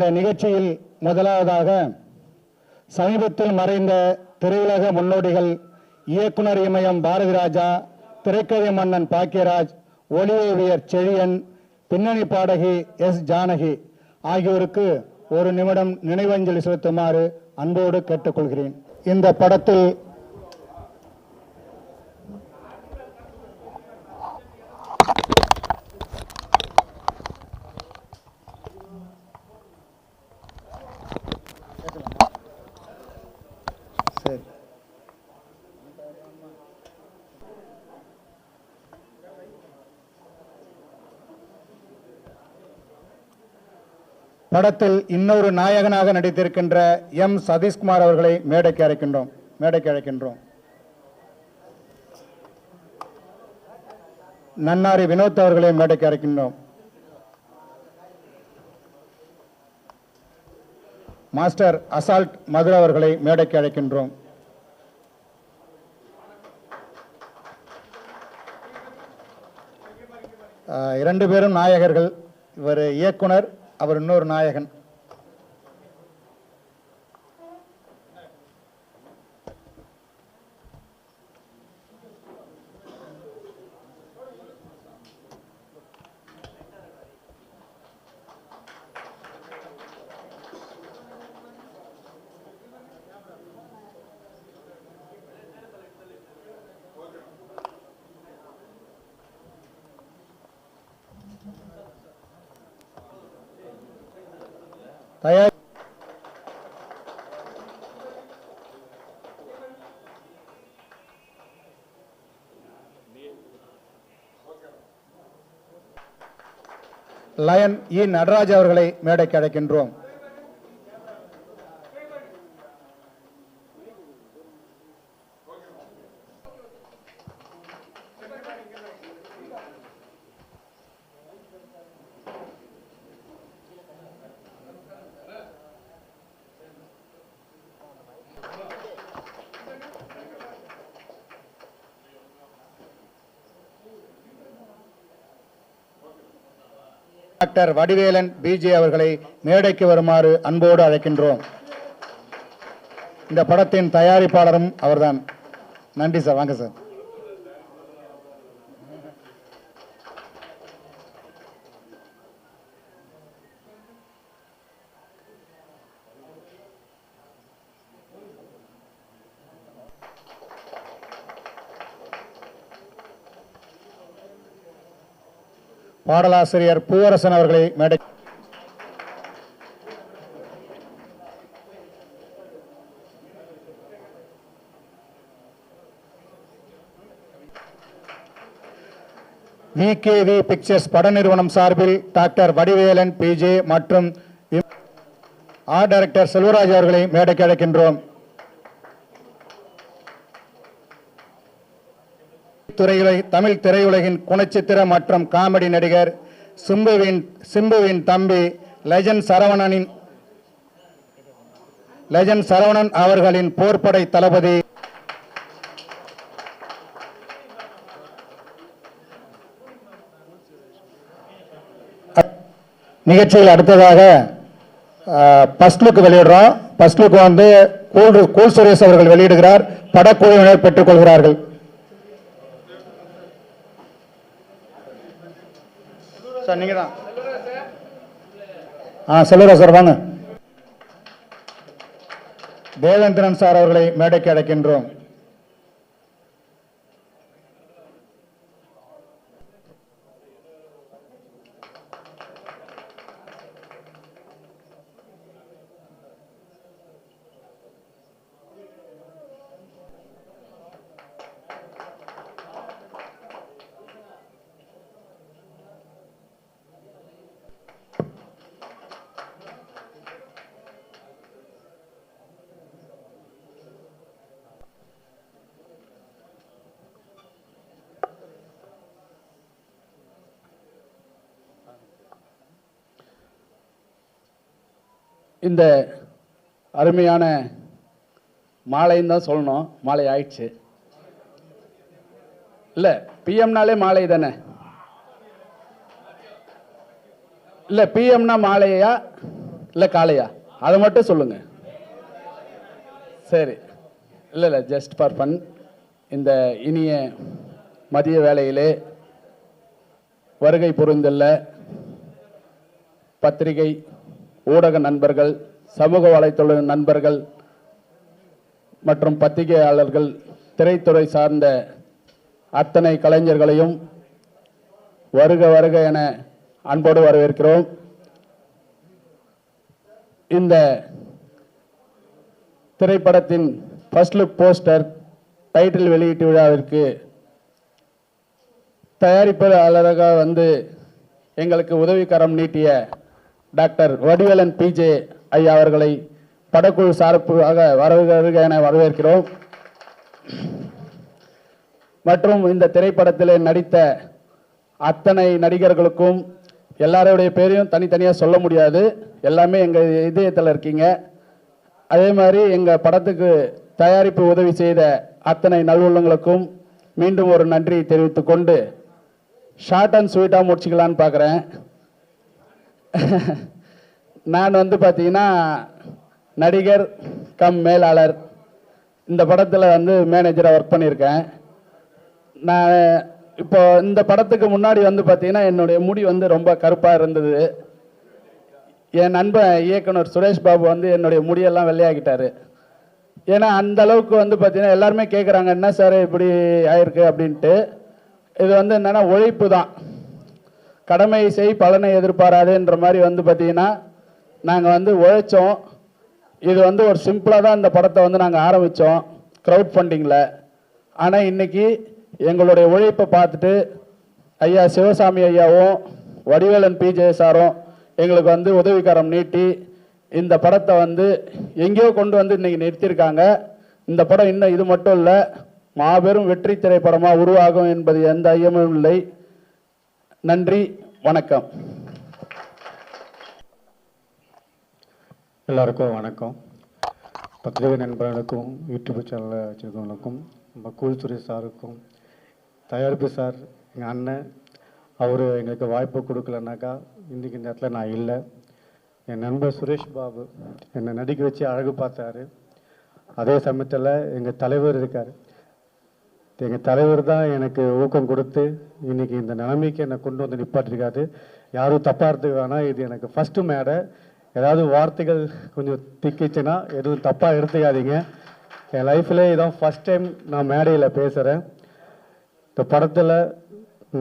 இந்த நிகழ்ச்சியில் முதலாவதாக சமீபத்தில் மறைந்த திரையுலக முன்னோடிகள் இயக்குனர் இமயம் பாரதி ராஜா, திரைக்கதை மன்னன் பாக்கியராஜ், ஒளி ஓவியர் செழியன், பின்னணி பாடகி எஸ் ஜானகி ஆகியோருக்கு ஒரு நிமிடம் நினைவஞ்சலி செலுத்துமாறு அன்போடு கேட்டுக்கொள்கிறேன். இந்த படத்தில் படத்தில் இன்னொரு நாயகனாக நடித்திருக்கின்ற எம் சதீஷ்குமார் அவர்களை மேடைக்கு அழைக்கின்றோம். நன்னாரி வினோத் அவர்களை மேடைக்கு அழைக்கின்றோம். மாஸ்டர் அசால்ட் மதுரை அவர்களை மேடைக்கு அழைக்கின்றோம். இரண்டு பேரும் நாயகர்கள். இவர் இயக்குனர், அவர் இன்னொரு நாயகன். தயார். லயன் இ நடராஜ் அவர்களை மேடைக்கு அழைக்கின்றோம். டாக்டர் வடிவேலன் பிஜே அவர்களை மேடைக்கு வருமாறு அன்போடு அழைக்கின்றோம். இந்த படத்தின் தயாரிப்பாளரும் அவர்தான். நன்றி சார். வாங்க சார். பாடலாசிரியர் பூவரசன் அவர்களை மேடை விகேவி பிக்சர்ஸ் பட நிறுவனம் சார்பில் டாக்டர் வடிவேலன் பிஜே மற்றும் ஆர்ட் டைரக்டர் செல்வராஜ் அவர்களை மேடைக்கு அழைக்கின்றோம். தமிழ் திரையுலகின் குணச்சித்திர மற்றும் காமெடி நடிகர் சிம்புவின் தம்பி லெஜண்ட் சரவணன் அவர்களின் போர்ப்படை தளபதி. நிகழ்ச்சியில் அடுத்ததாக ஃபர்ஸ்ட் லுக் வெளியிடுறோம். ஃபர்ஸ்ட் லுக் வந்து கூல் சுரேஷ் அவர்கள் வெளியிடுகிறார். படக்குழுவினர் பெற்றுக் கொள்கிறார்கள். சார் நீங்க தான். செல்வராஜ் சார் வாங்க. தேவேந்திரன் சார் அவர்களை மேடைக்கு அழைக்கின்றோம். இந்த அருமையான மாலைன்னு தான் சொல்லணும். மாலை ஆயிடுச்சு இல்லை? பிஎம்னாலே மாலை தானே? இல்லை, பிஎம்னா மாலையா இல்லை காளையா? அதை மட்டும் சொல்லுங்க. சரி, இல்லை ஜஸ்ட் ஃபார் ஃபன். இந்த இனிய மதிய வேளையிலே வருகை புரிந்துள்ள பத்திரிகை ஊடக நண்பர்கள், சமூக வலைத்தள நண்பர்கள் மற்றும் பத்திரிகையாளர்கள், திரைத்துறை சார்ந்த அத்தனை கலைஞர்களையும் வருக வருக என அன்போடு வரவேற்கிறோம். இந்த திரைப்படத்தின் ஃபர்ஸ்ட் லுக் போஸ்டர் டைட்டில் வெளியீட்டு விழாவிற்கு தயாரிப்பாளராக வந்து எங்களுக்கு உதவிக்கரம் நீட்டிய டாக்டர் வடிவேலன் பிஜே ஐயா அவர்களை படக்குழு சார்பாக வருக என வரவேற்கிறோம். மற்றும் இந்த திரைப்படத்தில் நடித்த அத்தனை நடிகர்களுக்கும் எல்லாருடைய பேரையும் தனித்தனியாக சொல்ல முடியாது, எல்லாமே எங்கள் இதயத்தில் இருக்கீங்க. அதே மாதிரி எங்கள் படத்துக்கு தயாரிப்பு உதவி செய்த அத்தனை நல்வுள்ளங்களுக்கும் மீண்டும் ஒரு நன்றி தெரிவித்துக் கொண்டு ஷார்ட் அண்ட் ஸ்வீட்டாக முடிச்சுக்கலான்னு பார்க்குறேன். நான் வந்து பார்த்தீங்கன்னா நடிகர் கம் மேலாளர், இந்த படத்தில் வந்து மேனேஜராக ஒர்க் பண்ணியிருக்கேன். நான் இப்போ இந்த படத்துக்கு முன்னாடி வந்து பார்த்தீங்கன்னா என்னுடைய முடி வந்து ரொம்ப கருப்பாக இருந்தது. என் நண்பன் இயக்குனர் சுரேஷ் பாபு வந்து என்னுடைய முடியெல்லாம் வெள்ளையாக்கிட்டாரு. ஏன்னா அந்த அளவுக்கு வந்து பார்த்தீங்கன்னா எல்லாருமே கேட்குறாங்க, என்ன சார் இப்படி ஆயிருக்கு அப்படின்ட்டு. இது வந்து என்னென்னா உழைப்பு தான், கடமை செய் பலனை எதிர்பாராதுன்ற மாதிரி வந்து பார்த்தீங்கன்னா நாங்கள் வந்து உழைச்சோம். இது வந்து ஒரு சிம்பிளாக தான் இந்த படத்தை வந்து நாங்கள் ஆரம்பித்தோம் க்ரௌட் ஃபண்டிங்கில். ஆனால் இன்னைக்கு எங்களுடைய உழைப்பை பார்த்துட்டு ஐயா சிவசாமி ஐயாவும் வடிவேலன் பிஜே சாரும் எங்களுக்கு வந்து உதவிக்கரம் நீட்டி இந்த படத்தை வந்து எங்கேயோ கொண்டு வந்து இன்னைக்கு நிறுத்தியிருக்காங்க. இந்த படம் இன்னும் இது மட்டும் இல்லை, மாபெரும் வெற்றி திரைப்படமாக உருவாகும் என்பது எந்த ஐயமும் இல்லை. நன்றி, வணக்கம். எல்லாருக்கும் வணக்கம். பத்திரிகை நண்பர்களுக்கும் யூடியூப் சேனலில் வச்சுருக்கவங்களுக்கும் நம்ம கூல் சுரேஷ் சாருக்கும், தயாரிப்பு சார் எங்கள் அண்ணன், அவர் எங்களுக்கு வாய்ப்பு கொடுக்கலனாக்கா இன்றைக்கி இந்த இடத்துல நான் இல்லை. என் நண்பர் சுரேஷ் பாபு என்னை நடிக்க வச்சு அழகு பார்த்தாரு. அதே சமயத்தில் எங்கள் தலைவர் இருக்கார், எங்கள் தலைவர் தான் எனக்கு ஊக்கம் கொடுத்து இன்றைக்கி இந்த நிலைமைக்கு என்னை கொண்டு வந்து நிப்பாட்டிருக்காரு. யாரும் தப்பாக எடுத்துக்க வேணாம், இது எனக்கு ஃபஸ்ட்டு மேடை. ஏதாவது வார்த்தைகள் கொஞ்சம் திக்கிச்சுன்னா எதுவும் தப்பாக எடுத்துக்காதீங்க. என் லைஃப்பில் இதான் ஃபஸ்ட் டைம் நான் மேடையில் பேசுகிறேன். இந்த படத்தில்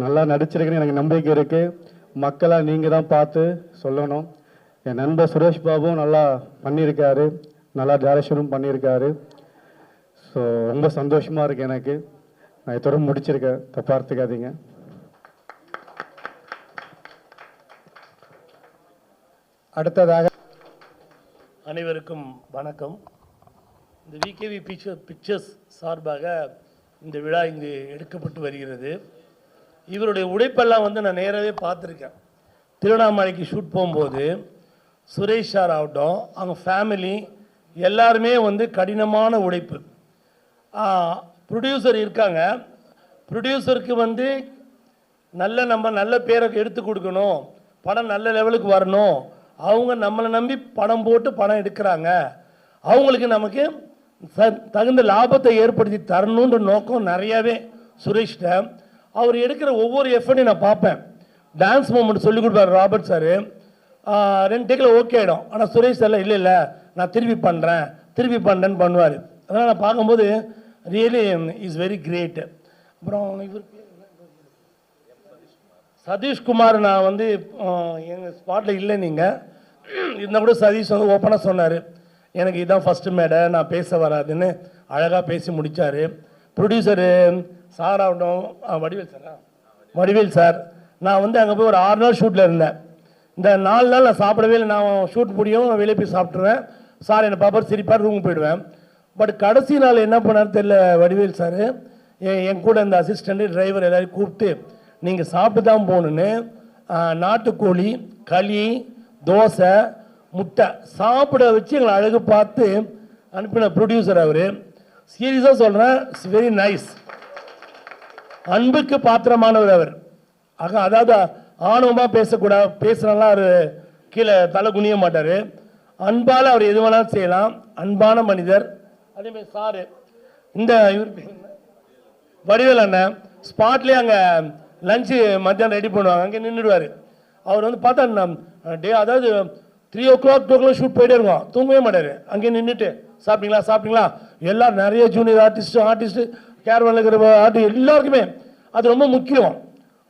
நல்லா நடிச்சிருக்குன்னு எனக்கு நம்பிக்கை இருக்குது. மக்களாக நீங்கள் தான் பார்த்து சொல்லணும். என் நண்பர் சுரேஷ் பாபுவும் நல்லா பண்ணியிருக்காரு, நல்லா டைரக்ஷனும் பண்ணியிருக்காரு. ஸோ ரொம்ப சந்தோஷமாக இருக்குது எனக்கு. நான் இதோட முடிச்சிருக்கேன், தப்பாக எடுத்துக்காதீங்க. அடுத்ததாக அனைவருக்கும் வணக்கம். இந்த விகேவி பிக்சர்ஸ் சார்பாக இந்த விழா இங்கு எடுக்கப்பட்டு வருகிறது. இவருடைய உழைப்பெல்லாம் வந்து நான் நேராகவே பார்த்துருக்கேன். திருவண்ணாமலைக்கு ஷூட் போகும்போது சுரேஷ் சார் ஆகட்டும், அவங்க ஃபேமிலி எல்லாருமே வந்து கடினமான உழைப்பு. ப்ரொடியூசர் இருக்காங்க, ப்ரொடியூசருக்கு வந்து நம்ம நல்ல பேரை எடுத்து கொடுக்கணும், படம் நல்ல லெவலுக்கு வரணும், அவங்க நம்மளை நம்பி பணம் போட்டு பணம் எடுக்கிறாங்க, அவங்களுக்கு நமக்கு தகுந்த லாபத்தை ஏற்படுத்தி தரணுன்ற நோக்கம் நிறையாவே சுரேஷ்ட. அவர் எடுக்கிற ஒவ்வொரு எஃபர்ட்டையும் நான் பார்ப்பேன். டான்ஸ் மூமெண்ட் சொல்லிக் கொடுப்பார் ராபர்ட் சார், 2 டேக்கில் ஓகே ஆகிடும். ஆனால் சுரேஷ் சார் இல்லை நான் திருப்பி பண்ணுறேன்னு பண்ணுவார். அதனால் நான் பார்க்கும்போது ரியலி இஸ் வெரி கிரேட். அப்புறம் இவர் சதீஷ்குமார், நான் வந்து எங்கள் ஸ்பாட்டில் இல்லை, நீங்கள் இருந்தால் கூட சதீஷ் வந்து ஓப்பனாக சொன்னார், எனக்கு இதுதான் ஃபஸ்ட்டு மேடை, நான் பேச வராதுன்னு அழகாக பேசி முடித்தார். ப்ரொடியூசரு சார் ஆகட்டும், வடிவேல் சார், நான் வந்து அங்கே போய் ஒரு 6 நாள் ஷூட்டில் இருந்தேன். இந்த 4 நாள் நான் சாப்பிடவே இல்லை. நான் ஷூட் முடியும் வெளியே போய் சாப்பிட்ருவேன். சார் என்னை பாப்பார் சிரிப்பார், ரூமுக்கு போயிடுவேன். பட் கடைசி நாள் என்ன பண்ணார் தெரியல வடிவேல் சார், என் கூட இந்த அசிஸ்டண்ட்டு டிரைவர் எல்லாரையும் கூப்பிட்டு நீங்கள் சாப்பிட்டு தான் போகணுன்னு நாட்டுக்கோழி, களி, தோசை, முட்டை சாப்பிட வச்சு எங்களை அழகு பார்த்து அனுப்பின ப்ரொடியூசர் அவர். சீரியஸாக சொல்கிறேன், இட்ஸ் வெரி நைஸ். அன்புக்கு பாத்திரமானவர் அவர். அதாவது ஆணவமாக பேசக்கூடாது, பேசுனாலாம் அவர் கீழே தலை குனிய மாட்டார். அன்பால் அவர் எது வேணாலும் செய்யலாம். அன்பான மனிதர். அதேமாதிரி சாரு இந்த இவர் வடிவேல் அண்ணன் ஸ்பாட்லேயே அங்கே லஞ்சு மத்தியானம் ரெடி பண்ணுவாங்க, அங்கே நின்றுடுவார். அவர் வந்து பார்த்தா அதாவது 3 o'clock 2 o'clock ஷூட் போயிட்டே இருக்கும், தூங்கவே மாட்டார். அங்கே நின்றுட்டு சாப்பிட்டீங்களா சாப்பிட்டீங்களா எல்லாம் நிறைய ஜூனியர் ஆர்டிஸ்ட்டு கேரவனில் இருக்கிற ஆர்டிஸ்ட் எல்லாருக்குமே அது ரொம்ப முக்கியம்.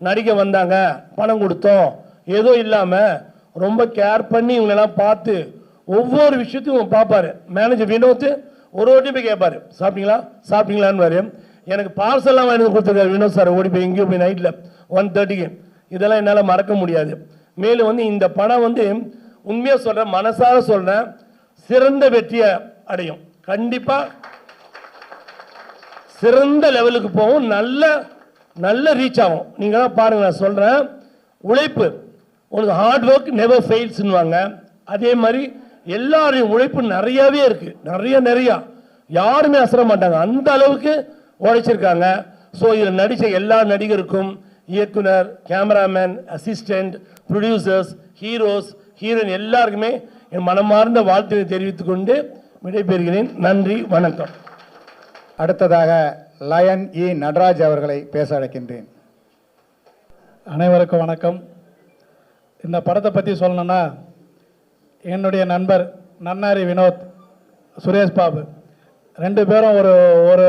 நடிக்க வந்தாங்க, பணம் கொடுத்தோம், ஏதோ இல்லாமல் ரொம்ப கேர் பண்ணி இவங்களெல்லாம் பார்த்து ஒவ்வொரு விஷயத்தையும் பார்ப்பார். மேனேஜர் வினோத் ஒரு வாட்டி போய் கேட்பார், சாப்பிட்டீங்களா சாப்பிட்டீங்களான்னு. எனக்கு பார்சல்லாம் வாங்கி கொடுத்துருக்காரு வினோத் சார். ஓடி போய் எங்கேயோ போய் நைட்டில் 1:30க்கு. இதெல்லாம் என்னால் மறக்க முடியாது. மேலும் வந்து இந்த படம் வந்து உண்மையாக சொல்கிறேன், மனசார சொல்கிறேன், சிறந்த வெற்றியை அடையும். கண்டிப்பாக சிறந்த லெவலுக்கு போகும், நல்ல நல்ல ரீச் ஆகும். நீங்கள் தான் பாருங்கள், நான் சொல்கிறேன், உழைப்பு உங்களுக்கு ஹார்ட் ஒர்க் நெவர் ஃபெயில்ஸ்ன்னுவாங்க. அதே மாதிரி எல்லாரையும் உழைப்பு நிறையாவே இருக்குது, நிறையா யாருமே அசர மாட்டாங்க, அந்த அளவுக்கு உழைச்சிருக்காங்க. ஸோ இதில் நடித்த எல்லா நடிகருக்கும், இயக்குனர், cameraman, assistant, producers, heroes, heroine எல்லாருக்குமே என் மனமார்ந்த வாழ்த்துக்களை தெரிவித்துக் கொண்டு விடைபெறுகிறேன். நன்றி, வணக்கம். அடுத்ததாக லயன் இ நடராஜ் அவர்களை பேச அழைக்கின்றேன். அனைவருக்கும் வணக்கம். இந்த படத்தை பற்றி சொல்லணும்னா, என்னுடைய நண்பர் நன்னாரி வினோத், சுரேஷ் பாபு 2 பேரும் ஒரு ஒரு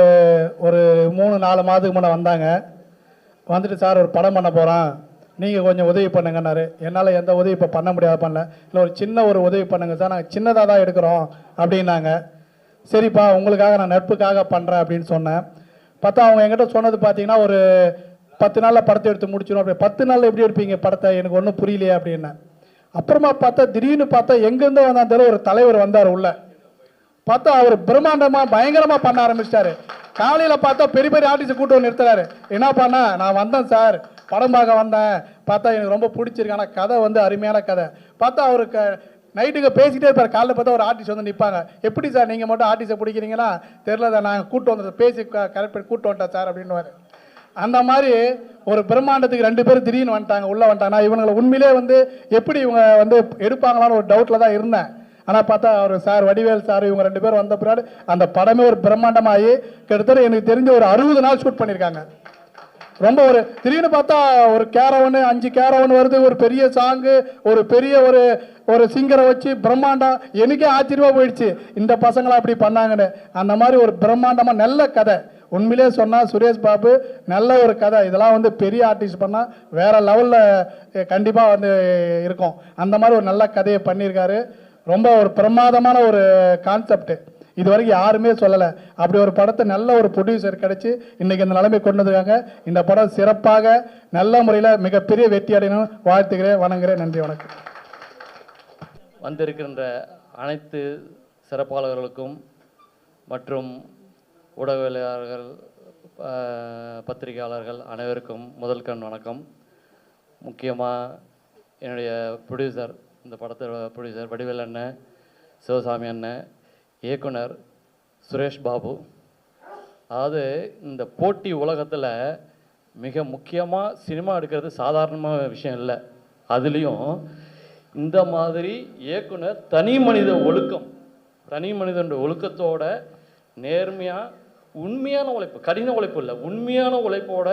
ஒரு 3-4 மாதத்துக்கு முன்னே வந்தாங்க. வந்துட்டு சார் ஒரு படம் பண்ண போகிறான், நீங்கள் கொஞ்சம் உதவி பண்ணுங்கன்னாரு. என்னால் எந்த உதவி இப்போ பண்ண முடியாது, பண்ணல. இல்லை ஒரு சின்ன ஒரு உதவி பண்ணுங்க சார், நாங்கள் சின்னதாக தான் எடுக்கிறோம் அப்படின்னாங்க. சரிப்பா உங்களுக்காக நான் நட்புக்காக பண்ணுறேன் அப்படின்னு சொன்னேன். பார்த்தா அவங்க என்கிட்ட சொன்னது பார்த்தீங்கன்னா ஒரு 10 நாளில் படத்தை எடுத்து முடிச்சிடும். அப்படி 10 நாளில் எப்படி எடுப்பீங்க படத்தை, எனக்கு ஒன்றும் புரியலையே அப்படின்னேன். அப்புறமா பார்த்தா திடீர்னு பார்த்தா எங்கேருந்தோ வந்தாலும் ஒரு தலைவர் வந்தார் உள்ள. பார்த்தா அவர் பிரம்மாண்டமாக பயங்கரமாக பண்ண ஆரம்பிச்சிட்டாரு. காலையில் பார்த்தா பெரிய பெரிய ஆர்டிஸ்ட் கூட்டு வந்து நிறுத்துறாரு. என்ன பண்ண, நான் வந்தேன் சார், படம் பார்க்க வந்தேன், பார்த்தா எனக்கு ரொம்ப பிடிச்சிருக்கு, ஆனால் கதை வந்து அருமையான கதை. பார்த்தா அவருக்கு நைட்டுக்கு பேசிக்கிட்டே இருப்பார். காலையில் பார்த்தா ஒரு ஆர்டிஸ்ட் வந்து நிற்பாங்க. எப்படி சார் நீங்கள் மட்டும் ஆர்டிஸ்ட்டை பிடிக்கிறீங்கன்னா, தெரில சார், நாங்கள் கூட்டு வந்தது பேசி கரெக்ட் பண்ணி கூட்டு வந்துட்டேன் சார் அப்படின்னுவார். அந்த மாதிரி ஒரு பிரம்மாண்டத்துக்கு 2 பேர் திடீர்னு வந்துட்டாங்க, உள்ளே வந்துட்டாங்க. நான் இவங்களை உண்மையிலே வந்து எப்படி இவங்க வந்து எடுப்பாங்களான்னு ஒரு டவுட்டில் தான் இருந்தேன். ஆனால் பார்த்தா அவர் சார், வடிவேல் சார், இவங்க 2 பேர் வந்த பின்னாடி அந்த படமே ஒரு பிரம்மாண்டமாகி கிட்டத்தட்ட எனக்கு தெரிஞ்ச ஒரு 60 நாள் ஷூட் பண்ணியிருக்காங்க. ரொம்ப ஒரு திடீர்னு பார்த்தா ஒரு கேரவனு 5 கேரவன் வருது, ஒரு பெரிய சாங்கு, ஒரு பெரிய ஒரு சிங்கரை வச்சு பிரம்மாண்டம். எனக்கே ஆச்சரியமாக போயிடுச்சு, இந்த பசங்களாம் அப்படி பண்ணாங்கன்னு. அந்த மாதிரி ஒரு பிரம்மாண்டமாக நல்ல கதை. உண்மையிலே சொன்னால் சுரேஷ் பாபு நல்ல ஒரு கதை. இதெல்லாம் வந்து பெரிய ஆர்டிஸ்ட் பண்ணால் வேற லெவலில் கண்டிப்பாக வந்து இருக்கும். அந்த மாதிரி ஒரு நல்ல கதையை பண்ணியிருக்காரு. ரொம்ப ஒரு பிரமாதமான ஒரு கான்செப்ட், இது வரைக்கும் யாருமே சொல்லலை. அப்படி ஒரு படத்தை நல்ல ஒரு ப்ரொடியூசர் கிடைச்சி இன்னைக்கு இந்த நிலைமை கொண்டு வந்திருக்காங்க. இந்த படம் சிறப்பாக நல்ல முறையில் மிகப்பெரிய வெற்றி அடையணும் வாழ்த்துக்கிறேன், வணங்குகிறேன். நன்றி, வணக்கம். வந்திருக்கின்ற அனைத்து சிறப்பாளர்களுக்கும் மற்றும் ஊடகவியலாளர்கள், பத்திரிகையாளர்கள் அனைவருக்கும் முதல் கண் வணக்கம். முக்கியமாக என்னுடைய ப்ரொடியூசர், இந்த படத்தோட ப்ரொடியூசர் வடிவேல் அண்ணன், சிவசாமி அண்ணன், இயக்குனர் சுரேஷ் பாபு. அதாவது இந்த போட்டி உலகத்தில் மிக முக்கியமாக சினிமா எடுக்கிறது சாதாரணமான விஷயம் இல்லை. அதுலேயும் இந்த மாதிரி இயக்குனர் தனி மனித ஒழுக்கம், தனி மனிதனுடைய ஒழுக்கத்தோட நேர்மையாக உண்மையான உழைப்பு, கடின உழைப்பு இல்லை, உண்மையான உழைப்போட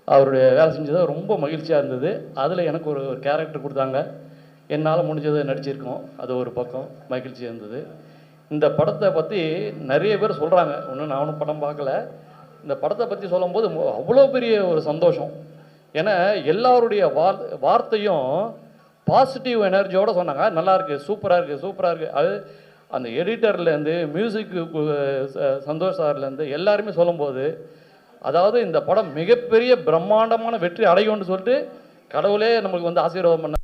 அவருடைய வேலை செஞ்சது ரொம்ப மகிழ்ச்சியாக இருந்தது. அதில் எனக்கு ஒரு கேரக்டர் கொடுத்தாங்க, என்னால் முடிஞ்சதை நடிச்சிருக்கோம், அது ஒரு பக்கம் மகிழ்ச்சி இருந்தது. இந்த படத்தை பற்றி நிறைய பேர் சொல்கிறாங்க, ஒன்றும் நானும் படம் பார்க்கல. இந்த படத்தை பற்றி சொல்லும்போது அவ்வளோ பெரிய ஒரு சந்தோஷம். ஏன்னா எல்லாருடைய வார்த்தையும் பாசிட்டிவ் எனர்ஜியோடு சொன்னாங்க. நல்லா இருக்குது, சூப்பராக இருக்குது, சூப்பராக இருக்குது. அது அந்த எடிட்டர்லேருந்து மியூசிக்கு சந்தோஷ் சார்லேருந்து எல்லாருமே சொல்லும்போது, அதாவது இந்த படம் மிகப்பெரிய பிரம்மாண்டமான வெற்றி அடையும்னு சொல்லிட்டு கடவுளே நம்மளுக்கு வந்து ஆசீர்வாதம் பண்ண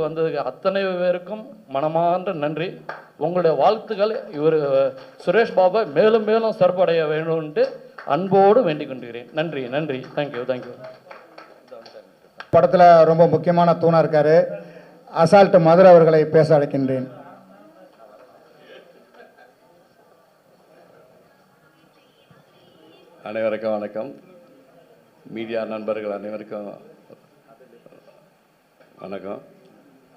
வந்ததுக்கு அத்தனை பேருக்கும் மனமார்ந்த நன்றி. உங்களுடைய வாழ்த்துக்கள் இவர் சுரேஷ் பாபா மேலும் மேலும் சிறப்படைய வேண்டும்ட்டு அன்போடு வேண்டிக் கொண்டிருக்கிறேன். நன்றி, நன்றி, தேங்க்யூ, தேங்க்யூ. படத்தில் ரொம்ப முக்கியமான தூணாக இருக்காரு. அசால்ட் மதுரை அவர்களை பேச அழைக்கின்றேன். அனைவருக்கும் வணக்கம். மீடியா நண்பர்கள் அனைவருக்கும் வணக்கம்.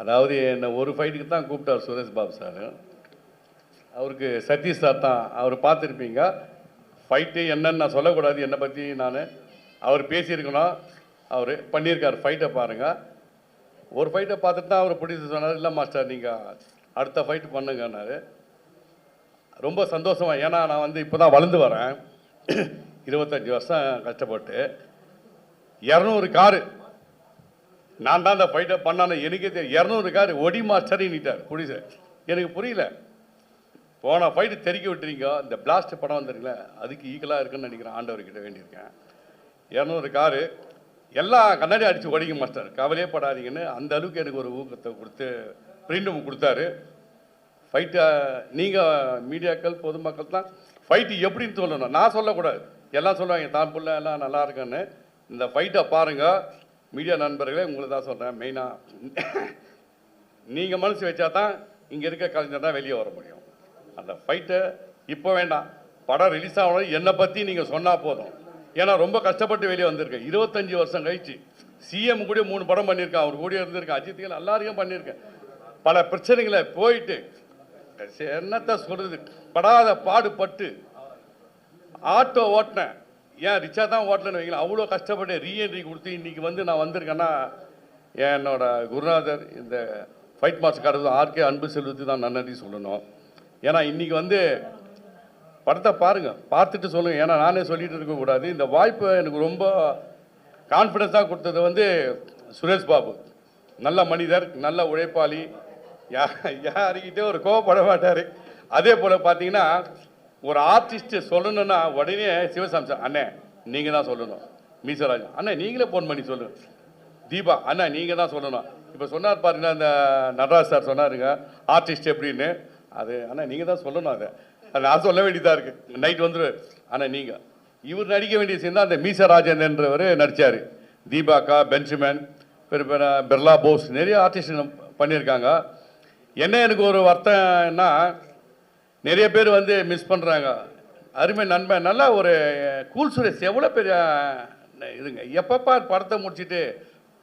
அதாவது என்னை ஒரு ஃபைட்டுக்கு தான் கூப்பிட்டார் சுரேஷ் பாபு சார். அவருக்கு சதீஷ் சார் தான், அவர் பார்த்துருப்பீங்க. ஃபைட்டு என்னன்னு நான் சொல்லக்கூடாது, என்னை பற்றி அவர் பேசியிருக்கணும், அவர் பண்ணியிருக்கார். ஃபைட்டை பாருங்கள். ஒரு ஃபைட்டை பார்த்துட்டு தான் அவர் பிடிச்சி சொன்னார், இல்லை மாஸ்டர் நீங்கள் அடுத்த ஃபைட்டு பண்ணுங்கன்னாரு. ரொம்ப சந்தோஷமா, ஏன்னா நான் இப்போ தான் வளர்ந்து வரேன். 25 வருஷம் கஷ்டப்பட்டு 200 காரு நான் தான் அந்த ஃபைட்டை பண்ணானே எனக்கே தெரியும். 200 காரு ஒடி மாஸ்டரின்னுட்டார் புடிச்சு. எனக்கு புரியல. போன ஃபைட்டு தெறிக்க விட்டுறீங்க, இந்த பிளாஸ்ட் படம் வந்துருங்களே அதுக்கு ஈக்குவலாக இருக்குன்னு நினைக்கிறேன். ஆண்டவர்கிட்ட வேண்டியிருக்கேன். 200 காரு எல்லாம் கண்ணாடி அடித்து ஒடிங்க மாஸ்டர், கவலையே படாதீங்கன்னு அந்த அளவுக்கு எனக்கு ஒரு ஊக்கத்தை கொடுத்து ஃப்ரீடம் கொடுத்தாரு. ஃபைட்டை நீங்கள் மீடியாக்கள் பொதுமக்கள் தான் ஃபைட்டு எப்படின்னு சொல்லணும், நான் சொல்லக்கூடாது. எல்லாம் சொல்லுவாங்க தான் புள்ள எல்லாம் நல்லா இருக்குன்னு. இந்த ஃபைட்டை பாருங்கள் மீடியா நண்பர்களே, உங்களை தான் சொல்கிறேன். மெயினாக நீங்கள் மனசு வச்சா தான் இங்கே இருக்க கலைஞர் தான் வெளியே வர முடியும். அந்த ஃபைட்டை இப்போ வேண்டாம், படம் ரிலீஸ் ஆகணும் என்னை பற்றி நீங்கள் சொன்னால் போதும். ஏன்னா ரொம்ப கஷ்டப்பட்டு வெளியே வந்திருக்கேன். 25 வருஷம் கழிச்சு சிஎம் கூட 3 படம் பண்ணியிருக்கேன், அவர் கூட இருந்திருக்கேன், அஜித்துகள் எல்லாரையும் பண்ணியிருக்கேன். பல பிரச்சனைகளை போயிட்டு என்னத்தை சொல்கிறது, படாத பாடுபட்டு ஆட்டோ ஓட்டினேன். ஏன் ரிச்சா தான் ஓட்டலன்னு வைக்கலாம், அவ்வளோ கஷ்டப்பட்டு ரீஎன்ட்ரி கொடுத்து இன்றைக்கி நான் வந்திருக்கேன்னா என்னோட குருநாதர் இந்த ஃபைட் மாஸ்டர் கடவுள் ஆர்கே அன்பு செல்வத்துக்கு தான் நன்றி சொல்லணும். ஏன்னா இன்றைக்கி படத்தை பாருங்கள், பார்த்துட்டு சொல்லுங்கள். ஏன்னா நானே சொல்லிட்டு இருக்கக்கூடாது. இந்த வாய்ப்பை எனக்கு ரொம்ப கான்ஃபிடென்ஸாக கொடுத்தது சுரேஷ் பாபு. நல்ல மனிதர், நல்ல உழைப்பாளி, யாருக்கிட்டே ஒரு கோவப்பட மாட்டார். அதே போல் பார்த்தீங்கன்னா ஒரு ஆர்டிஸ்ட்டு சொல்லணுன்னா உடனே சிவசாமி சார் அண்ணே நீங்கள் தான் சொல்லணும், மீசராஜ் அண்ணா நீங்களே ஃபோன் பண்ணி சொல்லுங்கள், தீபா அண்ணா நீங்கள் தான் சொல்லணும். இப்போ சொன்னார் பாருங்கன்னா இந்த நடராஜ் சார் சொன்னாருங்க ஆர்டிஸ்ட் எப்படின்னு, அது அண்ணா நீங்கள் தான் சொல்லணும். அதை நான் சொல்ல வேண்டியதாக இருக்குது. நைட் வந்துடுவார் ஆனால் நீங்கள் இவர் நடிக்க வேண்டிய சீன் தான் அந்த மீசராஜன்றவர் நடித்தார். தீபாக்கா, பென்ஜமின், பிர்லா போஸ், நிறைய ஆர்டிஸ்ட் பண்ணியிருக்காங்க. என்ன எனக்கு ஒரு வருத்தம்னா நிறைய பேர் மிஸ் பண்ணுறாங்க. அருமை நண்பன், நல்லா ஒரு கூல் சுரேஷ் எவ்வளோ பெரிய இதுங்க. எப்பப்பா படத்தை முடிச்சுட்டு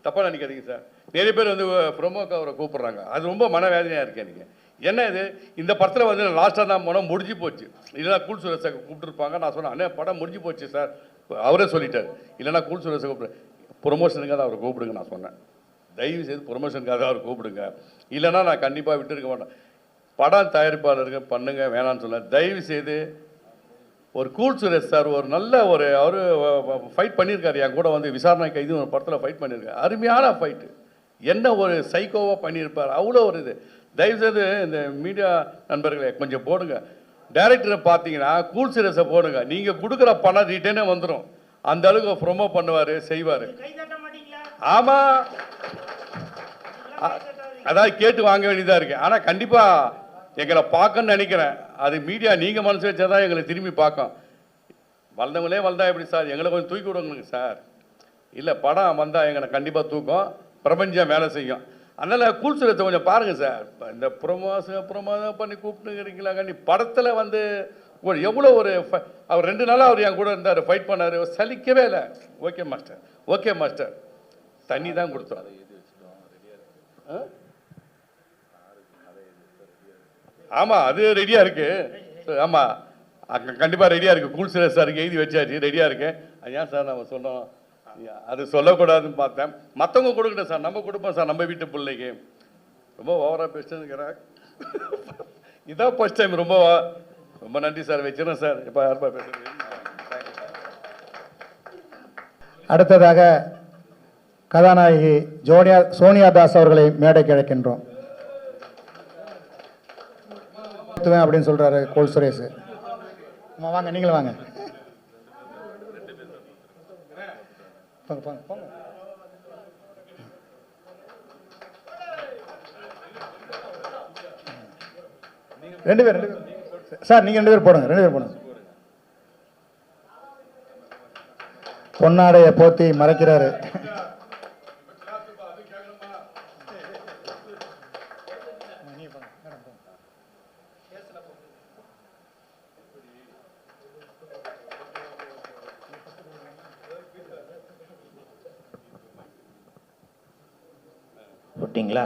தப்பாக நினைக்காதீங்க சார், நிறைய பேர் ப்ரொமோக்கு அவரை கூப்பிட்றாங்க. அது ரொம்ப மனவேதனையாக இருக்கு எனக்கு. என்ன இது, இந்த படத்தில் லாஸ்ட்டாக தான் போனோம், முடிஞ்சு போச்சு. இல்லைனா கூல் சுரேஷை கூப்பிட்டுருப்பாங்க. நான் சொன்னேன் அண்ணே படம் முடிஞ்சு போச்சு சார், அவரே சொல்லிட்டார். இல்லைனா கூல் சுரேஷை கூப்பிடு, ப்ரொமோஷனுக்காக அவரை கூப்பிடுங்க. நான் சொன்னேன் தயவு செய்து ப்ரொமோஷனுக்காக அவர் கூப்பிடுங்க, இல்லைனா நான் கண்டிப்பாக விட்டுருக்க மாட்டேன். படம் தயாரிப்பாளர்கள் பண்ணுங்க வேணான்னு சொல்ல, தயவு செய்து ஒரு கூல் சுரேஷ் சார் ஒரு நல்ல அவர் ஃபைட் பண்ணியிருக்காரு. என் கூட விசாரணை கைது ஒரு படத்தில் ஃபைட் பண்ணியிருக்காரு. அருமையான ஃபைட்டு, என்ன ஒரு சைக்கோவாக பண்ணியிருப்பார். அவ்வளோ ஒரு இது. தயவுசெய்து இந்த மீடியா நண்பர்களை கொஞ்சம் போடுங்க. டைரக்டரை பார்த்தீங்கன்னா கூல் சுரேஷை போடுங்க. நீங்கள் கொடுக்குற பணம் ரிட்டர்னே வந்துடும். அந்த அளவுக்கு ப்ரொமோ பண்ணுவார், செய்வார். ஆமாம், அதாவது கேட்டு வாங்க வேண்டியதாக இருக்குது. ஆனால் கண்டிப்பாக எங்களை பார்க்கணும்னு நினைக்கிறேன். அது மீடியா நீங்கள் மனசு வச்சா தான் எங்களை திரும்பி பார்க்கும். வளர்ந்தவங்களே வளர்ந்தா எப்படி சார், எங்களை கொஞ்சம் தூக்கி விடுங்க சார். இல்லை படம் வந்தால் எங்களை கண்டிப்பாக தூக்கம், பிரபஞ்சம் வேலை செய்யும். அதனால் கூல் சுரேஷை கொஞ்சம் பாருங்கள் சார். இந்த ப்ரொமோஷன் பண்ணி கூப்பிட்டுங்கிறீங்களா கண்டி படத்தில் எவ்வளோ அவர் 2 நாளாக அவர் என் கூட இருந்தார், ஃபைட் பண்ணார், சலிக்கவே இல்லை. ஓகே மாஸ்டர், ஓகே மாஸ்டர், தண்ணி தான் கொடுத்தோம். ஆமாம் அது ரெடியாக இருக்குது. ஆமாம் கண்டிப்பாக ரெடியாக இருக்குது. கூல் சுரேஷ் சாருக்கு எழுதி வச்சாச்சு, ரெடியாக இருக்கேன். ஏன் சார் நம்ம சொன்னோம், அது சொல்லக்கூடாதுன்னு பார்த்தேன். மற்றவங்க கொடுக்கட்டும் சார், நம்ம கொடுப்போம் சார் நம்ம வீட்டு பிள்ளைக்கு. ரொம்ப ஓவராக பேசுகிறேன். இதான் ஃபர்ஸ்ட் டைம். ரொம்ப நன்றி சார், வச்சிடறேன் சார். இப்போ யாருப்பா பேசுகிறேன். அடுத்ததாக கதாநாயகி சோனியா தாஸ் அவர்களை மேடைக்கு அழைக்கின்றோம். அப்படின்னு சொல்றாரு கோல் சுரேஷ். வாங்க, நீங்களும் வாங்க. போங்க. ரெண்டு பேர் சார், நீங்க 2 பேர் போடுங்க. பொன்னாடைய போத்தி மறைக்கிறாரு. சாப்பிட்டீங்களா?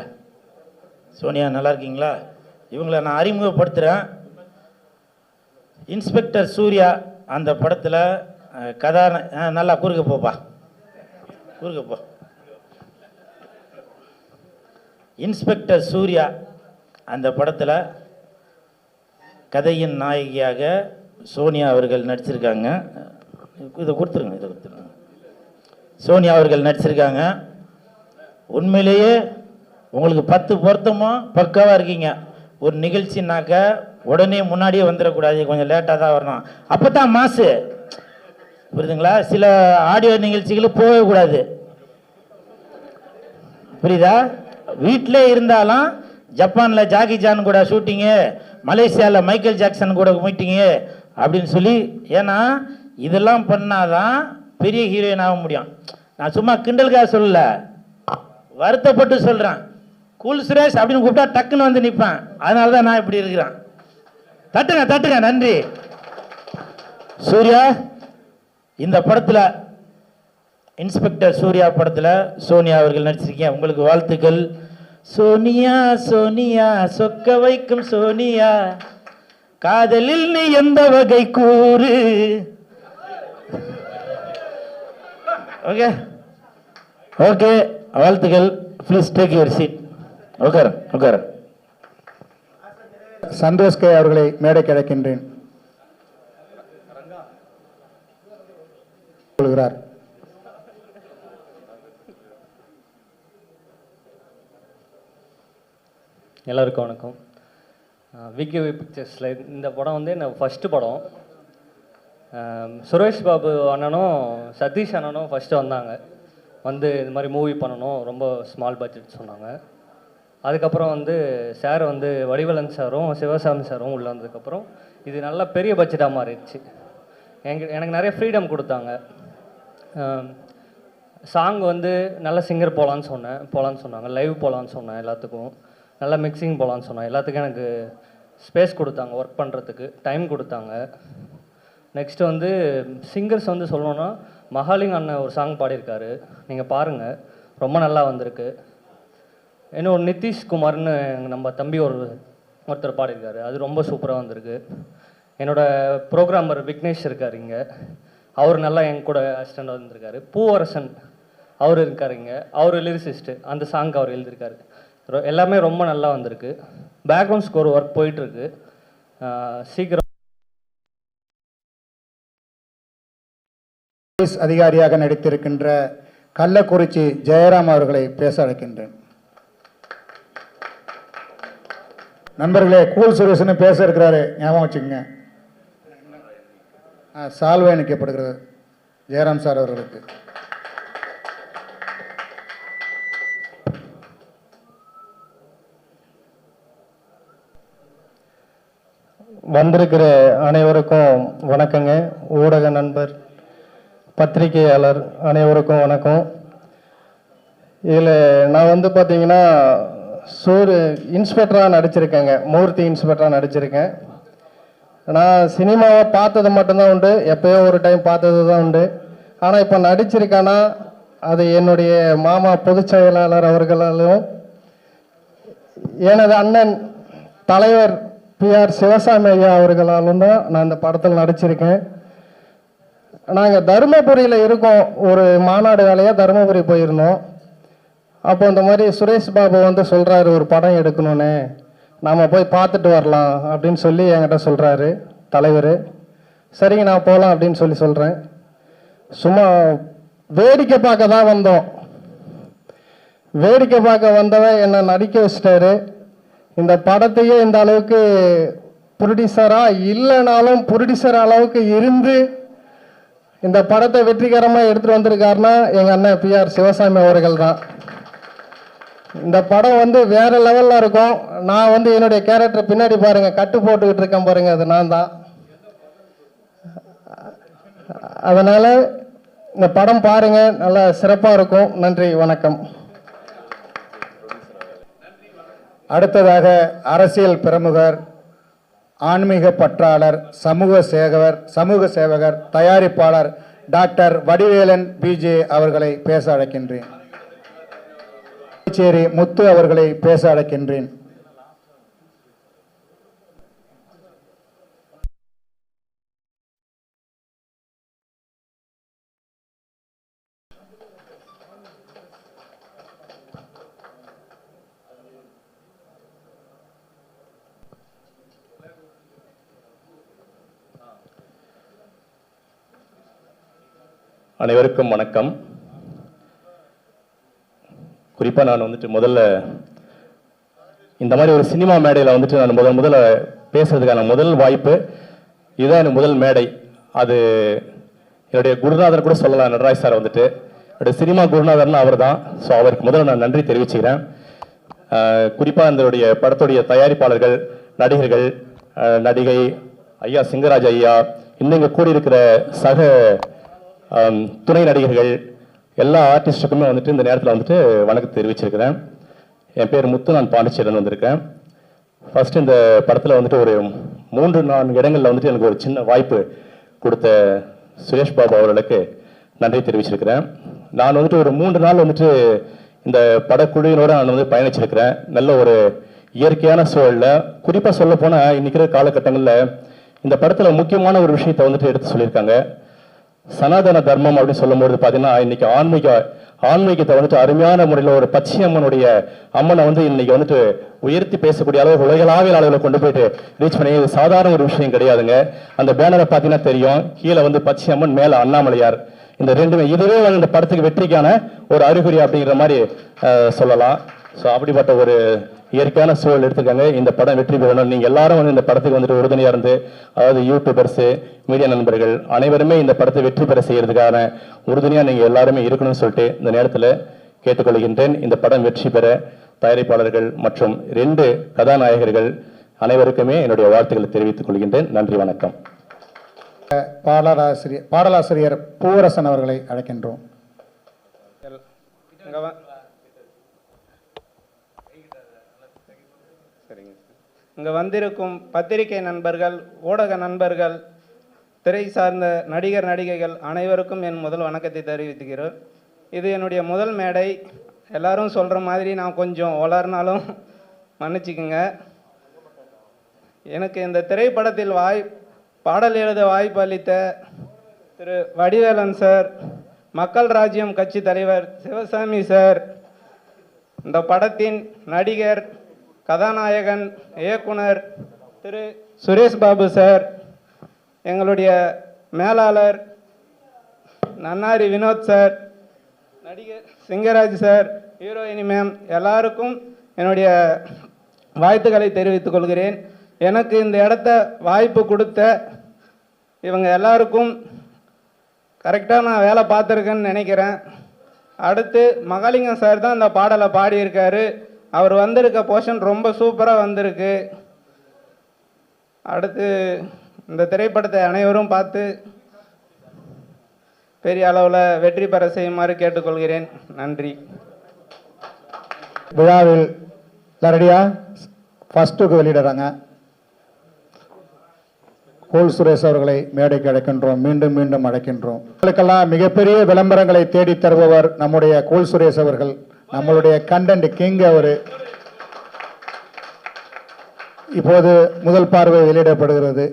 சோனியா நல்லா இருக்கீங்களா? இவங்களை நான் அறிமுகப்படுத்துகிறேன். இன்ஸ்பெக்டர் சூர்யா அந்த படத்தில் நல்லா குறுக்க போப்பா, குறுக்க போ. இன்ஸ்பெக்டர் சூர்யா அந்த படத்தில் கதையின் நாயகியாக சோனியா அவர்கள் நடிச்சிருக்காங்க. இதை கொடுத்துருங்க, இதை கொடுத்துருங்க. சோனியா அவர்கள் நடிச்சிருக்காங்க. உண்மையிலேயே உங்களுக்கு 10 பொருத்தமும் பக்காவாக இருக்கீங்க. ஒரு நிகழ்ச்சினாக்க உடனே முன்னாடியே வந்துடக்கூடாது, கொஞ்சம் லேட்டாக தான் வரணும், அப்போ தான் மாசு, புரியுதுங்களா? சில ஆடியோ நிகழ்ச்சிகளும் போகக்கூடாது, புரியுதா? வீட்டிலே இருந்தாலும் ஜப்பானில் ஜாக்கி ஜான் கூட ஷூட்டிங்கு, மலேசியாவில் மைக்கேல் ஜாக்சன் கூட மீட்டிங்கு அப்படின்னு சொல்லி, ஏன்னா இதெல்லாம் பண்ணாதான் பெரிய ஹீரோயின் ஆக முடியும். நான் சும்மா கிண்டலுக்காக சொல்லல, வருத்தப்பட்டு சொல்கிறேன். கூல் சுரேஷ் அப்படின்னு கூப்பிட்டா டக்குன்னு வந்து நிற்பேன். அதனால தான் நான் இப்படி இருக்கிறேன். தட்டுங்க தட்டுங்க, நன்றி. சூர்யா இந்த படத்தில், இன்ஸ்பெக்டர் சூர்யா படத்தில் சோனியா அவர்கள் நடிச்சிருக்கீங்க, உங்களுக்கு வாழ்த்துக்கள். சோனியா சோனியா சொக்க வைக்கும் சோனியா, காதலில் நீ எந்த வகை கூறு. ஓகே ஓகே, வாழ்த்துக்கள். Please take your seat. உட்கார உட்கார. சந்தோஷ் கே அவர்களை மேடைக்கு அழைக்கின்றேன். சொல்கிறார். எல்லாருக்கும் வணக்கம். விகேவி பிக்சர்ஸில் இந்த படம் வந்து என்ன ஃபஸ்ட்டு படம். சுரேஷ் பாபு அண்ணனும் சதீஷ் அண்ணனும் ஃபஸ்ட்டு வந்தாங்க, வந்து இது மாதிரி மூவி பண்ணணும், ரொம்ப ஸ்மால் பட்ஜெட் சொன்னாங்க. அதுக்கப்புறம் வந்து சார் வந்து வடிவலன் சாரும் சிவசாமி சாரும் உள்ளே வந்ததுக்கப்புறம் இது நல்லா பெரிய பட்ஜெட்டாக மாறிடுச்சு. எனக்கு நிறைய ஃப்ரீடம் கொடுத்தாங்க. சாங் வந்து நல்ல சிங்கர் போகலான்னு சொன்னாங்க, லைவ் போகலான்னு சொன்னேன், எல்லாத்துக்கும் நல்லா மிக்சிங் போகலான்னு சொன்னேன், எல்லாத்துக்கும் எனக்கு ஸ்பேஸ் கொடுத்தாங்க, ஒர்க் பண்ணுறதுக்கு டைம் கொடுத்தாங்க. நெக்ஸ்ட்டு வந்து சிங்கர்ஸ் வந்து சொல்லணுன்னா மகாலிங் அண்ணன் ஒரு சாங் பாடியிருக்காரு, நீங்கள் பாருங்கள், ரொம்ப நல்லா வந்திருக்கு. இன்னும் நிதிஷ்குமார்னு நம்ம தம்பி ஒருத்தர் பாடியிருக்காரு, அது ரொம்ப சூப்பராக வந்திருக்கு. என்னோடய ப்ரோக்ராமர் விக்னேஷ் இருக்கார் இங்கே, அவர் நல்லா என் கூட அசிஸ்டண்டாக வந்திருக்காரு. பூவரசன் அவர் இருக்கார் இங்கே, அவர் லிரிசிஸ்ட்டு, அந்த சாங்க்கு அவர் எழுதியிருக்காரு. எல்லாமே ரொம்ப நல்லா வந்திருக்கு. பேக்ரவுண்ட் ஸ்கோர் ஒர்க் போயிட்டுருக்கு, சீக்கிரம். போலீஸ் அதிகாரியாக நடித்திருக்கின்ற கள்ளக்குறிச்சி ஜெயராம் அவர்களை பேச அழைக்கின்றேன். நண்பர்களே, கூல் சுரேஷன் பேச இருக்கிறாரு, ஞாபகம் வச்சுக்கோங்க. சால்வை அணிக்கப்படுகிறது ஜெயராம் சார் அவர்களுக்கு. வந்திருக்கிற அனைவருக்கும் வணக்கங்க. ஊடக நண்பர், பத்திரிகையாளர் அனைவருக்கும் வணக்கம். இதில் நான் வந்து பார்த்தீங்கன்னா இன்ஸ்பெக்டராக நடிச்சிருக்கேங்க, மூர்த்தி இன்ஸ்பெக்டராக நடிச்சிருக்கேன். நான் சினிமாவை பார்த்தது மட்டும்தான் உண்டு, எப்போயோ ஒரு டைம் பார்த்தது தான் உண்டு. ஆனால் இப்போ நடிச்சிருக்கேன்னா அது என்னுடைய மாமா பொதுச் செயலாளர் அவர்களாலும் எனது அண்ணன் தலைவர் PR சிவசாமி ஐயா அவர்களாலும் தான் நான் இந்த படத்தில் நடிச்சிருக்கேன். நாங்கள் தருமபுரியில் இருக்கோம், ஒரு மாநாடு வேலையாக தருமபுரி போயிருந்தோம். அப்போ இந்த மாதிரி சுரேஷ் பாபு வந்து சொல்கிறாரு ஒரு படம் எடுக்கணுன்னு, நாம் போய் பார்த்துட்டு வரலாம் அப்படின்னு சொல்லி என்கிட்ட சொல்கிறாரு தலைவர். சரிங்க நான் போகலாம் அப்படின்னு சொல்லி சொல்கிறேன். சும்மா வேடிக்கை பார்க்க தான் வந்தோம். வேடிக்கை பார்க்க வந்தவன் என்னை நடிக்க வச்சிட்டாரு. இந்த படத்தையே இந்த அளவுக்கு ப்ரொடியூசராக இல்லைனாலும் ப்ரொடியூசர் அளவுக்கு இருந்து இந்த படத்தை வெற்றிகரமாக எடுத்துகிட்டு வந்திருக்காருன்னா எங்கள் அண்ணன் PR சிவசாமி அவர்கள் தான். இந்த படம் வந்து வேற லெவலில் இருக்கும். நான் வந்து என்னுடைய கேரக்டர் பின்னாடி பாருங்க, கட்டு போட்டுக்கிட்டு இருக்கேன் பாருங்க, அது நான் தான். அதனால இந்த படம் பாருங்க, நல்லா சிறப்பாக இருக்கும். நன்றி, வணக்கம். அடுத்ததாக அரசியல் பிரமுகர், ஆன்மீக பற்றாளர், சமூக சேவகர், தயாரிப்பாளர் டாக்டர் வடிவேலன் BJ அவர்களை பேச அழைக்கின்றேன். கோச்சேரி முத்து அவர்களை பேச அழைக்கின்றேன். அனைவருக்கும் வணக்கம். குறிப்பாக நான் வந்துட்டு முதல்ல இந்த மாதிரி ஒரு சினிமா மேடையில் வந்துட்டு நான் முதல்ல பேசுறதுக்கான முதல் வாய்ப்பு இதுதான். எனக்கு முதல் மேடை. அது என்னுடைய குருநாதர் கூட சொல்லலாம். நடராஜ் சார் வந்துட்டு என்னுடைய சினிமா குருநாதர்னு அவர் தான். ஸோ அவருக்கு முதல்ல நான் நன்றி தெரிவிச்சுக்கிறேன். குறிப்பாக இந்த படத்துடைய தயாரிப்பாளர்கள், நடிகர்கள், நடிகை ஐயா சிங்கராஜ் ஐயா, இன்னும் இங்கே கூடியிருக்கிற சக துணை நடிகர்கள், எல்லா ஆர்டிஸ்டுக்குமே வந்துட்டு இந்த நேரத்தில் வந்துட்டு வணக்கம் தெரிவிச்சிருக்கிறேன். என் பேர் முத்து, நான் பாண்டிச்சேரியில் வந்திருக்கேன். ஃபர்ஸ்ட் இந்த படத்தில் வந்துட்டு ஒரு 3-4 இடங்களில் வந்துட்டு எனக்கு ஒரு சின்ன வாய்ப்பு கொடுத்த சுரேஷ் பாபு அவர்களுக்கு நன்றி தெரிவிச்சிருக்கிறேன். நான் வந்துட்டு ஒரு 3 நாள் வந்துட்டு இந்த படக்குழுவினோட நான் வந்து பயணிச்சிருக்கிறேன். நல்ல ஒரு இயற்கையான சூழலில், குறிப்பாக சொல்ல போனால் இன்னைக்கு காலகட்டங்களில் இந்த படத்தில் முக்கியமான ஒரு விஷயத்தை வந்துட்டு எடுத்து சொல்லியிருக்காங்க. சனாதன தர்மம் அப்படின்னு சொல்லும்போது பார்த்தீங்கன்னா இன்னைக்கு ஆன்மீகத்தை வந்துட்டு அருமையான முறையில் ஒரு பச்சை அம்மனுடைய அம்மனை வந்து இன்னைக்கு வந்துட்டு உயர்த்தி பேசக்கூடிய அளவு உலகளாவிய அளவில் கொண்டு போயிட்டு ரீச் பண்ணி, இது சாதாரண ஒரு விஷயம் கிடையாதுங்க. அந்த பேனரை பார்த்தீங்கன்னா தெரியும், கீழே வந்து பச்சை அம்மன், மேலே அண்ணாமலையார். இந்த ரெண்டுமே இதுவே வந்து இந்த படத்துக்கு வெற்றிக்கான ஒரு அறிகுறி அப்படிங்கிற மாதிரி சொல்லலாம். ஸோ அப்படிப்பட்ட ஒரு இயற்கையான சூழல் எடுத்துருக்காங்க. இந்த படம் வெற்றி பெறணும். நீங்கள் எல்லாரும் வந்து இந்த படத்துக்கு வந்துட்டு உறுதுணையாக இருந்து, அதாவது யூடியூபர்ஸு, மீடியா நண்பர்கள் அனைவருமே இந்த படத்தை வெற்றி பெற செய்யறதுக்கான உறுதுணையாக நீங்கள் எல்லாருமே இருக்கணும்னு சொல்லிட்டு இந்த நேரத்தில் கேட்டுக்கொள்கின்றேன். இந்த படம் வெற்றி பெற தயாரிப்பாளர்கள் மற்றும் 2 கதாநாயகர்கள் அனைவருக்குமே என்னுடைய வாழ்த்துக்களை தெரிவித்துக் கொள்கின்றேன். நன்றி, வணக்கம். பாடலாசிரியர் பூவரசன் அவர்களை அழைக்கின்றோம். இங்கே வந்திருக்கும் பத்திரிகை நண்பர்கள், ஊடக நண்பர்கள், திரை சார்ந்த நடிகர் நடிகைகள் அனைவருக்கும் என் முதல் வணக்கத்தை தெரிவித்துக்கிறேன். இது என்னுடைய முதல் மேடை. எல்லாரும் சொல்கிற மாதிரி நான் கொஞ்சம் வளர்னாலும் மன்னிச்சுக்குங்க. எனக்கு இந்த திரைப்படத்தில் பாடல் எழுத வாய்ப்பு அளித்த திரு வடிவேலன் சார், மக்கள் ராஜ்யம் கட்சி தலைவர் சிவசாமி சார், இந்த படத்தின் நடிகர், கதாநாயகன், இயக்குனர் திரு சுரேஷ் பாபு சார், எங்களுடைய மேலாளர் நன்னாரி வினோத் சார், நடிகர் சிங்கராஜ் சார், ஹீரோயினி மேம், எல்லாருக்கும் என்னுடைய வாழ்த்துக்களை தெரிவித்துக் கொள்கிறேன். எனக்கு இந்த இடத்த வாய்ப்பு கொடுத்த இவங்க எல்லாருக்கும் கரெக்டாக நான் வேலை பார்த்துருக்கேன்னு நினைக்கிறேன். அடுத்து மகாலிங்கம் சார் தான் இந்த பாடலை பாடியிருக்காரு. அவர் வந்திருக்க போர்ஷன் ரொம்ப சூப்பராக வந்திருக்கு. அடுத்து இந்த திரைப்படத்தை அனைவரும் பார்த்து பெரிய அளவில் வெற்றி பெற செய்யுமாறு கேட்டுக்கொள்கிறேன். நன்றி. விழாவில் ரெடியா ஃபர்ஸ்ட்டுக்கு வெளியிடுறாங்க. கோல் சுரேஷ் அவர்களை மேடைக்கு அழைக்கின்றோம். மீண்டும் மீண்டும் அழைக்கின்றோம். உங்களுக்கெல்லாம் மிகப்பெரிய விளம்பரங்களை தேடி தருபவர் நம்முடைய கோல் சுரேஷ் அவர்கள். நம்மளுடைய கண்டென்ட் கிங் அவர். இப்போது முதல் பார்வை வெளியிடப்படுகிறது.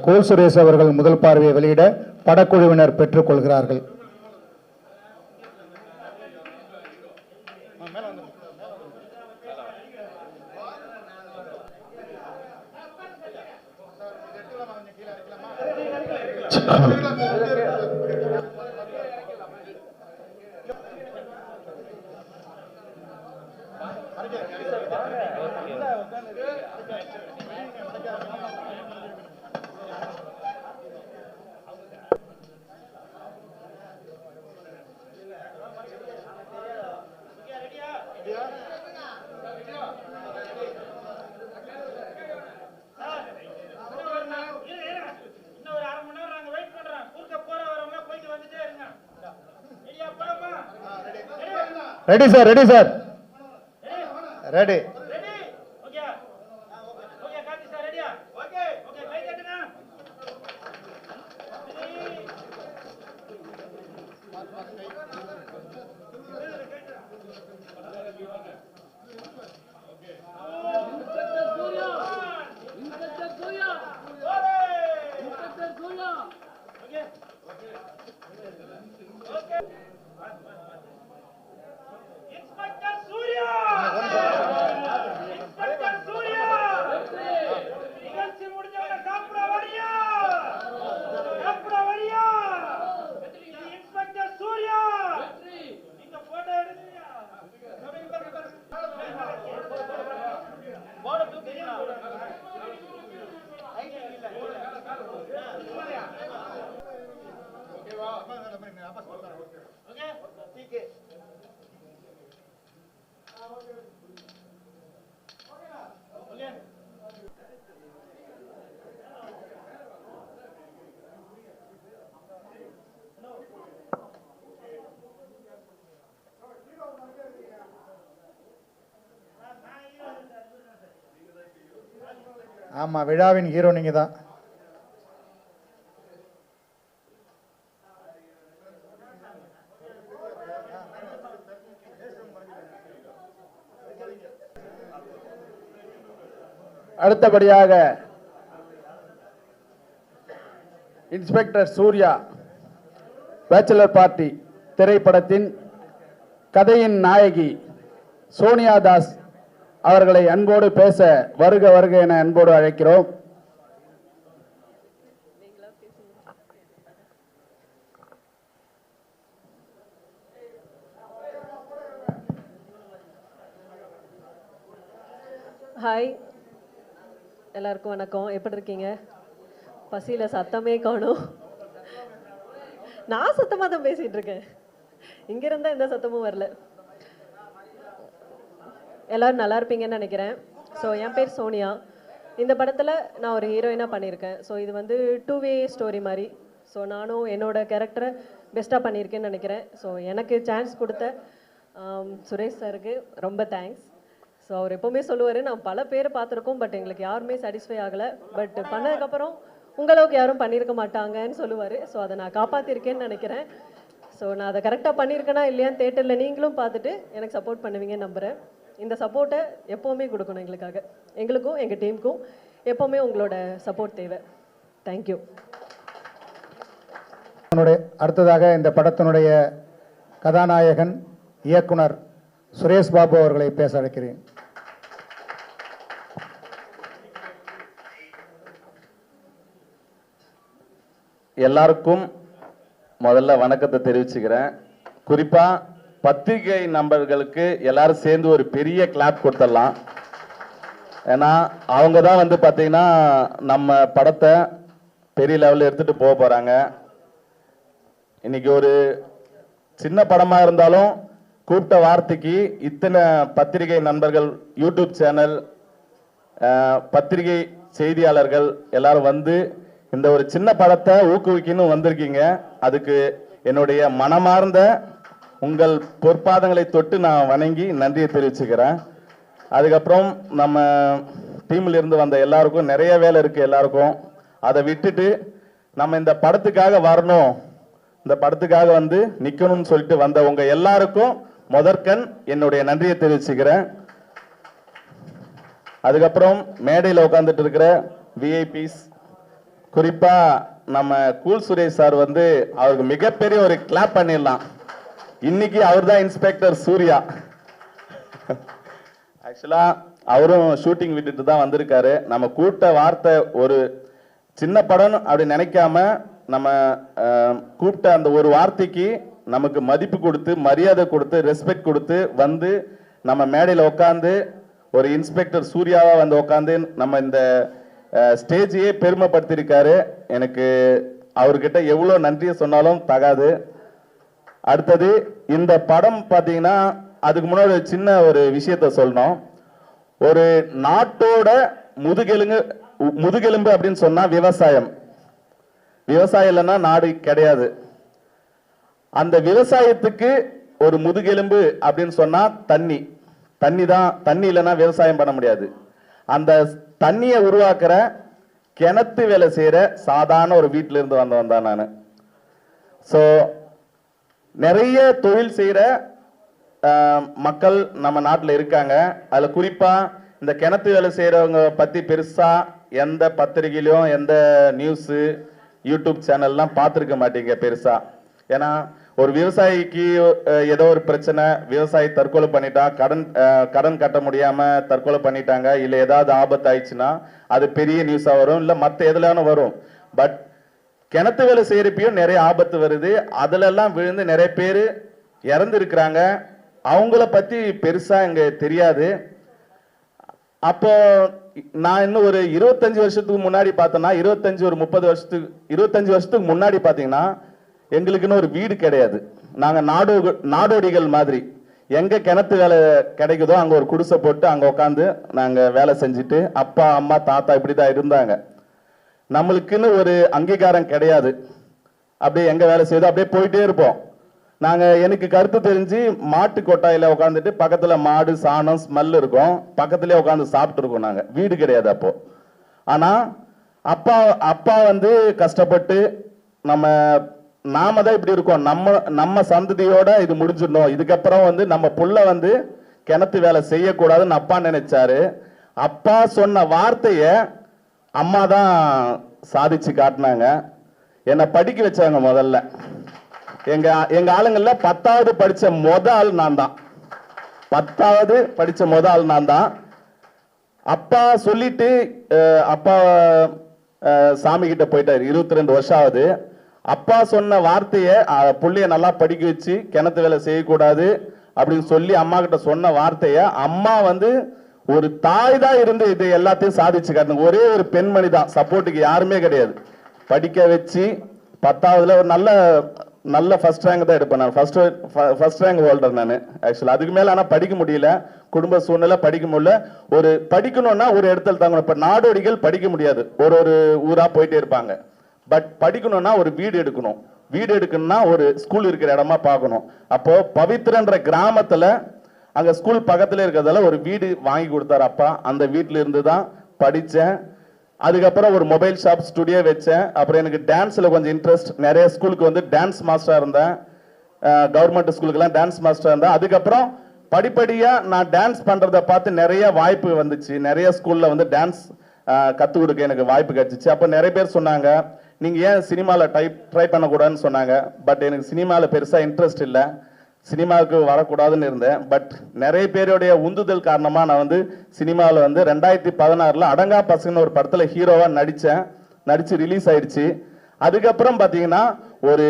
கோல் சுரேஷ் அவர்கள் முதல் பார்வையை வெளியிட படக்குழுவினர் பெற்றுக்கொள்கிறார்கள். Ready sir, ready sir, ready. ஆமாம், விழாவின் ஹீரோ நீங்கள் தான். அடுத்தபடியாக இன்ஸ்பெக்டர் சூர்யா பேச்சுலர் பார்ட்டி திரைப்படத்தின் கதையின் நாயகி சோனியா தாஸ் அவர்களை அன்போடு பேச வருக வருக என அன்போடு அழைக்கிறோம். ஹாய், எல்லாருக்கும் வணக்கம். எப்படி இருக்கீங்க? பசியில் சத்தமே காணும். நான் சத்தமாக தான் பேசிகிட்டு இருக்கேன். இங்கே இருந்தால் எந்த சத்தமும் வரல. எல்லோரும் நல்லா இருப்பீங்கன்னு நினைக்கிறேன். ஸோ என் பேர் சோனியா. இந்த படத்தில் நான் ஒரு ஹீரோயினாக பண்ணியிருக்கேன். ஸோ இது வந்து 2-வே ஸ்டோரி மாதிரி. ஸோ நானும் என்னோடய கேரக்டரை பெஸ்ட்டாக பண்ணியிருக்கேன்னு நினைக்கிறேன். ஸோ எனக்கு சான்ஸ் கொடுத்த சுரேஷ் சாருக்கு ரொம்ப தேங்க்ஸ். ஸோ அவர் எப்போவுமே சொல்லுவார், நான் பல பேர் பார்த்துருக்கோம், பட் எங்களுக்கு யாருமே சாட்டிஸ்ஃபை ஆகலை, பட் பண்ணதுக்கப்புறம் உங்களவுக்கு யாரும் பண்ணியிருக்க மாட்டாங்கன்னு சொல்லுவார். ஸோ அதை நான் காப்பாற்றிருக்கேன்னு நினைக்கிறேன். ஸோ நான் அதை கரெக்டாக பண்ணியிருக்கேனா இல்லையான்னு தேட்டரில் நீங்களும் பார்த்துட்டு எனக்கு சப்போர்ட் பண்ணுவீங்கன்னு நம்புகிறேன். இந்த சப்போர்ட்டை எப்போவுமே கொடுக்கணும் எங்களுக்காக. எங்களுக்கும் எங்கள் டீமுக்கும் எப்போவுமே உங்களோட சப்போர்ட் தேவை. தேங்க்யூ. அடுத்ததாக இந்த படத்தினுடைய கதாநாயகன் இயக்குனர் சுரேஷ் பாபு அவர்களை பேச அழைக்கிறேன். எல்லாருக்கும் முதல்ல வணக்கத்தை தெரிவிச்சுக்கிறேன். குறிப்பாக பத்திரிகை நண்பர்களுக்கு எல்லாரும் சேர்ந்து ஒரு பெரிய கிளாப் கொடுத்துடலாம். ஏன்னா அவங்க தான் வந்து பார்த்தீங்கன்னா நம்ம படத்தை பெரிய லெவலில் எடுத்துகிட்டு போக போகிறாங்க. இன்னைக்கு ஒரு சின்ன படமாக இருந்தாலும் கூப்பிட்ட வார்த்தைக்கு இத்தனை பத்திரிகை நண்பர்கள், யூடியூப் சேனல், பத்திரிகை செய்தியாளர்கள் எல்லாரும் வந்து இந்த ஒரு சின்ன படத்தை ஊக்குவிக்கணும் வந்திருக்கீங்க. அதுக்கு என்னுடைய மனமார்ந்த உங்கள் பொற்பாதங்களை தொட்டு நான் வணங்கி நன்றியை தெரிவிச்சுக்கிறேன். அதுக்கப்புறம் நம்ம டீமில் இருந்து வந்த எல்லாருக்கும் நிறைய வேலை இருக்குது. எல்லாருக்கும் அதை விட்டுட்டு நம்ம இந்த படத்துக்காக வரணும், இந்த படத்துக்காக வந்து நிற்கணும்னு சொல்லிட்டு வந்த உங்க எல்லாருக்கும் முதற்கண் என்னுடைய நன்றியை தெரிவிச்சுக்கிறேன். அதுக்கப்புறம் மேடையில் உட்காந்துட்டு இருக்கிற விஐபிஸ், குறிப்பா நம்ம கூல் சுரேஷ் சார் வந்து அவருக்கு மிகப்பெரிய ஒரு கிளாப் பண்ணிடலாம். இன்னைக்கு அவர் தான் இன்ஸ்பெக்டர் சூர்யா. ஆக்சுவலா அவரும் ஷூட்டிங் விட்டுட்டு தான் வந்திருக்காரு. நம்ம கூட்ட வார்த்தை ஒரு சின்ன படம் அப்படி நினைக்காம நம்ம கூப்பிட்ட அந்த ஒரு வார்த்தைக்கு நமக்கு மதிப்பு கொடுத்து, மரியாதை கொடுத்து, ரெஸ்பெக்ட் கொடுத்து வந்து நம்ம மேடையில் உட்காந்து ஒரு இன்ஸ்பெக்டர் சூர்யாவா வந்து உட்காந்து நம்ம இந்த ஸ்டேஜையே பெருமைப்படுத்தியிருக்காரு. எனக்கு அவர்கிட்ட எவ்வளோ நன்றியை சொன்னாலும் தகாது. அடுத்தது இந்த படம் பார்த்தீங்கன்னா அதுக்கு முன்னாடி ஒரு சின்ன ஒரு விஷயத்த சொல்லணும். ஒரு நாட்டோட முதுகெலும்பு அப்படின்னு சொன்னா விவசாயம். விவசாயம் இல்லைன்னா நாடு கிடையாது. அந்த விவசாயத்துக்கு ஒரு முதுகெலும்பு அப்படின்னு சொன்னா தண்ணி. தண்ணி இல்லைன்னா விவசாயம் பண்ண முடியாது. அந்த தண்ணியை உருவாக்குற கிணத்து வேலை செய்யற சாதாரண ஒரு வீட்டில இருந்து வந்தவன் தான் நான். ஸோ நிறைய தொழில் செய்யற மக்கள் நம்ம நாட்டில் இருக்காங்க. அதுல குறிப்பா இந்த கிணத்து வேலை செய்யறவங்க பத்தி பெருசா எந்த பத்திரிகையிலும் எந்த நியூஸ் யூடியூப் சேனல்லாம் பார்த்துருக்க மாட்டீங்க பெருசா. ஏன்னா ஒரு விவசாயிக்கு ஏதோ ஒரு பிரச்சனை, விவசாயி தற்கொலை பண்ணிட்டா, கடன் கட்ட முடியாம தற்கொலை பண்ணிட்டாங்க, இல்லை ஏதாவது ஆபத்து ஆயிடுச்சுன்னா அது பெரிய நியூஸா வரும், இல்லை மற்ற எதுலான வரும். பட் கிணத்து வேலை செய்யறப்பையும் நிறைய ஆபத்து வருது. அதுல எல்லாம் விழுந்து நிறைய பேர் இறந்து இருக்கிறாங்க. அவங்கள பத்தி பெருசா இங்க தெரியாது. அப்போ நான் இன்னும் ஒரு 25 வருஷத்துக்கு முன்னாடி பார்த்தேன்னா, 25 வருஷத்துக்கு முன்னாடி பார்த்தீங்கன்னா எங்களுக்குன்னு ஒரு வீடு கிடையாது. நாங்க நாடோடிகள் மாதிரி. எங்க கிணத்து வேலை கிடைக்குதோ அங்க ஒரு குடிசை போட்டு அங்க உட்காந்து நாங்க வேலை செஞ்சுட்டு, அப்பா அம்மா தாத்தா இப்படிதான் இருந்தாங்க. நம்மளுக்குன்னு ஒரு அங்கீகாரம் கிடையாது. அப்படியே எங்க வேலை செய்தோ அப்படியே போயிட்டே இருப்போம். நாங்க எனக்கு கருத்து தெரிஞ்சு மாட்டு கொட்டாயில உட்காந்துட்டு பக்கத்துல மாடு சாணம் ஸ்மெல் இருக்கும், பக்கத்துலயே உட்காந்து சாப்பிட்டு இருக்கோம். நாங்க வீடு கிடையாது. அப்போ ஆனால் அப்பா வந்து கஷ்டப்பட்டு நாம தான் இப்படி இருக்கோம், நம்ம சந்ததியோட இது முடிஞ்சிடணும், இதுக்கப்புறம் வந்து நம்ம புள்ள வந்து கிணத்து வேலை செய்யக்கூடாதுன்னு அப்பா நினைச்சாரு. அப்பா சொன்ன வார்த்தைய அம்மா தான் சாதிச்சு காட்டினாங்க. என்னை படிக்க வச்சாங்க. முதல்ல எங்க ஆளுங்கள்ல 10வது படிச்ச ஆள் நான் தான். 10வது படிச்ச ஆள் நான் தான். அப்பா சொல்லிட்டு அப்பா சாமி கிட்ட போயிட்டாரு. 22 வருஷம் ஆகுது. அப்பா சொன்ன வார்த்தைய புள்ளைய நல்லா படிக்க வச்சு கிணத்து வேலை செய்யக்கூடாது அப்படின்னு சொல்லி அம்மா கிட்ட சொன்ன வார்த்தைய அம்மா வந்து ஒரு தாய் தான் இருந்து இது எல்லாத்தையும் சாதிச்சு காட்டுங்க. ஒரே ஒரு பெண்மணி தான், சப்போர்ட்டுக்கு யாருமே கிடையாது. படிக்க வச்சு 10வதுல ஒரு நல்ல ஃபர்ஸ்ட் ரேங்க் தான் எடுப்பேன். நான் ஃபர்ஸ்ட் ரேங்க் ஹோல்டர் நான் ஆக்சுவலா. அதுக்கு மேல ஆனால் படிக்க முடியல, குடும்ப சூழ்நிலை படிக்க முடியல. ஒரு படிக்கணும்னா ஒரு இடத்துல தாங்கணும். இப்ப நாடோடிகள் படிக்க முடியாது, ஒரு ஊரா போயிட்டே இருப்பாங்க. பட் படிக்கணும்னா ஒரு வீடு எடுக்கணும். வீடு எடுக்கணும்னா ஒரு ஸ்கூல் இருக்கிற இடமா பார்க்கணும். அப்போ பவித்ரன்ற கிராமத்துல அங்க ஸ்கூல் பக்கத்துல இருக்கிறதால ஒரு வீடு வாங்கி கொடுத்தாரு அப்பா. அந்த வீட்டுல இருந்து தான் படிச்சேன். அதுக்கப்புறம் ஒரு மொபைல் ஷாப் ஸ்டுடியோ வச்சேன். அப்புறம் எனக்கு டான்ஸ்ல கொஞ்சம் இன்ட்ரெஸ்ட். நிறைய ஸ்கூலுக்கு வந்து டான்ஸ் மாஸ்டரா இருந்தேன். கவர்மெண்ட் ஸ்கூலுக்குலாம் டான்ஸ் மாஸ்டரா இருந்தேன். அதுக்கப்புறம் படிப்படியா நான் டான்ஸ் பண்றதை பார்த்து நிறைய வாய்ப்பு வந்துச்சு. நிறைய ஸ்கூல்ல வந்து டான்ஸ் கற்றுக் கொடுக்க எனக்கு வாய்ப்பு கிடைச்சிச்சு. அப்போ நிறைய பேர் சொன்னாங்க, நீங்க ஏன் சினிமாவில் ட்ரை பண்ணக்கூடாதுன்னு சொன்னாங்க. பட் எனக்கு சினிமாவில் பெருசா இன்ட்ரெஸ்ட் இல்லை, சினிமாவுக்கு வரக்கூடாதுன்னு இருந்தேன். பட் நிறைய பேருடைய உந்துதல் காரணமா நான் வந்து சினிமாவில் வந்து 2016 அடங்கா பசங்கன்னு ஒரு படத்துல ஹீரோவா நடிச்சு ரிலீஸ் ஆயிடுச்சு. அதுக்கப்புறம் பாத்தீங்கன்னா ஒரு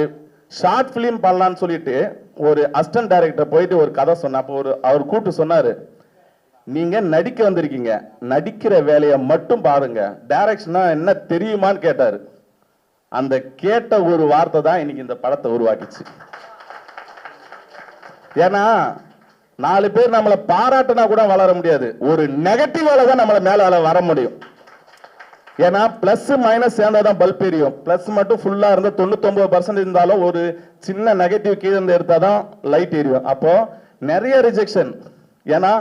ஷார்ட் பிலிம் பண்ணலான்னு சொல்லிட்டு ஒரு அசிஸ்டன்ட் டைரக்டர் போயிட்டு ஒரு கதை சொன்ன. அப்போ அவர் கூப்பிட்டு சொன்னாரு, நீங்க நடிக்க வந்திருக்கீங்க, நடிக்கிற வேலையை மட்டும் பாருங்க, டைரக்ஷனா என்ன தெரியுமான்னு கேட்டாரு. அந்த கேட்ட ஒரு வார்த்தை தான் இன்னைக்கு இந்த படத்தை உருவாக்கிச்சு. ஏன்னா 4 பேர் நம்மளை பாராட்டினா கூட வளர முடியாது, ஒரு நெகட்டிவால தான் நம்மள மேல வர முடியும். ஏன்னா பிளஸ் மைனஸ் சேர்ந்தாதான் பல்ப் எரியும். பிளஸ் மட்டும் ஃபுல்லா இருந்தா 99% இருந்தாலும் ஒரு சின்ன நெகட்டிவ் கீழே இருந்து எடுத்தாதான் லைட் எரியும். அப்போ நிறைய ரிஜெக்ஷன். ஏன்னா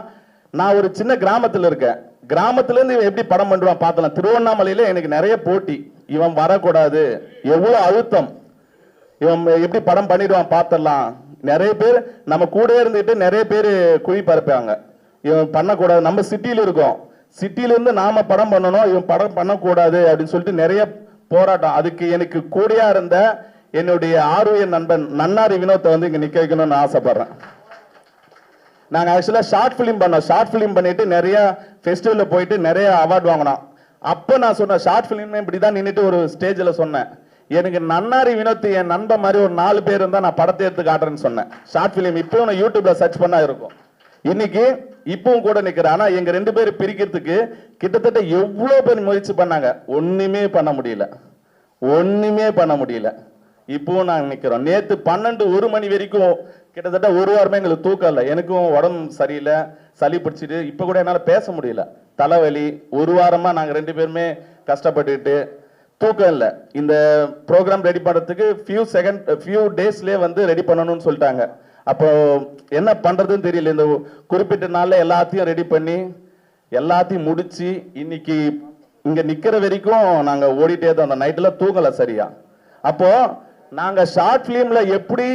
நான் ஒரு சின்ன கிராமத்துல இருக்கேன். கிராமத்துல இருந்து இவன் எப்படி படம் பண்ணுவான் பார்த்தலாம். திருவண்ணாமலையில எனக்கு நிறைய போட்டி, இவன் வரக்கூடாது, எவ்வளவு அழுத்தம், இவன் எப்படி படம் பண்ணிடுவான் பார்த்தலாம். நிறைய பேர் நம்ம கூட இருந்துட்டு நிறைய பேர் குழி பரப்பாங்க, இவன் பண்ணக்கூடாது. நம்ம சிட்டியில இருக்கோம், சிட்டில இருந்து நாம படம் பண்ணணும், இவன் படம் பண்ணக்கூடாது அப்படின்னு சொல்லிட்டு நிறைய போராட்டம். அதுக்கு எனக்கு கூடயா இருந்த என்னுடைய ஆர்வ நண்பன் நன்னாரி வினோத்தை வந்து இங்க நிக்க வைக்கணும்னு ஆசைப்படுறேன். நாங்க ஆக்சுவலா ஷார்ட் பிலிம் பண்ணோம். ஷார்ட் பிலிம் பண்ணிட்டு நிறைய ஃபெஸ்டிவல்ல போயிட்டு நிறைய அவார்ட் வாங்கினோம். அப்ப நான் சொன்னேன், ஷார்ட் பிலிம் இப்படிதான் நின்றுட்டு ஒரு ஸ்டேஜ்ல சொன்னேன், எனக்கு நன்னாரி வினோத் என் நண்பன் மாதிரி ஒரு 4 பேர் இருந்தா நான் படத்தை எடுத்து காட்டுறேன்னு சொன்னேன். ஷார்ட் பிலிம் இப்பவும் நான் யூடியூப்ல சர்ச் பண்ணா இருக்கும். இன்னைக்கு இப்பவும் கூட நிக்கிறேன். ஆனா எங்க 2 பேரும் பிரிக்கிறதுக்கு கிட்டத்தட்ட எவ்வளவு பேர் முயற்சி பண்ணாங்க, ஒண்ணுமே பண்ண முடியல. இப்பவும் நாங்க நிக்கிறோம். நேத்து 12-1 மணி வரைக்கும் கிட்டத்தட்ட 1 வாரமா எங்களுக்கு தூக்கம் இல்லை. எனக்கும் உடம்பு சரியில்லை, சளி பிடிச்சிட்டு இப்ப கூட என்னால பேச முடியல, தலைவலி. 1 வாரமா நாங்க 2 பேருமே கஷ்டப்பட்டுட்டு தூக்கம் இல்லை. இந்த ப்ரோக்ராம் ரெடி பண்றதுக்கு ஃபியூ டேஸ்லயே வந்து ரெடி பண்ணணும்னு சொல்லிட்டாங்க. அப்போ என்ன பண்றதுன்னு தெரியல. இந்த குறிப்பிட்ட நாள்ல எல்லாத்தையும் ரெடி பண்ணி எல்லாத்தையும் முடிச்சு இன்னைக்கு இங்க நிக்கிற வரைக்கும் நாங்க ஓடிட்டே தான். அந்த நைட்ல தூங்கல சரியா. அப்போ நாங்க ஷார்ட் பிலிம்ல எப்படி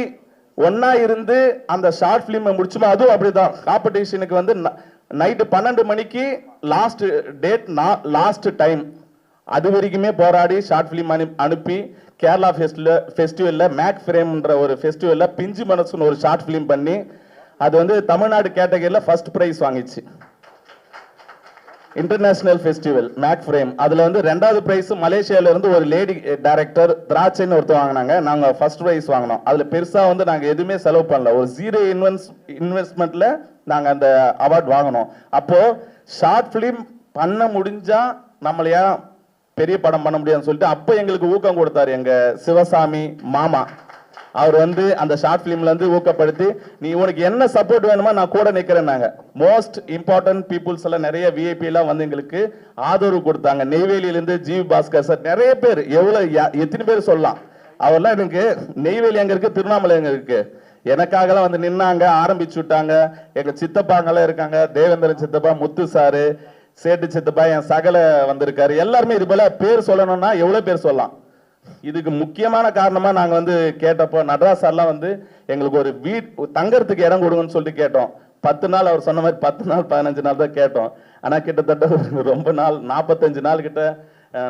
ஒன்னா இருந்து அந்த ஷார்ட் பிலிம் முடிச்சுமோ அதுவும் அப்படிதான். காம்படிஷனுக்கு வந்து நைட்டு 12 மணிக்கு லாஸ்ட் டேட், லாஸ்ட் டைம், அது வரைக்குமே போராடி ஷார்ட் பிலிம் அனுப்பி கேரளா ஃபெஸ்டிவல்ல மேக் ஃப்ரேம்ன்ற ஒரு ஃபெஸ்டிவல்ல பிஞ்சு மனசுன்னு ஒரு ஷார்ட் பிலிம் பண்ணி அது வந்து தமிழ்நாடு கேட்டகரியில ஃபர்ஸ்ட் பிரைஸ் வாங்கிச்சு. International festival make frame. அதுல வந்து 2வது பிரைஸ் மலேசியால இருந்து ஒரு லேடி டைரக்டர் திராட்சைன்னு ஒருத்தர் வாங்கினாங்க. நாங்க ஃபர்ஸ்ட் பிரைஸ் வாங்கினோம். அதுல பெருசா வந்து நாங்க எதுவுமே செலவு பண்ணல, ஒரு 0 இன்வெஸ்ட்மெண்ட்ல நாங்க அந்த அவார்ட் வாங்கினோம். அப்போ ஷார்ட் பிலிம் பண்ண முடிஞ்சா நம்மளையா பெரிய படம் பண்ண முடியாதுன்னு சொல்லிட்டு அப்ப எங்களுக்கு ஊக்கம் கொடுத்தாரு எங்க சிவசாமி மாமா. அவர் வந்து அந்த ஷார்ட் பிலிம்ல இருந்து ஊக்கப்படுத்தி, நீ உனக்கு என்ன சப்போர்ட் வேணுமோ நான் கூட நிக்கிறேன்னாங்க. மோஸ்ட் இம்பார்ட்டன்ட் பீப்புள்ஸ் எல்லாம் நிறைய விஐபி எல்லாம் வந்து எங்களுக்கு ஆதரவு கொடுத்தாங்க. நெய்வேலியில இருந்து ஜிவி பாஸ்கர் சார், நிறைய பேர், எத்தனை பேர் சொல்லலாம். அவர்லாம் எனக்கு நெய்வேலி எங்க இருக்கு, திருவண்ணாமலை எங்க இருக்கு, எனக்காகலாம் வந்து நின்னாங்க, ஆரம்பிச்சு விட்டாங்க. எங்க சித்தப்பாங்கெல்லாம் இருக்காங்க, தேவேந்திரன் சித்தப்பா, முத்து சாரு, சேட்டு சித்தப்பா, என் சகல வந்திருக்காரு. எல்லாருமே இது போல பேர் சொல்லணும்னா எவ்வளவு பேர் சொல்லலாம். இதுக்கு முக்கியமான காரணமா நாங்க வந்து கேட்டப்போ நடராஜ் சார்லாம் வந்து எங்களுக்கு ஒரு தங்கறதுக்கு இடம் கொடுங்கன்னு சொல்லிட்டு கேட்டோம். 10 நாள் அவர் சொன்ன மாதிரி 10 நாள் 15 நாள் தான் கேட்டோம். ஆனா கிட்டத்தட்ட ரொம்ப நாள் 45 நாள் கிட்ட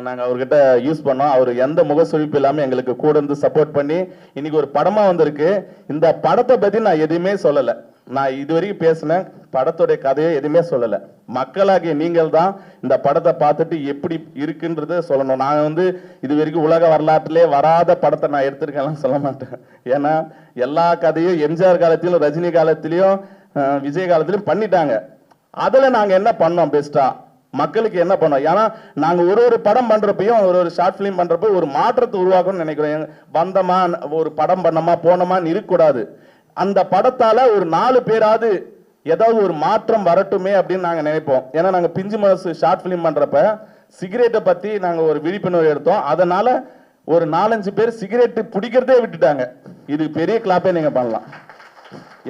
நாங்கள் அவர்கிட்ட யூஸ் பண்ணோம். அவர் எந்த முகசுழிப்பு இல்லாமல் எங்களுக்கு கூட இருந்து சப்போர்ட் பண்ணி இன்னைக்கு ஒரு படமாக வந்திருக்கு. இந்த படத்தை பற்றி நான் எதுவுமே சொல்லலை. நான் இது வரைக்கும் பேசினேன், படத்துடைய கதையை எதுவுமே சொல்லலை. மக்களாகிய நீங்கள் தான் இந்த படத்தை பார்த்துட்டு எப்படி இருக்குன்றத சொல்லணும். நான் வந்து இது வரைக்கும் உலக வரலாற்றிலே வராத படத்தை நான் எடுத்திருக்கேன்லாம் சொல்ல மாட்டேன். ஏன்னா எல்லா கதையும் எம்ஜிஆர் காலத்திலும் ரஜினி காலத்திலையும் விஜய் காலத்திலையும் பண்ணிட்டாங்க. அதில் நாங்கள் என்ன பண்ணோம் பெஸ்ட்டா, மக்களுக்கு என்ன பண்ணோம்? ஏன்னா நாங்கள் ஒரு படம் பண்றப்பையும் ஒரு ஷார்ட் ஃபிலிம் பண்றப்போ ஒரு மாற்றத்தை உருவாக்கணும்னு நினைக்கிறோம். வந்தமா ஒரு படம் பண்ணமா போனோமான்னு இருக்கக்கூடாது. அந்த படத்தால ஒரு 4 பேராவது ஏதாவது ஒரு மாற்றம் வரட்டுமே அப்படின்னு நாங்கள் நினைப்போம். ஏன்னா நாங்கள் பிஞ்சு மனசு ஷார்ட் ஃபிலிம் பண்றப்ப சிகரெட்டை பத்தி நாங்கள் ஒரு விழிப்புணர்வு எடுத்தோம். அதனால ஒரு 4-5 பேர் சிகரெட்டு பிடிக்கிறதே விட்டுட்டாங்க. இது பெரிய கிளாப்பே நீங்க பண்ணலாம்.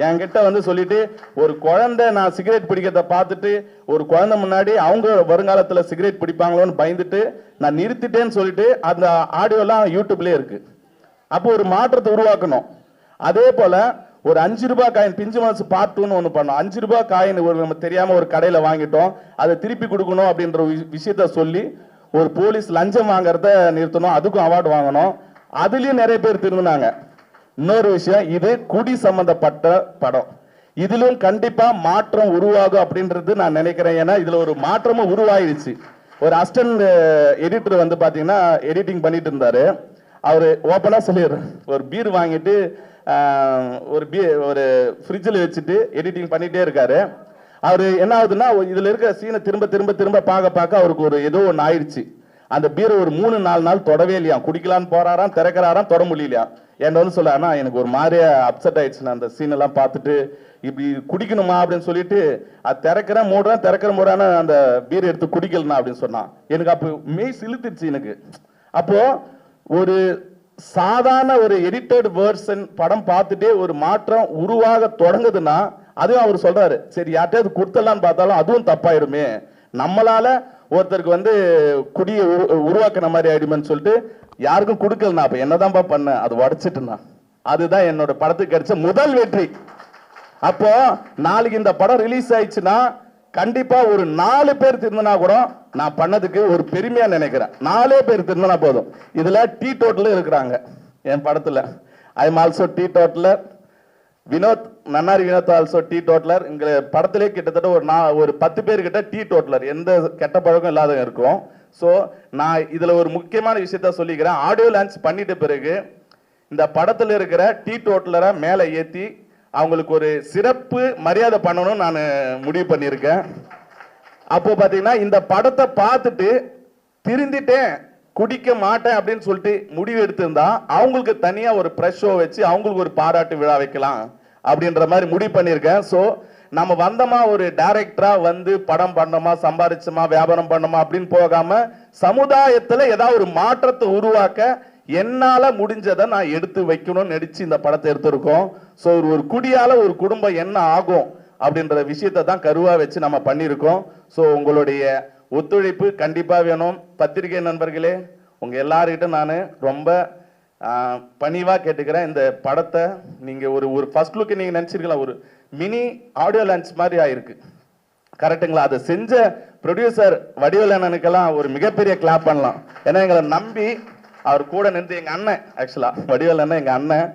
என்கிட்ட வந்து சொல்லிட்டு ஒரு குழந்தை நான் சிகரெட் பிடிக்கிறத பார்த்துட்டு ஒரு குழந்தை முன்னாடி அவங்க வருங்காலத்தில் சிகரெட் பிடிப்பாங்களோன்னு பயந்துட்டு நான் நிறுத்திட்டேன்னு சொல்லிட்டு அந்த ஆடியோலாம் யூடியூப்லேயே இருக்கு. அப்போ ஒரு மாற்றத்தை உருவாக்கணும். அதே போல ஒரு 5 ரூபாய் காயின் பிஞ்சு மனசு பார்ட் 2ன்னு ஒன்று பண்ணோம். 5 ரூபாய் காயின் ஒரு நம்ம தெரியாம ஒரு கடையில் வாங்கிட்டோம், அதை திருப்பி கொடுக்கணும் அப்படின்ற விஷயத்த சொல்லி ஒரு போலீஸ் லஞ்சம் வாங்குறத நிறுத்தணும், அதுக்கும் அவார்டு வாங்கணும். அதுலயும் நிறைய பேர் திரும்பினாங்க. இன்னொரு விஷயம், இது குடி சம்பந்தப்பட்ட படம். இதிலும் கண்டிப்பா மாற்றம் உருவாகும் அப்படின்றது நான் நினைக்கிறேன். ஏன்னா இதுல ஒரு மாற்றமும் உருவாயிடுச்சு. ஒரு அசிஸ்டன்ட் எடிட்டர் வந்து பாத்தீங்கன்னா எடிட்டிங் பண்ணிட்டு இருந்தாரு. அவரு ஓப்பனா சொல்லிடுறேன், ஒரு பீர் வாங்கிட்டு ஒரு ஃப்ரிட்ஜில் வச்சுட்டு எடிட்டிங் பண்ணிட்டே இருக்காரு. அவரு என்ன ஆகுதுன்னா இதுல இருக்க சீனை திரும்ப திரும்ப திரும்ப பார்க்க அவருக்கு ஒரு ஏதோ ஒன்று ஆயிடுச்சு. அந்த பீரை ஒரு 3-4 நாள் தொடவே இல்லையா, குடிக்கலான்னு போறாராம், திறக்கிறாராம், தொட முடியலையா. என்ன வந்து சொல்ல, ஆனா எனக்கு ஒரு மாதிரியா அப்செட் ஆயிடுச்சு அந்த சீன் எல்லாம் பார்த்துட்டு, இப்படி குடிக்கணுமா அப்படின்னு சொல்லிட்டு அது திறக்கிறேன் மூடுறேன் திறக்கிற மூடான அந்த பீர் எடுத்து குடிக்கலனா அப்படின்னு சொன்னான். எனக்கு அப்போ மெய் சிலுத்துச்சு எனக்கு. அப்போ ஒரு சாதாரண ஒரு எடிட்டட் வேர்ஷன் படம் பார்த்துட்டே ஒரு மாற்றம் உருவாக தொடங்குதுன்னா அதுவும் அவர் சொல்றாரு, சரி யார்ட்டையாவது கொடுத்தலான்னு பார்த்தாலும் அதுவும் தப்பாயிடுமே, நம்மளால ஒருத்தருக்கு வந்து குடியை உருவாக்குன மாதிரி ஆயிடுமேன்னு சொல்லிட்டு யாருக்கும் கொடுக்கலனா அப்ப என்னதான்ப்பா பண்ண, அது உடைச்சிட்டுனா. அதுதான் என்னோட படத்துக்கு கிடைச்ச முதல் வெற்றி. அப்போ நாளைக்கு இந்த படம் ரிலீஸ் ஆயிடுச்சுன்னா கண்டிப்பா ஒரு 4 பேர் திருந்தினா கூட நான் பண்ணதுக்கு ஒரு பெருமையா நினைக்கிறேன். 4 பேர் திருந்தினா போதும். இதுல டீ டோட்டல் இருக்கிறாங்க என் படத்துல. I am also teetotaller. Vinoth, நன்னாரி வினோத் ஆல்சோ டீ டோட்டலர். இங்க படத்திலே கிட்டத்தட்ட ஒரு 10 பேர் கிட்ட டீ டோட்டலர், எந்த கெட்ட பழக்கம் இல்லாத இருக்கும். ஸோ நான் இதுல ஒரு முக்கியமான விஷயத்த சொல்லிக்கிறேன். ஆடியோ லான்ச் பண்ணிட்ட பிறகு இந்த படத்துல இருக்கிற டீ டோட்டலரை மேலே ஏற்றி அவங்களுக்கு ஒரு சிறப்பு மரியாதை பண்ணணும்னு நான் முடிவு பண்ணியிருக்கேன். அப்போ பார்த்தீங்கன்னா இந்த படத்தை பார்த்துட்டு திருந்திட்டேன், குடிக்க மாட்டேன் அப்படின்னு சொல்லிட்டு முடிவு எடுத்திருந்தா அவங்களுக்கு தனியாக ஒரு ப்ரெஷ் ஷோ வச்சு அவங்களுக்கு ஒரு பாராட்டு விழா வைக்கலாம் அப்படின்ற மாதிரி முடிவு பண்ணியிருக்கேன். ஸோ நம்ம வந்தோமா ஒரு டைரக்டரா வந்து படம் பண்ணோமா, சம்பாதிச்சோமா, வியாபாரம் பண்ணோமா அப்படின்னு போகாம சமுதாயத்தில் ஏதாவது ஒரு மாற்றத்தை உருவாக்க என்னால முடிஞ்சதை நான் எடுத்து வைக்கணும்னு நடிச்சு இந்த படத்தை எடுத்திருக்கோம். ஸோ ஒரு குடியால ஒரு குடும்பம் என்ன ஆகும் அப்படின்ற விஷயத்தை தான் கருவா வச்சு நம்ம பண்ணியிருக்கோம். ஸோ உங்களுடைய ஒத்துழைப்பு கண்டிப்பா வேணும். பத்திரிகை நண்பர்களே, உங்க எல்லார்கிட்ட நான் ரொம்ப பணிவா கேட்டுக்கிறேன். இந்த படத்தை நீங்க ஒரு ஃபர்ஸ்ட் லுக்கு நீங்க நினைச்சிருக்கலாம், ஒரு மினி ஆடியோ லான்ச் மாதிரி ஆயிருக்கு. கரெக்டுங்களா? அதை செஞ்ச ப்ரொடியூசர் வடிவேலனுக்கெல்லாம் ஒரு மிகப்பெரிய கிளாப் பண்ணலாம். ஏன்னா எங்களை நம்பி அவர் கூட நின்று, எங்க அண்ணன், ஆக்சுவலா வடிவேல் அண்ணன் எங்க அண்ணன்,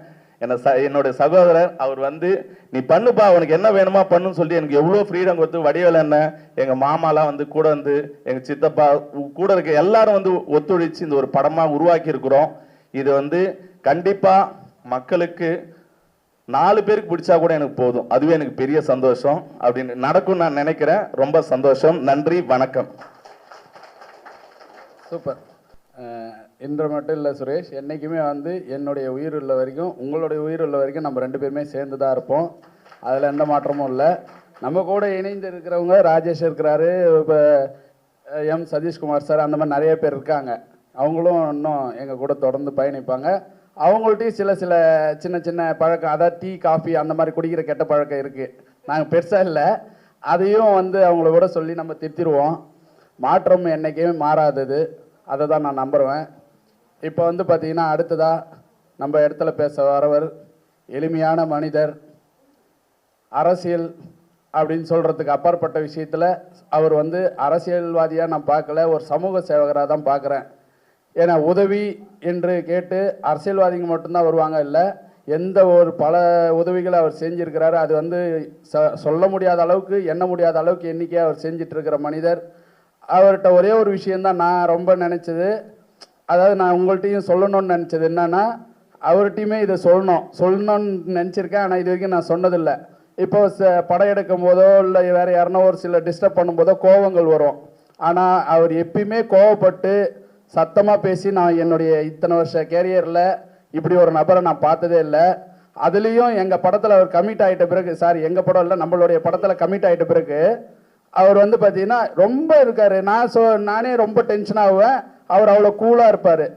என்னோட சகோதரர், அவர் வந்து நீ பண்ணுப்பா உனக்கு என்ன வேணுமா பண்ணுன்னு சொல்லி எனக்கு எவ்வளோ ஃப்ரீடம் கொடுத்து வடிவேல் அண்ணன், எங்க மாமாலாம் வந்து கூட வந்து, எங்க சித்தப்பா கூட இருக்க எல்லாரும் வந்து ஒத்துழைச்சு இந்த ஒரு படமா உருவாக்கி இருக்கிறோம். இது வந்து கண்டிப்பா மக்களுக்கு 4 பேருக்கு பிடிச்சா கூட எனக்கு போதும், அதுவே எனக்கு பெரிய சந்தோஷம். அப்படின்னு நடக்கும் நான் நினைக்கிறேன். ரொம்ப சந்தோஷம். நன்றி, வணக்கம். சூப்பர். இன்று மட்டும் இல்லை சுரேஷ், என்றைக்குமே வந்து என்னுடைய உயிர் உள்ள வரைக்கும் உங்களுடைய உயிர் உள்ள வரைக்கும் நம்ம 2 பேருமே சேர்ந்து தான் இருப்போம். அதில் எந்த மாற்றமும் இல்லை. நம்ம கூட இணைந்து இருக்கிறவங்க ராஜேஷ் இருக்கிறாரு, இப்போ எம் சதீஷ்குமார் சார், அந்த மாதிரி நிறைய பேர் இருக்காங்க. அவங்களும் இன்னும் எங்கள் கூட தொடர்ந்து பயணிப்பாங்க. அவங்கள்ட்டையும் சில சின்ன சின்ன பழக்கம், அதாவது டீ காஃபி அந்த மாதிரி குடிக்கிற கெட்ட பழக்கம் இருக்குது. நாங்கள் பெருசாக இல்லை, அதையும் வந்து அவங்கள கூட சொல்லி நம்ம திருத்திடுவோம். மாற்றம் என்றைக்குமே மாறாதது. அதை தான் நான் நம்புகிறேன். இப்போ வந்து பார்த்திங்கன்னா அடுத்ததாக நம்ம இடத்துல பேச வரவர் எளிமையான மனிதர். அரசியல் அப்படின்னு சொல்கிறதுக்கு அப்பாற்பட்ட விஷயத்தில் அவர் வந்து அரசியல்வாதியாக நான் பார்க்கல, ஒரு சமூக சேவகராக தான் பார்க்குறேன். ஏன்னா உதவி என்று கேட்டு அரசியல்வாதிங்க மட்டும்தான் வருவாங்க இல்லை, எந்த ஒரு பல உதவிகளை அவர் செஞ்சுருக்கிறாரு. அது வந்து சொல்ல முடியாத அளவுக்கு, எண்ண முடியாத அளவுக்கு எண்ணிக்கையாக அவர் செஞ்சிட்ருக்கிற மனிதர். அவர்கிட்ட ஒரே ஒரு விஷயந்தான் நான் ரொம்ப நினச்சது, அதாவது நான் உங்கள்கிட்டையும் சொல்லணும்னு நினச்சது என்னன்னா, அவர்கிட்டையுமே இதை சொல்லணும்னு நினச்சிருக்கேன். ஆனால் இது வரைக்கும் நான் சொன்னதில்லை. இப்போ படம் எடுக்கும் போதோ இல்லை வேறு யாருன்னா ஒரு சில டிஸ்டர்ப் பண்ணும்போதோ கோவங்கள் வரும். ஆனால் அவர் எப்பயுமே கோவப்பட்டு சத்தமாக பேசி நான் என்னுடைய இத்தனை வருஷ கேரியரில் இப்படி ஒரு நபரை நான் பார்த்ததே இல்லை. அதுலேயும் எங்கள் படத்தில் அவர் கமிட் ஆகிட்ட பிறகு, சாரி எங்கள் படம் இல்லை நம்மளுடைய படத்தில் கமிட் ஆகிட்ட பிறகு அவர் வந்து பார்த்தீங்கன்னா ரொம்ப இருக்கார். நானே ரொம்ப டென்ஷன் ஆகுவேன், அவர் அவ்வளோ கூலாக இருப்பார்.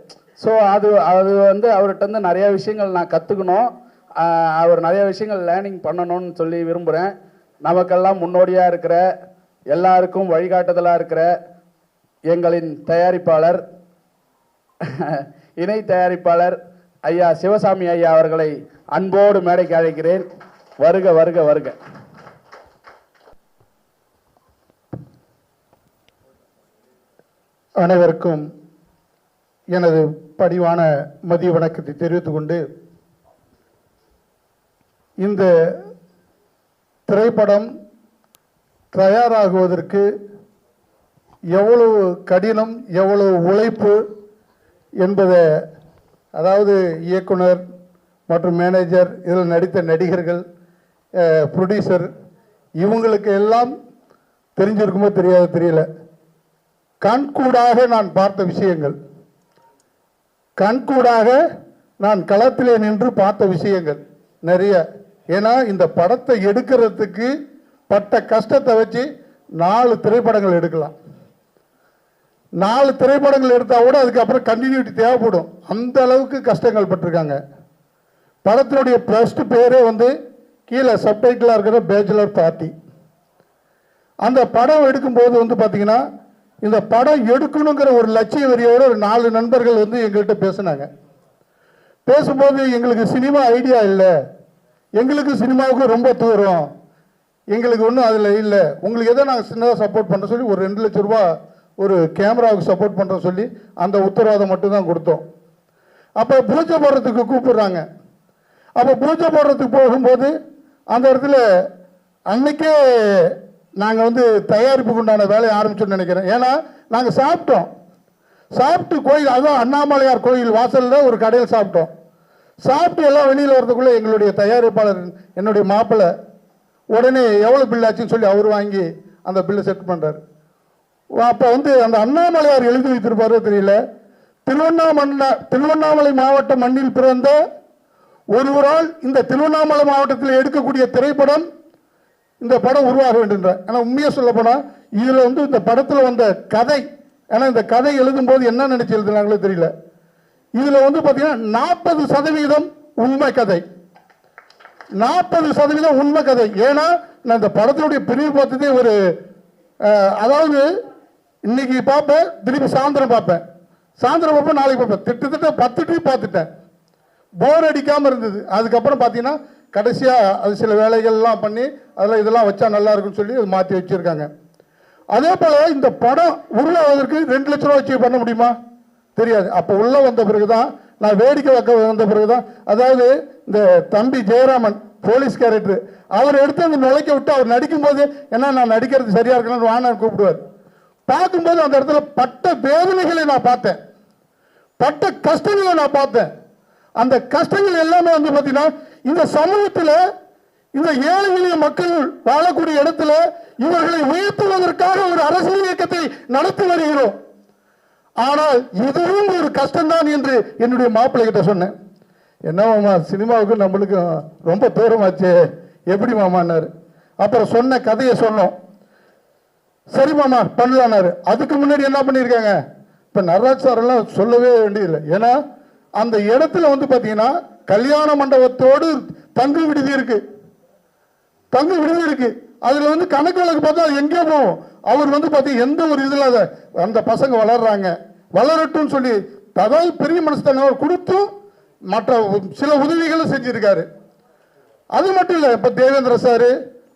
ஸோ அது வந்து அவர்கிட்ட வந்து நிறையா விஷயங்கள் நான் கற்றுக்கணும், அவர் நிறைய விஷயங்கள் லேர்னிங் பண்ணணும்னு சொல்லி விரும்புகிறேன். நமக்கெல்லாம் முன்னோடியாக இருக்கிற, எல்லாருக்கும் வழிகாட்டுதலாக இருக்கிற எங்களின் தயாரிப்பாளர், இணை தயாரிப்பாளர் ஐயா சிவசாமி ஐயா அவர்களை அன்போடு மேடைக்கு அழைக்கிறேன். வருக வருக வருக. அனைவருக்கும் எனது பணிவான மதிய வணக்கத்தை தெரிவித்துக் கொண்டு, இந்த திரைப்படம் தயாராகுவதற்கு எவ்வளவு கடினம், எவ்வளவு உழைப்பு என்பதை, அதாவது இயக்குனர் மற்றும் மேனேஜர், இதில் நடித்த நடிகர்கள், ப்ரொடியூசர், இவங்களுக்கு எல்லாம் தெரிஞ்சிருக்குமோ தெரியாது தெரியல. கண்கூடாக நான் பார்த்த விஷயங்கள், கண்கூடாக நான் களத்திலே நின்று பார்த்த விஷயங்கள் நிறைய. ஏன்னா இந்த படத்தை எடுக்கிறதுக்கு பட்ட கஷ்டத்தை வச்சு 4 திரைப்படங்கள் எடுக்கலாம். 4 திரைப்படங்கள் எடுத்தால் கூட அதுக்கப்புறம் கண்டினியூட்டி தேவைப்படும். அந்த அளவுக்கு கஷ்டங்கள் பட்டிருக்காங்க. படத்தினுடைய ஃபர்ஸ்ட் பேரே வந்து கீழே சப்டைட்டிலாக இருக்கிற பேச்சுலர் பார்ட்டி. அந்த படம் எடுக்கும்போது வந்து பார்த்தீங்கன்னா, இந்த படம் எடுக்கணுங்கிற ஒரு லட்சிய வெறியோடு ஒரு 4 நண்பர்கள் வந்து எங்கள்கிட்ட பேசினாங்க. பேசும்போது எங்களுக்கு சினிமா ஐடியா இல்லை, எங்களுக்கு சினிமாவுக்கு ரொம்ப தூரம், எங்களுக்கு ஒன்றும் அதில் இல்லை, உங்களுக்கு எதோ நாங்கள் சின்னதாக சப்போர்ட் பண்ணுற சொல்லி ஒரு 2 லட்ச ரூபா ஒரு கேமராவுக்கு சப்போர்ட் பண்ணுற சொல்லி அந்த உத்தரவாதம் மட்டும்தான் கொடுத்தோம். அப்போ பூஜை போடுறதுக்கு கூப்பிடுறாங்க. அப்போ பூஜை போடுறதுக்கு போகும்போது அந்த இடத்துல அன்னைக்கே நாங்கள் வந்து தயாரிப்புக்கு உண்டான வேலையை ஆரம்பிச்சோன்னு நினைக்கிறேன். ஏன்னா நாங்கள் சாப்பிட்டு கோயில், அதுவும் அண்ணாமலையார் கோயில் வாசலில் ஒரு கடையில் சாப்பிட்டோம். சாப்பிட்டு எல்லாம் வெளியில் வரதுக்குள்ளே எங்களுடைய தயாரிப்பாளர், என்னுடைய மாப்பிள்ளை, உடனே எவ்வளோ பில் ஆச்சுன்னு சொல்லி அவர் வாங்கி அந்த பில்லை செட் பண்ணுறாரு. அப்போ வந்து அந்த அண்ணாமலையார் எழுதி வைத்திருப்பாரோ தெரியல, திருவண்ணாமலை மாவட்ட மண்ணில் பிறந்த ஒருவரால் இந்த திருவண்ணாமலை மாவட்டத்தில் எடுக்கக்கூடிய திரைப்படம், இந்த படம் உருவாக வேண்டும். ஆனால் உண்மையாக சொல்ல போனால் இதில் வந்து இந்த படத்தில் வந்த கதை, ஏன்னா இந்த கதை எழுதும்போது என்ன நினைச்சு எழுதுனாங்களோ தெரியல, இதில் வந்து பார்த்தீங்கன்னா 40% உண்மை கதை, 40% உண்மை கதை. ஏன்னா நான் இந்த படத்தினுடைய பிரிவு பார்த்ததே ஒரு, அதாவது இன்னைக்கு பார்ப்பேன், திருப்பி சாயந்தரம் பார்ப்பேன், நாளைக்கு பார்ப்பேன், கிட்டத்தட்ட 10 ட்ரிப் பார்த்துட்டேன். போர் அடிக்காமல் இருந்தது. அதுக்கப்புறம் பார்த்தீங்கன்னா கடைசியாக அது சில வேலைகள்லாம் பண்ணி அதில் இதெல்லாம் வச்சா நல்லா இருக்குன்னு சொல்லி அது மாற்றி வச்சுருக்காங்க. அதே போல் இந்த படம் உருவாவதற்கு 2 லட்ச ரூபா வச்சு பண்ண முடியுமா? தெரியாது. அப்போ உள்ளே வந்த பிறகு தான், நான் வேடிக்கை வைக்க வந்த பிறகு தான், அதாவது இந்த தம்பி ஜெயராமன் போலீஸ் கேரக்டர், அவர் எடுத்து அந்த நுழைக்க விட்டு அவர் நடிக்கும்போது, ஏன்னா நான் நடிக்கிறது சரியாக இருக்கணும்னு வானான்னு கூப்பிடுவார். பார்க்கும்போது அந்த இடத்துல பட்ட வேதனைகளை நான் பார்த்தேன், பட்ட கஷ்டங்களை நான் பார்த்தேன். அந்த கஷ்டங்கள் எல்லாமே வந்து பார்த்தீங்கன்னா, இந்த சமூகத்தில் இந்த ஏழை எளிய மக்கள் வாழக்கூடிய இடத்துல இவர்களை உயர்த்துவதற்காக ஒரு அரசியல் இயக்கத்தை நடத்தி வருகிறோம். ஆனால் இதுவும் ஒரு கஷ்டம்தான் என்று என்னுடைய மாப்பிள்ளை கிட்ட சொன்னேன். என்ன மாமா, சினிமாவுக்கு நம்மளுக்கு ரொம்ப தூரமாச்சு, எப்படி மாமான்னாரு. அப்புறம் சொன்ன கதையை சொன்னோம். சரி மாமா பண்ணலான்னாரு. அதுக்கு முன்னாடி என்ன பண்ணியிருக்காங்க, இப்போ நடராஜ் சாரெல்லாம் சொல்லவே வேண்டியதில்லை. ஏன்னா அந்த இடத்துல வந்து பார்த்தீங்கன்னா கல்யாண மண்டபத்தோடு தங்கு விடுதி இருக்கு. அதில் வந்து கணக்கு வழக்கு பார்த்தா எங்கே போகும், அவர் வந்து பார்த்தீங்கன்னா எந்த ஒரு இதில் அந்த பசங்க வளர்றாங்க, வளரட்டும்னு சொல்லி அதாவது பெரிய மனசுத்தனம் கொடுத்தும் மற்ற சில உதவிகளும் செஞ்சிருக்காரு. அது மட்டும் இல்லை, இப்போ தேவேந்திர சாரு,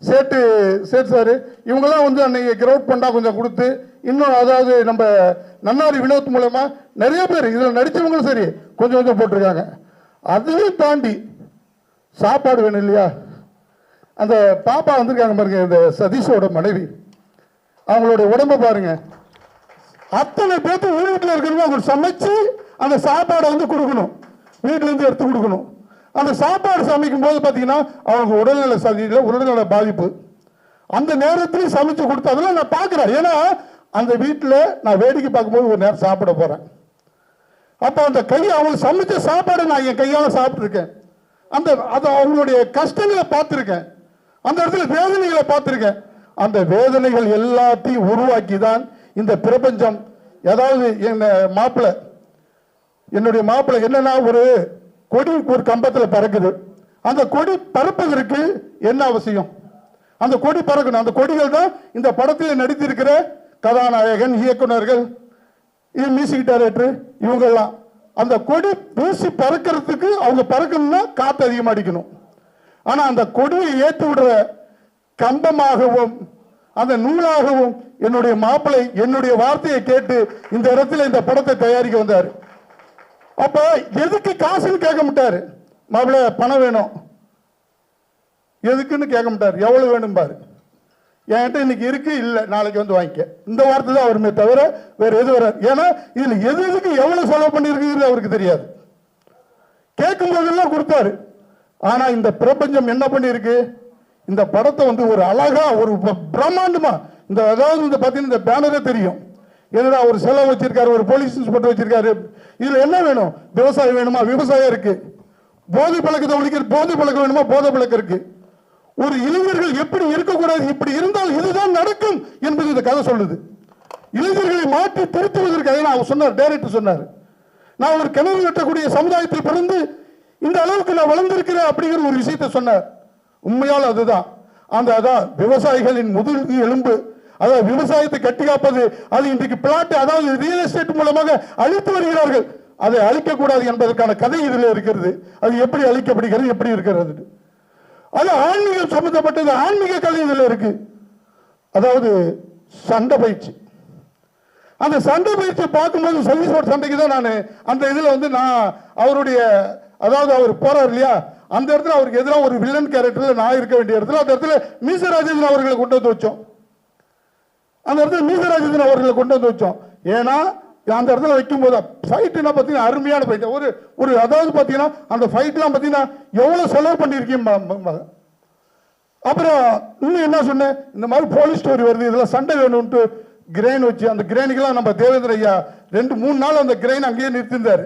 சேட்டு சாரு இவங்கெல்லாம் வந்து அன்னைக்கு கிரவுட் ஃபண்டா கொஞ்சம் கொடுத்து இன்னும் அதாவது நம்ம நன்னாரி வினோத் மூலமா நிறைய பேர் இதில் நடித்தவங்களும் சரி கொஞ்சம் கொஞ்சம் போட்டிருக்காங்க. அதையும் தாண்டி சாப்பாடு வேணும் இல்லையா, அந்த பாப்பா வந்திருக்காங்க பாருங்க, இந்த சதீஷோட மனைவி, அவங்களோட உடம்ப பாருங்க, அத்தனை பேர்த்து வீட்டில் இருக்கிறவங்க அவங்க சமைச்சு அந்த சாப்பாடை வந்து கொடுக்கணும், வீட்டிலேருந்து எடுத்து கொடுக்கணும். அந்த சாப்பாடு சமைக்கும் போது பார்த்தீங்கன்னா அவங்க உடல்நல சதியில் உடல்நல பாதிப்பு, அந்த நேரத்திலையும் சமைச்சு கொடுத்து அதெல்லாம் நான் பார்க்குறேன். ஏன்னா அந்த வீட்டில் நான் வேடிக்கை பார்க்கும்போது ஒரு நேரம் சாப்பிட போகிறேன், அப்போ அந்த அவங்க சமைச்ச சாப்பாடை நான் என் கையால் சாப்பிட்ருக்கேன். அது அவங்களுடைய கஷ்டங்களை பார்த்துருக்கேன், அந்த இடத்துல வேதனைகளை பார்த்துருக்கேன். அந்த வேதனைகள் எல்லாத்தையும் உருவாக்கி தான் இந்த பிரபஞ்சம், அதாவது என்னுடைய மாப்பிள்ளை என்னன்னா ஒரு கொடி ஒரு கம்பத்தில் பறக்குது, அந்த கொடி பறப்பதற்கு என்ன அவசியம், அந்த கொடி பறக்கணும். அந்த கொடிகள் தான் இந்த படத்தில் நடித்திருக்கிற கதாநாயகன், இயக்குநர்கள், மியூசிக் டைரக்டர் இவங்கெல்லாம். அந்த கொடி வீசி பறக்கிறதுக்கு அவங்க பறக்கணும்னா காற்று அதிகமாக அடிக்கணும். ஆனால் அந்த கொடியை ஏற்றி விடுற கம்பமாகவும் அந்த நூலாகவும் என்னுடைய மாப்பிள்ளை என்னுடைய வார்த்தையை கேட்டு இந்த இடத்துல இந்த படத்தை தயாரிக்க வந்தார். அப்ப எதுக்கு காசுன்னு கேட்க மாட்டாரு, மாப்பிள்ளை பணம் வேணும் எதுக்குன்னு கேட்க மாட்டார், எவ்வளவு வேணும் பாரு, என்கிட்ட இன்னைக்கு இருக்கு, இல்லை நாளைக்கு வந்து வாங்கிக்க, இந்த வார்த்தை தான் வருமே தவிர வேற எது வராது. ஏன்னா இதுல எதுக்கு எவ்வளவு செலவு பண்ணிருக்குது அவருக்கு தெரியாது, கேட்கும் போதெல்லாம் கொடுத்தாரு. ஆனா இந்த பிரபஞ்சம் என்ன பண்ணிருக்கு, இந்த படத்தை வந்து ஒரு அழகா ஒரு பிரம்மாண்டமா இந்த அதாவது இந்த பார்த்தீங்கன்னா இந்த பேனரே தெரியும், என்னடா ஒரு செலவு வச்சிருக்காரு, ஒரு போலீஸ் இன்ஸ்பெக்டர் வச்சிருக்காரு. இதுல என்ன வேணும், விவசாயம் வேணுமா, விவசாயம் இருக்கு, போதை பழக்கத்தை ஒழிக்கிற போதை பழக்கம் வேணுமா, போதை பழக்கம் இருக்கு. ஒரு இளைஞர்கள் எப்படி இருக்கக்கூடாது, இப்படி இருந்தால் இதுதான் நடக்கும் என்பது இந்த கதை சொல்லுது. இளைஞர்களை மாற்றி திருத்துவதற்காக நான் சொன்னார், டைரக்டர் சொன்னார், நான் ஒரு கிணறு வெட்டக்கூடிய சமுதாயத்தில் பிறந்து இந்த அளவுக்கு நான் வளர்ந்திருக்கிறேன் அப்படிங்கிற ஒரு விஷயத்தை சொன்னார். உண்மையால் அதுதான் அதான் விவசாயிகளின் முதுகு எலும்பு, அதாவது விவசாயத்தை கட்டி காப்பது. அது இன்றைக்கு பிளாட் அதாவது ரியல் எஸ்டேட் மூலமாக அழித்து வருகிறார்கள், அதை அழிக்கக்கூடாது என்பதற்கான கதை இதில் இருக்கிறது. அது எப்படி அழிக்கப்படுகிறது, எப்படி இருக்கிறது, அது ஆன்மீகம் சம்பந்தப்பட்டது, ஆன்மீக கதை இதில் இருக்கு. அதாவது சண்டை பயிற்சி, அந்த சண்டை பயிற்சியை பார்க்கும்போது சதீஷோட சண்டைக்கு தான் நான் அந்த இதில் வந்து நான் அவருடைய அதாவது அவர் போறார் இல்லையா, அந்த இடத்துல அவருக்கு எதிராக ஒரு வில்லன் கேரக்டர்ல நான் இருக்க வேண்டிய இடத்துல அந்த இடத்துல மீசராஜேந்திரன் அவர்களை கொண்டு வந்து வச்சோம். அந்த இடத்துல மீசராஜேந்திரன் அவர்களை கொண்டு வந்து வச்சோம். ஏன்னா அந்த இடத்துல வைக்கும்போது ஃபைட்னா பார்த்தீங்கன்னா அருமையான ஃபைட். ஒரு அதாவது பார்த்தீங்கன்னா அந்த ஃபைட்லாம் பார்த்தீங்கன்னா எவ்வளோ செலவு பண்ணியிருக்கீங்க. அப்புறம் இன்னும் என்ன சொன்னேன், இந்த மாதிரி போலீஸ் ஸ்டோரி வருது, இதெல்லாம் சண்டை வேணும்ட்டு கிரெயின் வச்சு அந்த கிரெயினுக்கெல்லாம் நம்ம தேவேந்திர ஐயா 2-3 நாள் அந்த கிரெயின் அங்கேயே நிறுத்திருந்தாரு.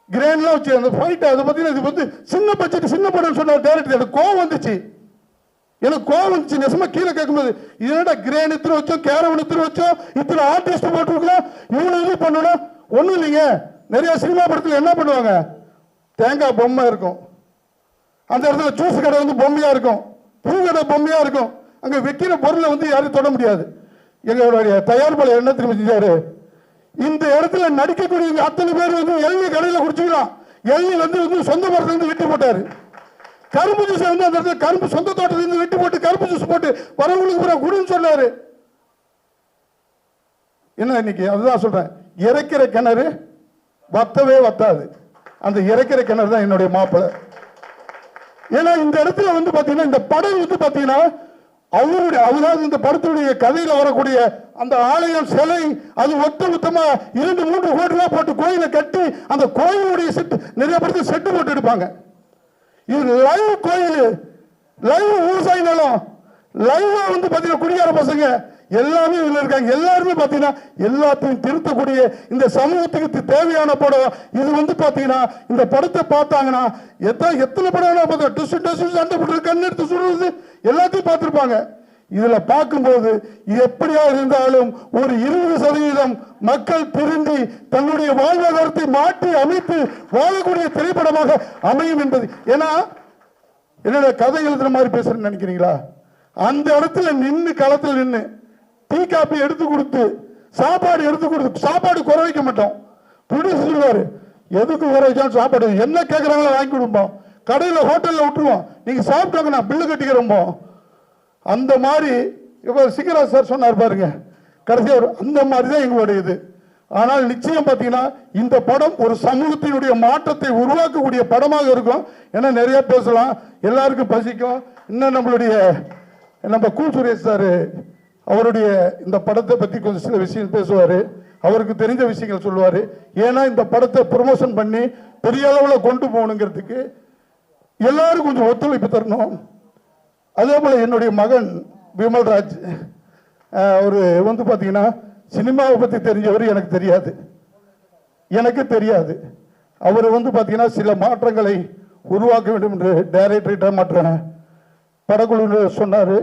கிரெயின்லாம் வச்சு அந்த ஃபைட் அதை பார்த்தீங்கன்னா இது வந்து சின்ன பட்ஜெட் சின்ன படம் சொன்னார் டைரக்டர். எனக்கு கோவம் வந்துச்சு, நெசமா கீழே கேட்கும்போது இதோட கிரேன் இத்தனை வச்சோம், கேரவன் இத்தனை வச்சோம், இத்தனை ஆர்டிஸ்ட் போட்டுருக்கலாம், இவ்வளவு இது பண்ணணும். ஒன்றும் இல்லைங்க, நிறைய சினிமா படத்தில் என்ன பண்ணுவாங்க, தேங்காய் பொம்மை இருக்கும், அந்த இடத்துல ஜூஸ் கடை வந்து பொம்மையா இருக்கும், பூ கடை பொம்மையா இருக்கும், அங்க வைக்கிற பொருளை வந்து யாரும் தொட முடியாது. எங்களுடைய தயாரிப்பாளர் என்ன திரும்பி செஞ்சாரு, இந்த இடத்துல நடிக்கக்கூடிய அத்தனை பேர் வந்து எள்ளி கடையில் குடிச்சுக்கலாம், எள்ளி வந்து சொந்த மரத்துல இருந்து வெட்டி போட்டாரு. கரும்பு ஜூஸ் வந்து அந்த இடத்துல கரும்பு சொந்த தோட்டத்திலிருந்து வெட்டி போட்டு கரும்பு ஜூஸ் போட்டு வரவங்களுக்கு பூரா குடுன்னு சொன்னாரு. என்ன இன்னைக்கு அதுதான் சொல்றேன், இறைக்கிற கிணறு வத்தவே வத்தாது, அந்த இறைக்கிற கிணறு தான் என்னுடைய மாப்பிள்ளை. ஏன்னா இந்த இடத்துல வந்து பாத்தீங்கன்னா இந்த படம் வந்து பாத்தீங்கன்னா அவருடைய அதாவது இந்த படத்துடைய கதையில வரக்கூடிய அந்த ஆலயம் சிலை அது மொத்தமா 2-3 கோடி ரூபாய் போட்டு கோயிலை கட்டி அந்த கோயிலுடைய செட்டு நிறைய படத்தில் செட்டு போட்டு எடுப்பாங்க. இது லைவ் கோயில், லைவ் விவசாய நிலம், லைவ் வந்து பாத்தீங்கன்னா குடிகார பசங்க எல்லாமே இதுல இருக்காங்க. எல்லாருமே பாத்தீங்கன்னா எல்லாத்தையும் திருத்தக்கூடிய இந்த சமூகத்துக்கு தேவையான படம் இது. வந்து பாத்தீங்கன்னா இந்த படத்தை பார்த்தாங்கன்னா எத்தனை படம் சண்டை போட்டு கண்ணு எடுத்து சொல்றது எல்லாத்தையும் பார்த்திருப்பாங்க. இதுல பார்க்கும்போது எப்படியா இருந்தாலும் ஒரு 20% மக்கள் திருந்தி தன்னுடைய வாழ்வாதாரத்தை மாற்றி அமைத்து வாழக்கூடிய திரைப்படமாக அமையும் என்பது. ஏன்னா என்னோட கதை எழுதுற மாதிரி பேசுறேன்னு நினைக்கிறீங்களா, அந்த இடத்துல நின்று களத்தில் நின்று டீ காப்பி எடுத்து கொடுத்து சாப்பாடு எடுத்து கொடுத்து சாப்பாடு குறை வைக்க மாட்டோம். ப்ரொடியூசர் சொல்லுவாரு எதுக்கு குறை வைக்காம சாப்பாடு என்ன கேட்குறாங்களோ வாங்கி கொடுப்போம். கடையில் ஹோட்டலில் விட்டுருவோம், நீங்கள் சாப்பிட்டாங்க நான் பில்லு கட்டிக்கிறோம்போ. அந்த மாதிரி இப்போ சிங்கராஜ் சார் சொன்னார் பாருங்க, கடைசியாக அந்த மாதிரி தான் எங்களுடைய இது. ஆனால் நிச்சயம் பார்த்தீங்கன்னா இந்த படம் ஒரு சமூகத்தினுடைய மாற்றத்தை உருவாக்கக்கூடிய படமாக இருக்கும். ஏன்னா நிறைய பேசலாம், எல்லாருக்கும் பசிக்கும். இன்னும் நம்ம கூ சுரேஷ் சார் அவருடைய இந்த படத்தை பற்றி கொஞ்சம் சில விஷயம் பேசுவார், அவருக்கு தெரிஞ்ச விஷயங்கள் சொல்லுவார். ஏன்னா இந்த படத்தை ப்ரொமோஷன் பண்ணி பெரிய அளவில் கொண்டு போகணுங்கிறதுக்கு எல்லாரும் கொஞ்சம் ஒத்துழைப்பு தரணும். அதே போல் என்னுடைய மகன் விமல்ராஜ் அவர் வந்து பார்த்தீங்கன்னா சினிமாவை பற்றி தெரிஞ்சவர் எனக்கு தெரியாது. அவர் வந்து பார்த்தீங்கன்னா சில மாற்றங்களை உருவாக்க வேண்டும் என்று டைரக்டர்கிட்ட மற்ற படக்குழு சொன்னார்.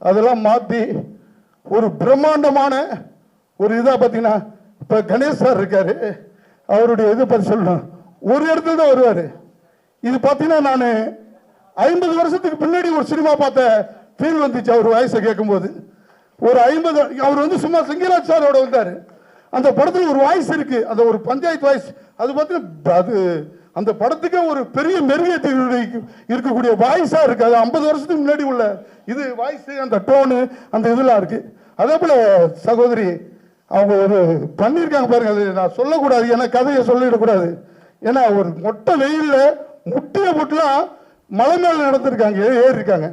அதெல்லாம் மாற்றி ஒரு பிரம்மாண்டமான ஒரு இதாக பார்த்தீங்கன்னா இப்போ கணேஷ் சார் இருக்காரு, அவருடைய இது பற்றி சொல்லணும். ஒரு இடத்துல தான் வருவார். இது பார்த்தீங்கன்னா நான் 50 வருஷத்துக்கு பின்னாடி ஒரு சினிமா பார்த்த ஃபீல் வந்துச்சு அவர் வாய்ஸை கேட்கும்போது. ஒரு 50 அவர் வந்து சும்மா சிங்கராஜ் சாரோட வந்தார். அந்த படத்தில் ஒரு வாய்ஸ் இருக்கு, அந்த ஒரு பஞ்சாயத்து வாய்ஸ். அது பார்த்தீங்கன்னா அது அந்த படத்துக்கே ஒரு பெரிய மெருகேற்றி இருக்கக்கூடிய வாய்ஸா இருக்கு. அது 50 வருஷத்துக்கு முன்னாடி உள்ள இது வாய்ஸ், அந்த டோனு, அந்த இதெல்லாம் இருக்கு. அதே போல சகோதரி அவங்க ஒரு பண்ணியிருக்காங்க பாருங்க, அது நான் சொல்லக்கூடாது, ஏன்னா கதையை சொல்லிடக்கூடாது. ஏன்னா ஒரு மொட்டை வெயில்ல முட்டியை போட்டுலாம் மலை மேல நடந்திருக்காங்க, ஏறி இருக்காங்க.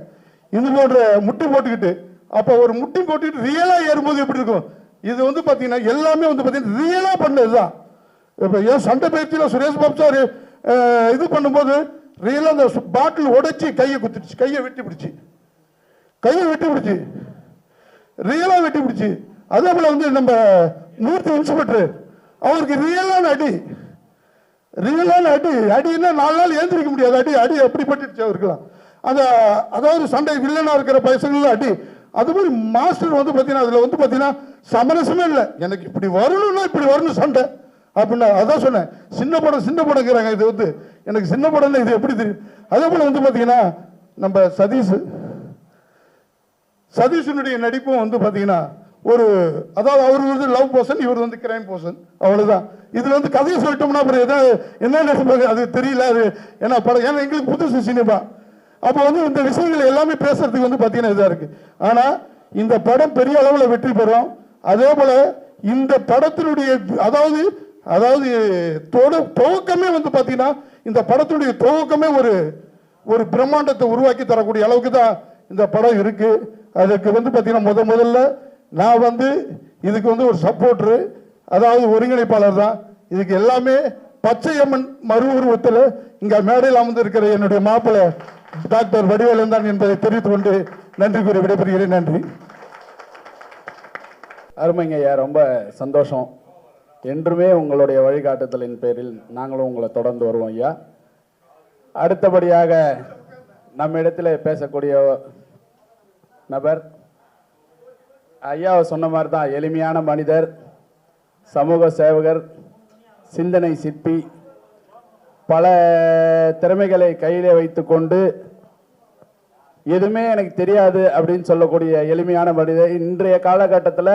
இது போன்ற முட்டி போட்டுக்கிட்டு அப்போ ஒரு முட்டி போட்டுக்கிட்டு ரியலா ஏறும்போது எப்படி இருக்கும்? இது வந்து பார்த்தீங்கன்னா எல்லாமே வந்து பார்த்தீங்கன்னா ரியலா பண்ணதுதான். இப்போ ஏன் சண்டை பயிற்சியில் சுரேஷ் பாபு சார் இது பண்ணும்போது ரியலாக அந்த பாட்டில் உடைச்சி கையை குத்திடுச்சு, கையை வெட்டி பிடிச்சி ரியலாக வெட்டி பிடிச்சி. அதே போல் வந்து நம்ம மூர்த்தி இன்ஸ்பெக்டர் அவருக்கு ரியலான அடின்னா 4 நாள் ஏந்திரிக்க முடியாது. அடி எப்படி பட்டுச்சு அவருக்குலாம். அந்த அதாவது சண்டை வில்லனா இருக்கிற பசங்கள அடி. அது மாதிரி மாஸ்டர் வந்து பார்த்தீங்கன்னா அதில் வந்து பார்த்தீங்கன்னா சமரசமே இல்லை. எனக்கு இப்படி வரணும்னா இப்படி வரணும் சண்டை அப்படின்னா. அதான் சொன்னேன், சின்ன படங்கிறாங்க. இது வந்து எனக்கு சின்ன படம்னா இது எப்படி தெரியும். அதே போல் வந்து பார்த்தீங்கன்னா நம்ம சதீஷனுடைய நடிப்பும் வந்து பார்த்தீங்கன்னா ஒரு அதாவது அவர் வந்து லவ் பர்சன், இவர் வந்து கிரைம் பர்சன், அவ்வளோதான். இதில் வந்து கதையை சொல்லிட்டோம்னா அப்புறம் எதாவது என்ன நடிப்பாங்க அது தெரியல. அது ஏன்னா படம் ஏன்னா எங்களுக்கு புதுசு சினிமா. அப்போ வந்து இந்த விஷயங்கள் எல்லாமே பேசுறதுக்கு வந்து பார்த்தீங்கன்னா இதாக இருக்கு. ஆனால் இந்த படம் பெரிய அளவில் வெற்றி பெறும். அதே போல இந்த படத்தினுடைய அதாவது துவக்கமே வந்து பார்த்தீங்கன்னா இந்த படத்தினுடைய துவக்கமே ஒரு பிரம்மாண்டத்தை உருவாக்கி தரக்கூடிய அளவுக்கு தான் இந்த படம் இருக்கு. அதுக்கு வந்து பார்த்தீங்கன்னா முதல்ல நான் வந்து இதுக்கு வந்து ஒரு சப்போர்ட்ரு, அதாவது ஒருங்கிணைப்பாளர் தான். இதுக்கு எல்லாமே பச்சையம்மன் மறு உருவத்தில் இங்கே மேடையில் அமர்ந்து இருக்கிற என்னுடைய மாப்பிள்ளை டாக்டர் வடிவேலன் தான் என்பதை தெரிவித்துக் கொண்டு நன்றி கூறி விடைபெறுகிறேன். நன்றி. அருமைங்க ஐயா, ரொம்ப சந்தோஷம். என்றுமே உங்களுடைய வழிகாட்டுதலின் பேரில் நாங்களும் உங்களை தொடர்ந்து வருவோம் ஐயா. அடுத்தபடியாக நம்ம இடத்துல பேசக்கூடிய நபர் ஐயாவை சொன்ன மாதிரி தான் எளிமையான மனிதர், சமூக சேவகர், சிந்தனை சிற்பி, பல திறமைகளை கையிலே வைத்துக்கொண்டு எதுவுமே எனக்கு தெரியாது அப்படின்னு சொல்லக்கூடிய எளிமையான மனிதர். இன்றைய காலகட்டத்தில்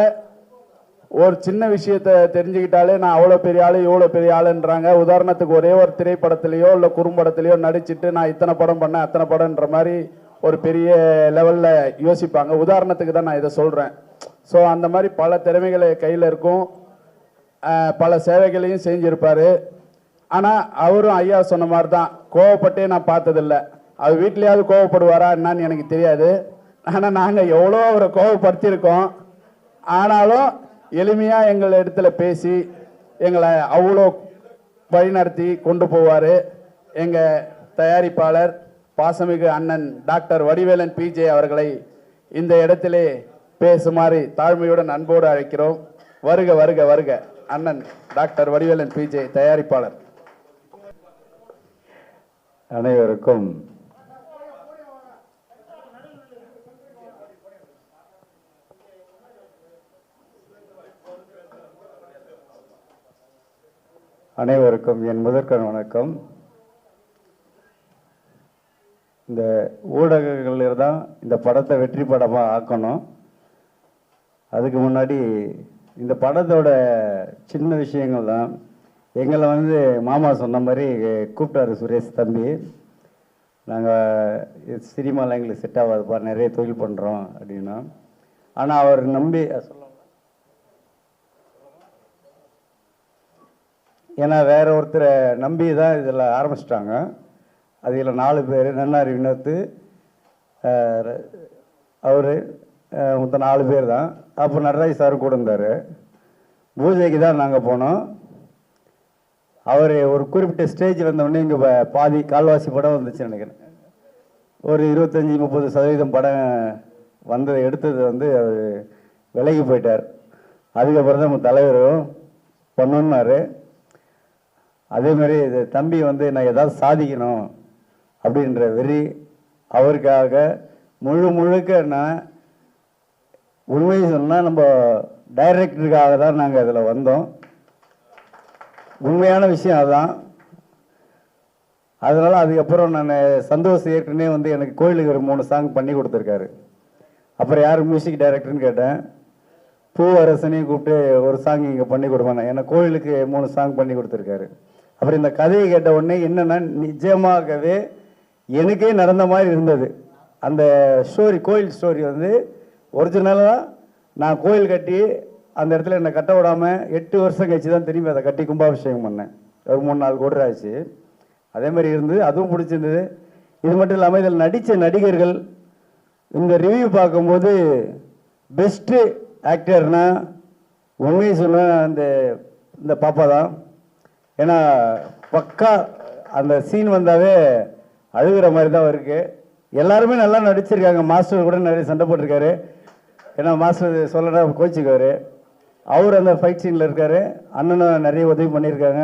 ஒரு சின்ன விஷயத்தை தெரிஞ்சுக்கிட்டாலே நான் அவ்வளோ பெரிய ஆளு இவ்வளோ பெரிய ஆளுன்றாங்க. உதாரணத்துக்கு ஒரே ஒரு திரைப்படத்திலேயோ இல்லை குறும்படத்திலேயோ நடிச்சுட்டு நான் இத்தனை படம் பண்ணேன் அத்தனை படம்ன்ற மாதிரி ஒரு பெரிய லெவலில் யோசிப்பாங்க. உதாரணத்துக்கு தான் நான் இதை சொல்கிறேன். ஸோ அந்த மாதிரி பல திறமைகளை கையில் இருக்கும், பல சேவைகளையும் செஞ்சுருப்பார். ஆனால் அவரும் ஐயா சொன்ன மாதிரி தான், கோவப்பட்டே நான் பார்த்ததில்லை. அவர் வீட்லேயாவது கோவப்படுவாரா என்னன்னு எனக்கு தெரியாது. ஆனால் நாங்கள் எவ்வளோ அவரை கோவப்படுத்தியிருக்கோம். ஆனாலும் எளிமையாக எங்கள் இடத்துல பேசி எங்களை அவ்வளோ வழிநடத்தி கொண்டு போவார். எங்கள் தயாரிப்பாளர் பாசமிகு அண்ணன் டாக்டர் வடிவேலன் பிஜே அவர்களை இந்த இடத்திலே பேசுமாறு தாழ்மையுடன் அன்போடு அழைக்கிறோம். வருக வருக வருக அண்ணன் டாக்டர் வடிவேலன் பிஜே தயாரிப்பாளர். அனைவருக்கும் என் முதற்கண் வணக்கம். இந்த ஊடகங்களில் தான் இந்த படத்தை வெற்றி படமாக ஆக்கணும். அதுக்கு முன்னாடி இந்த படத்தோட சின்ன விஷயங்கள் தான். எங்களை வந்து மாமா சொன்ன மாதிரி கூப்பிட்டாரு சுரேஷ் தம்பி. நாங்கள் சினிமாவில் எங்களுக்கு செட் ஆகாதுப்பா, நிறைய தொழில் பண்ணுறோம் அப்படின்னா. ஆனால் அவர் நம்பி ஏன்னா வேற ஒருத்தரை நம்பி தான் இதில் ஆரம்பிச்சிட்டாங்க. அதில் 4 பேர், நன்னாரி வினோத்து, அவர் மொத்தம் 4 பேர் தான். அப்போ நடராஜ் சார் கூட இருந்தார். பூஜைக்கு தான் நாங்கள் போனோம். அவர் ஒரு குறிப்பிட்ட ஸ்டேஜ் வந்தோடனே இங்கே பாதி கால்வாசி படம் வந்துச்சு நினைக்கிறேன். ஒரு 25-30% படம் வந்ததை எடுத்தது வந்து அவர் விலகி போயிட்டார். அதுக்கப்புறம் தான் நம்ம தலைவரும் பண்ணணுன்னாரு. அதேமாதிரி இது தம்பி வந்து நான் ஏதாவது சாதிக்கணும் அப்படின்ற வெறி அவருக்காக முழுக்க நான் உண்மையை சொன்னால் நம்ம டைரக்டருக்காக தான் நாங்கள் இதில் வந்தோம். உண்மையான விஷயம் அதுதான். அதனால் அதுக்கப்புறம் நான் சந்தோஷ் ஏற்கனவே வந்து எனக்கு கோயிலுக்கு ஒரு 3 சாங் பண்ணி கொடுத்துருக்காரு. அப்புறம் யார் மியூசிக் டைரக்டர்னு கேட்டேன். பூவரசனையும் கூப்பிட்டு ஒரு சாங் இங்கே பண்ணி கொடுப்பேன். ஏன்னா கோயிலுக்கு 3 சாங் பண்ணி கொடுத்துருக்காரு. அப்புறம் இந்த கதையை கேட்ட உடனே என்னென்னா நிஜமாகவே எனக்கே நடந்த மாதிரி இருந்தது. அந்த ஸ்டோரி, கோயில் ஸ்டோரி வந்து ஒரிஜினலாக நான் கோயில் கட்டி அந்த இடத்துல என்னை கட்ட விடாமல் 8 வருஷம் கழிச்சு தான் திரும்பி அதை கட்டி கும்பாபிஷேகம் பண்ணேன். ஒரு 3-4 கோடி ஆச்சு. அதே மாதிரி இருந்தது, அதுவும் பிடிச்சிருந்தது. இது மட்டும் இல்லாமல் இதில் நடித்த நடிகர்கள் இந்த ரிவ்யூ பார்க்கும்போது பெஸ்ட்டு ஆக்டர்னா உண்மையை சொன்ன இந்த பாப்பா தான். ஏன்னா பக்கா அந்த சீன் வந்தாவே அழுகிற மாதிரி தான் இருக்குது. எல்லாருமே நல்லா நடிச்சிருக்காங்க. மாஸ்டர் கூட நிறைய சண்டை போட்டிருக்காரு. ஏன்னா மாஸ்டர் சொல்லனா கோச்சிக்குவார். அவர் அந்த ஃபைட் சீனில் இருக்கார். அண்ணனும் நிறைய உதவி பண்ணியிருக்காங்க.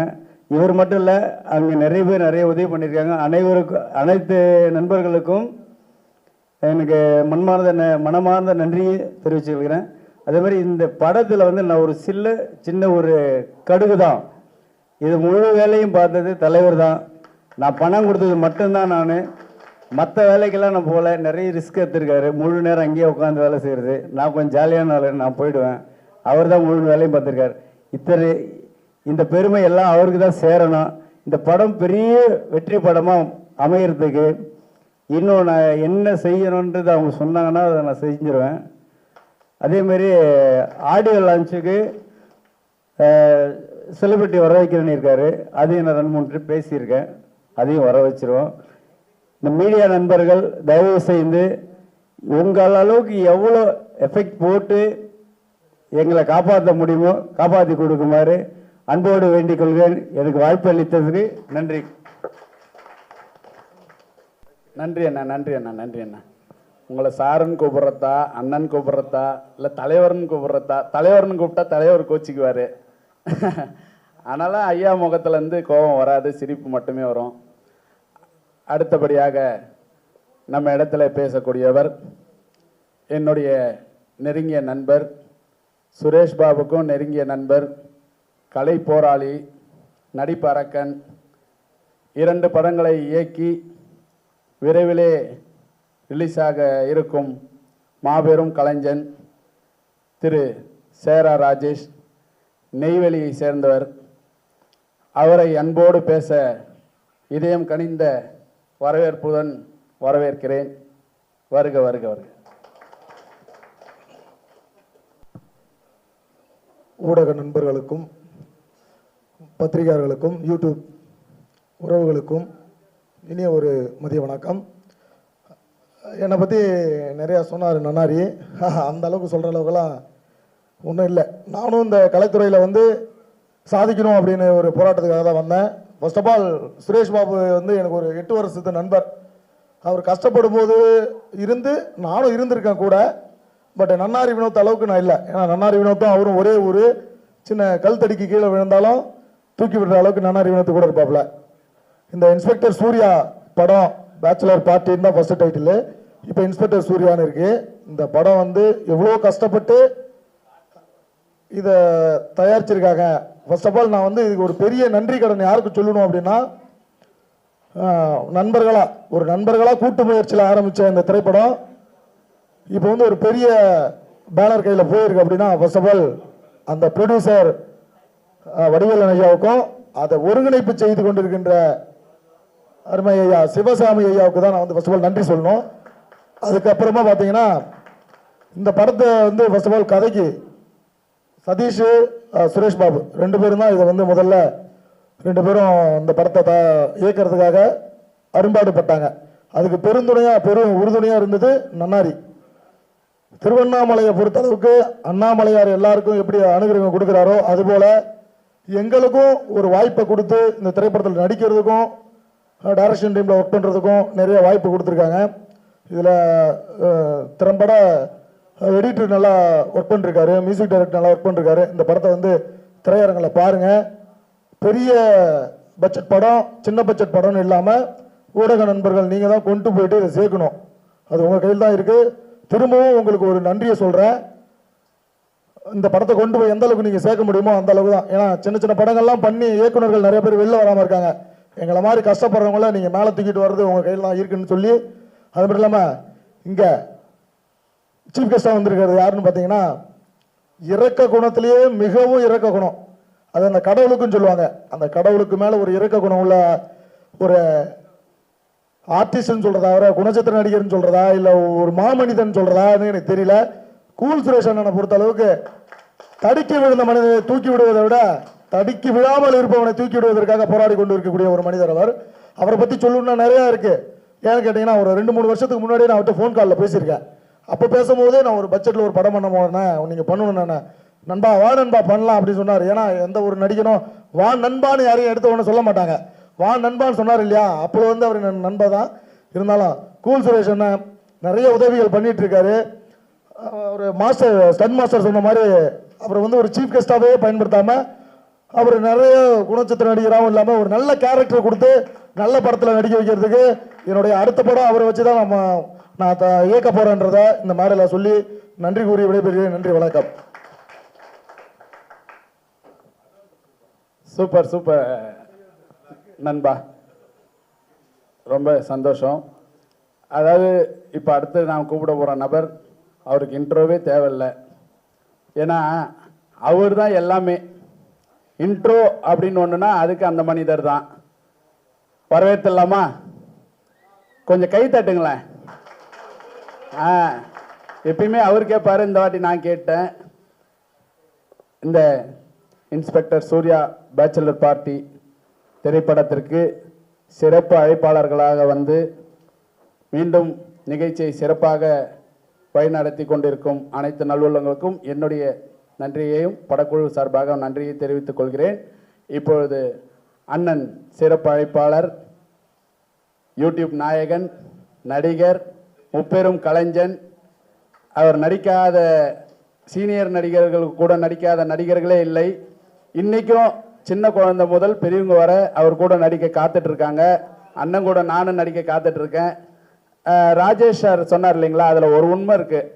இவர் மட்டும் இல்லை, அங்கே நிறைய பேர் நிறைய உதவி பண்ணியிருக்காங்க. அனைத்து நண்பர்களுக்கும் எனக்கு மனமார்ந்த நன்றியை தெரிவிச்சுக்கிறேன். அதே மாதிரி இந்த படத்தில் வந்து நான் ஒரு சின்ன ஒரு கடுகு தான். இது முழு வேலையும் பார்த்தது தலைவர் தான். நான் பணம் கொடுத்தது மட்டும்தான். நான் மற்ற வேலைக்கெல்லாம் நான் போகல. நிறைய ரிஸ்க் எடுத்திருக்காரு. முழு நேரம் அங்கேயே உட்காந்து வேலை செய்கிறது. நான் கொஞ்சம் ஜாலியான வேலை, நான் போயிடுவேன். அவர் தான் முழு வேலையும் பார்த்துருக்காரு. இந்த பெருமை எல்லாம் அவருக்கு தான் சேரணும். இந்த படம் பெரிய வெற்றி படமாக அமைகிறதுக்கு இன்னும் நான் என்ன செய்யணுன்றது அவங்க சொன்னாங்கன்னா அதை நான் செஞ்சிருவேன். அதேமாரி ஆடியோ லான்ச்சுக்கு செலிபிரிட்டி வர வைக்கிறேன்னு இருக்காரு. அதையும் நான் 2-3 ட்ரிப் பேசியிருக்கேன். அதையும் வர வச்சிருவோம். இந்த மீடியா நண்பர்கள் தயவு செய்து உங்கள் அளவுக்கு எவ்வளோ எஃபெக்ட் போட்டு எங்களை காப்பாற்ற முடியுமோ காப்பாற்றி கொடுக்குமாறு அன்போடு வேண்டிக் கொள்கிறேன். எனக்கு வாய்ப்பு அளித்ததுக்கு நன்றி. நன்றி அண்ணா, நன்றி அண்ணா, நன்றி அண்ணா. உங்களை சாருன்னு கூப்பிட்றதா, அண்ணன் கூப்பிட்றதா, இல்லை தலைவர்னு கூப்பிட்றதா? தலைவர்னு கூப்பிட்டா தலைவர் கோச்சிக்குவார். அதனால் ஐயா முகத்துலேருந்து கோபம் வராது, சிரிப்பு மட்டுமே வரும். அடுத்தபடியாக நம்ம இடத்துல பேசக்கூடியவர் என்னுடைய நெருங்கிய நண்பர், சுரேஷ் பாபுக்கும் நெருங்கிய நண்பர், கலை போராளி, நடிப்பரக்கன், 2 படங்களை இயக்கி விரைவிலே ரிலீஸாக இருக்கும் மாபெரும் கலைஞன் திரு சேரா ராஜேஷ், நெய்வேலியை சேர்ந்தவர். அவரை அன்போடு பேச இதயம் கனிந்த வரவேற்புடன் வரவேற்கிறேன். வருக வருக வருக. ஊடக நண்பர்களுக்கும் பத்திரிகையாளர்களுக்கும் யூடியூப் உறவுகளுக்கும் இனிய ஒரு மதிய வணக்கம். என்னை பற்றி நிறையா சொன்னார் நன்னாரி. அந்த அளவுக்கு சொல்கிற அளவுக்குலாம் ஒன்றும் இல்லை. நானும் இந்த கலைத்துறையில் வந்து சாதிக்கணும் அப்படின்னு ஒரு போராட்டத்துக்காக தான் வந்தேன். First of all Suresh Babu வந்து எனக்கு ஒரு 8 வருஷத்து நண்பர். அவர் கஷ்டப்படும் போது இருந்து நானும் இருந்திருக்கேன் கூட. பட் நன்னாரி வினோத் அளவுக்கு நான் இல்லை. ஏன்னா நன்னாரி வினோத்தும் அவரும் ஒரே ஒரு சின்ன கல் தடிக்கு கீழே விழுந்தாலும் தூக்கி விடுற அளவுக்கு நன்னாரி வினோத்து கூட இருப்பாப்புல. இந்த இன்ஸ்பெக்டர் சூர்யா படம் பேச்சுலர் பார்ட்டின்னு தான் ஃபர்ஸ்ட் டைட்டில். இப்போ இன்ஸ்பெக்டர் சூர்யான்னு இருக்கு. இந்த படம் வந்து எவ்வளோ கஷ்டப்பட்டு இதை தயாரிச்சிருக்காங்க. ஃபர்ஸ்ட் ஆஃப் ஆல் நான் வந்து இதுக்கு ஒரு பெரிய நன்றி கடன் யாருக்கு சொல்லணும் அப்படின்னா, நண்பர்களாக கூட்டு முயற்சியில் ஆரம்பித்த இந்த திரைப்படம் இப்போ வந்து ஒரு பெரிய பேனர் கையில் போயிருக்கு அப்படின்னா ஃபர்ஸ்ட் ஆஃப் ஆல் அந்த ப்ரொடியூசர் வடிவேலன் ஐயாவுக்கும் அதை ஒருங்கிணைப்பு செய்து கொண்டிருக்கின்ற அருமை ஐயா சிவசாமி ஐயாவுக்கு தான் நான் வந்து ஃபர்ஸ்ட் ஆஃப் ஆல் நன்றி சொல்லணும். அதுக்கப்புறமா பார்த்தீங்கன்னா இந்த படத்தை வந்து ஃபர்ஸ்ட் ஆஃப் ஆல் கதைக்கு சதீஷ் சுரேஷ் பாபு 2 பேரும் தான் இதை வந்து முதல்ல 2 பேரும் இந்த படத்தை இயக்கிறதுக்காக அரும்பாடுபட்டாங்க. அதுக்கு பெரும் உறுதுணையாக இருந்தது நன்னாரி. திருவண்ணாமலையை பொறுத்தளவுக்கு அண்ணாமலையார் எல்லாருக்கும் எப்படி அனுகிரகம் கொடுக்குறாரோ அதுபோல் எங்களுக்கும் ஒரு வாய்ப்பை கொடுத்து இந்த திரைப்படத்தில் நடிக்கிறதுக்கும் டைரக்ஷன் டீமில் ஒர்க் பண்ணுறதுக்கும் நிறைய வாய்ப்பு கொடுத்துருக்காங்க. இதில் திறம்பட எடிட்டர் நல்லா ஒர்க் பண்ணிருக்காரு, மியூசிக் டைரக்டர் நல்லா ஒர்க் பண்ணிருக்காரு. இந்த படத்தை வந்து திரையரங்கில் பாருங்கள். பெரிய பட்ஜெட் படம் சின்ன பட்ஜெட் படம்னு இல்லாமல் ஊடக நண்பர்கள் நீங்கள் தான் கொண்டு போயிட்டு இதை சேர்க்கணும். அது உங்கள் கையில் தான் இருக்குது. திரும்பவும் உங்களுக்கு ஒரு நன்றியை சொல்கிறேன். இந்த படத்தை கொண்டு போய் எந்த அளவுக்கு நீங்கள் சேர்க்க முடியுமோ அந்த அளவுக்கு தான். ஏன்னா சின்ன சின்ன படங்கள்லாம் பண்ணி இயக்குநர்கள் நிறைய பேர் வெளில வராமல் இருக்காங்க. எங்களை மாதிரி கஷ்டப்படுறவங்கள நீங்கள் மேலே தூக்கிட்டு வர்றது உங்கள் கையில் தான் இருக்குன்னு சொல்லி, அது மட்டும் இல்லாமல் இங்கே சீஃப் கெஸ்டாக வந்திருக்கிறது யாருன்னு பார்த்தீங்கன்னா இரக்க குணத்திலேயே மிகவும் இரக்க குணம். அது அந்த கடவுளுக்குன்னு சொல்லுவாங்க. அந்த கடவுளுக்கு மேலே ஒரு இரக்க குணம் உள்ள ஒரு ஆர்டிஸ்ட்னு சொல்கிறதா, அவரை குணச்சித்திர நடிகர்னு சொல்கிறதா, இல்லை ஒரு மாமனிதன் சொல்கிறதான்னு எனக்கு தெரியல. கூல் சுரேஷ் அண்ணனை பொறுத்த அளவுக்கு தடுக்கி விழுந்த மனிதனை தூக்கி விடுவதை விட தடுக்கி விழாமல் இருப்பவனை தூக்கி விடுவதற்காக போராடி கொண்டு இருக்கக்கூடிய ஒரு மனிதர் அவர். அவரை பற்றி சொல்லணும்னா நிறையா இருக்குது. ஏன்னு கேட்டிங்கன்னா ஒரு 2-3 வருஷத்துக்கு முன்னாடியே நான் அவர்கிட்ட ஃபோன் காலில் பேசியிருக்கேன். அப்போ பேசும்போதே நான் ஒரு பட்ஜெட்டில் ஒரு படம் பண்ண போனேன், நீங்கள் பண்ணணும் நண்பா வா நண்பா பண்ணலாம் அப்படின்னு சொன்னார். ஏன்னா எந்த ஒரு நடிகனும் வா நண்பான்னு யாரையும் எடுத்த உடனே சொல்ல மாட்டாங்க. வா நண்பான்னு சொன்னார் இல்லையா, அப்போ வந்து அவர் நண்பா தான். இருந்தாலும் கூல் சுரேஷ் அண்ணன் நிறைய உதவிகள் பண்ணிட்டு இருக்காரு. ஒரு மாஸ்டர் ஸ்டன் மாஸ்டர் சொன்ன மாதிரி அவர் வந்து ஒரு சீஃப் கெஸ்டாகவே பயன்படுத்தாமல் அவர் நிறைய குணச்சித்திர நடிகராகவும் இல்லாமல் ஒரு நல்ல கேரக்டர் கொடுத்து நல்ல படத்தில் நடிக்க வைக்கிறதுக்கு என்னுடைய அடுத்த படம் அவரை வச்சு தான் நான் இயக்க போகிறேன்றத இந்த மேடையில் சொல்லி நன்றி கூறி விடைபெறுகிறேன். நன்றி, வணக்கம். சூப்பர் சூப்பர் நண்பா, ரொம்ப சந்தோஷம். அதாவது இப்போ அடுத்து நான் கூப்பிட போகிற நபர் அவருக்கு இன்ட்ரோவே தேவையில்லை. ஏன்னா அவர் தான் எல்லாமே. இன்ட்ரோ அப்படின்னு ஒன்றுனா அதுக்கு அந்த மனிதர் தான். வரவேற்றலாமா? கொஞ்சம் கை தட்டுங்களேன். எப்பயுமே அவர் கேட்பாரு, இந்த வாட்டி நான் கேட்டேன். இந்த இன்ஸ்பெக்டர் சூர்யா பேச்சுலர் பார்ட்டி திரைப்படத்திற்கு சிறப்பு அழைப்பாளர்களாக வந்து மீண்டும் நிகழ்ச்சியை சிறப்பாக வழிநடத்தி கொண்டிருக்கும் அனைத்து நல்லுள்ளங்களுக்கும் என்னுடைய நன்றியையும் படக்குழு சார்பாக நன்றியை தெரிவித்துக் கொள்கிறேன். இப்பொழுது அண்ணன் சிறப்பு அழைப்பாளர், யூடியூப் நாயகன், நடிகர், முப்பெரும் கலைஞன், அவர் நடிக்காத சீனியர் நடிகர்களுக்கு கூட நடிக்காத நடிகர்களே இல்லை. இன்றைக்கும் சின்ன குழந்தை முதல் பெரியவங்க வர அவர் கூட நடிக்க காத்துட்டு இருக்காங்க. அண்ணன் கூட நானும் நடிக்க காத்துட்டு இருக்கேன். ராஜேஷ் சார் சொன்னார் இல்லைங்களா, அதில் ஒரு உண்மை இருக்குது.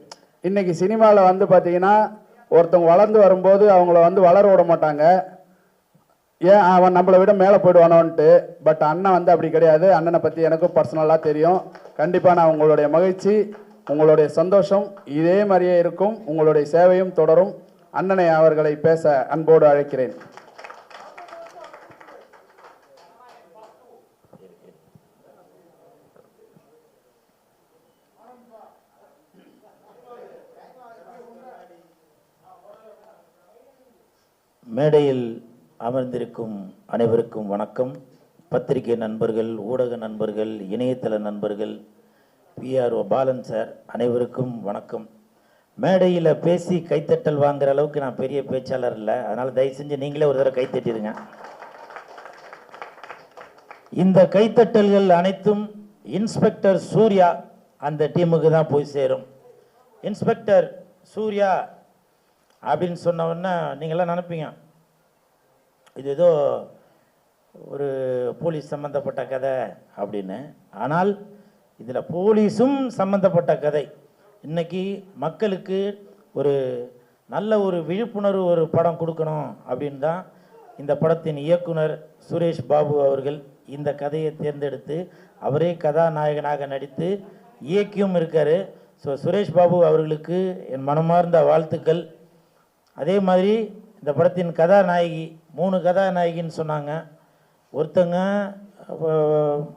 இன்றைக்கி சினிமாவில் வந்து பார்த்தீங்கன்னா ஒருத்தவங்க வளர்ந்து வரும்போது அவங்கள வந்து வளர விட மாட்டாங்க. ஏன் அவன் நம்மளை விட மேலே போயிடுவானோன்ட்டு. பட் அண்ணன் வந்து அப்படி கிடையாது. அண்ணனை பற்றி எனக்கும் பர்சனலாக தெரியும். கண்டிப்பாக நான் உங்களுடைய மகிழ்ச்சி, உங்களுடைய சந்தோஷம் இதே மாதிரியே இருக்கும். உங்களுடைய சேவையும் தொடரும். அண்ணனை அவர்களை பேச அன்போடு அழைக்கிறேன். மேடையில் அமர்ந்திருக்கும் அனைவருக்கும் வணக்கம். பத்திரிகை நண்பர்கள், ஊடக நண்பர்கள், இணையதள நண்பர்கள், பிஆர்ஓ பாலன் சார் அனைவருக்கும் வணக்கம். மேடையில் பேசி கைத்தட்டல் வாங்குற அளவுக்கு நான் பெரிய பேச்சாளர் இல்லை. அதனால் தயவு செஞ்சு நீங்களே ஒரு தடவை கைத்தட்டிடுங்க. இந்த கைத்தட்டல்கள் அனைத்தும் இன்ஸ்பெக்டர் சூர்யா அந்த டீமுக்கு தான் போய் சேரும். இன்ஸ்பெக்டர் சூர்யா அப்படின்னு சொன்ன உடனே நீங்களாம் நினைப்பீங்க இது ஏதோ ஒரு போலீஸ் சம்மந்தப்பட்ட கதை அப்படின்னு. ஆனால் இதில் போலீஸும் சம்மந்தப்பட்ட கதை. இன்றைக்கி மக்களுக்கு ஒரு நல்ல ஒரு விழிப்புணர்வு ஒரு படம் கொடுக்கணும் அப்படின்னு தான் இந்த படத்தின் இயக்குனர் சுரேஷ் பாபு அவர்கள் இந்த கதையை தேர்ந்தெடுத்து அவரே கதாநாயகனாக நடித்து இயக்கியும் இருக்கார். ஸோ சுரேஷ் பாபு அவர்களுக்கு என் மனமார்ந்த வாழ்த்துக்கள். அதே மாதிரி இந்த படத்தின் கதாநாயகி 3 கதாநாயகின்னு சொன்னாங்க. ஒருத்தங்க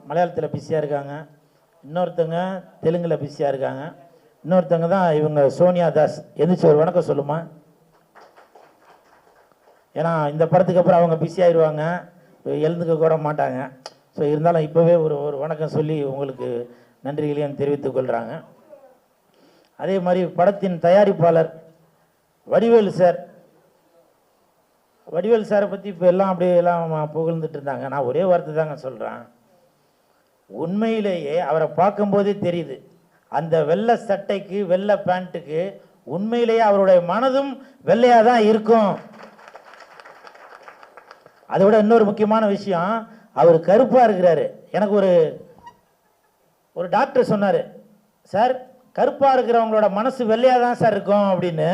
மலையாளத்தில் பிஸியாக இருக்காங்க, இன்னொருத்தங்க தெலுங்கில் பிஸியாக இருக்காங்க, இன்னொருத்தங்க தான் இவங்க சோனியா தாஸ். எந்திரிச்சு ஒரு வணக்கம் சொல்லுமா. ஏன்னா இந்த படத்துக்கு அப்புறம் அவங்க பிஸி ஆயிடுவாங்க, எழுந்துக்க கூட மாட்டாங்க. ஸோ இருந்தாலும் இப்போவே ஒரு வணக்கம் சொல்லி உங்களுக்கு நன்றிகளையும் தெரிவித்துக் கொள்கிறாங்க. அதே மாதிரி படத்தின் தயாரிப்பாளர் வடிவேலு சார். வடிவேலு சாரை பற்றி இப்போ எல்லாம் அப்படியே எல்லாம் புகழ்ந்துட்டு இருந்தாங்க. நான் ஒரே வார்த்தை தாங்க சொல்கிறேன். உண்மையிலேயே அவரை பார்க்கும்போதே தெரியுது, அந்த வெள்ளை சட்டைக்கு வெள்ளை பேண்ட்டுக்கு உண்மையிலேயே அவருடைய மனதும் வெள்ளையாக தான் இருக்கும். அதை விட இன்னொரு முக்கியமான விஷயம், அவர் கருப்பாக இருக்கிறாரு. எனக்கு ஒரு டாக்டர் சொன்னார், சார் கருப்பாக இருக்கிறவங்களோட மனசு வெள்ளையாக தான் சார் இருக்கும் அப்படின்னு.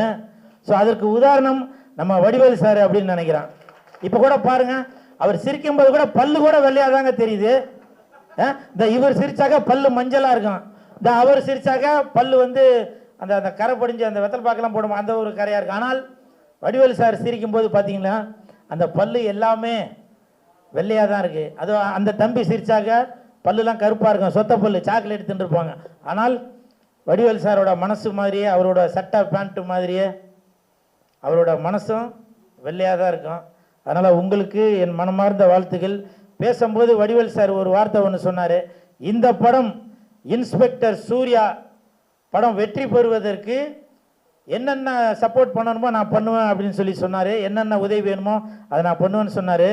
ஸோ அதற்கு உதாரணம் நம்ம வடிவேலு சார் அப்படின்னு நினைக்கிறான். இப்போ கூட பாருங்க, அவர் சிரிக்கும்போது கூட பல்லு கூட வெள்ளையாக தாங்க தெரியுது. இந்த இவர் சிரிச்சாக்க பல்லு மஞ்சளாக இருக்கும், இந்த அவர் சிரிச்சாக்க பல்லு வந்து அந்த அந்த கரை படிஞ்சு அந்த வெத்தல் பாக்கெல்லாம் போடும், அந்த ஒரு கரையாக இருக்கும். ஆனால் வடிவேலு சார் சிரிக்கும்போது பார்த்தீங்கன்னா அந்த பல்லு எல்லாமே வெள்ளையாக தான் இருக்குது. அது அந்த தம்பி சிரிச்சாக்க பல்லுலாம் கருப்பாக இருக்கும், சொத்த பல்லு, சாக்லேட் தின்றுருப்பாங்க. ஆனால் வடிவேலு சாரோட மனசு மாதிரியே, அவரோட சட்டை பேண்ட்டு மாதிரியே அவரோட மனசும் வெள்ளையாக தான் இருக்கும். அதனால் உங்களுக்கு என் மனமார்ந்த வாழ்த்துக்கள். பேசும்போது வடிவேலு சார் ஒரு வார்த்தை ஒன்று சொன்னார், இந்த படம் இன்ஸ்பெக்டர் சூர்யா படம் வெற்றி பெறுவதற்கு என்னென்ன சப்போர்ட் பண்ணணுமோ நான் பண்ணுவேன் அப்படின்னு சொல்லி சொன்னார். என்னென்ன உதவி வேணுமோ அதை நான் பண்ணுவேன்னு சொன்னார்.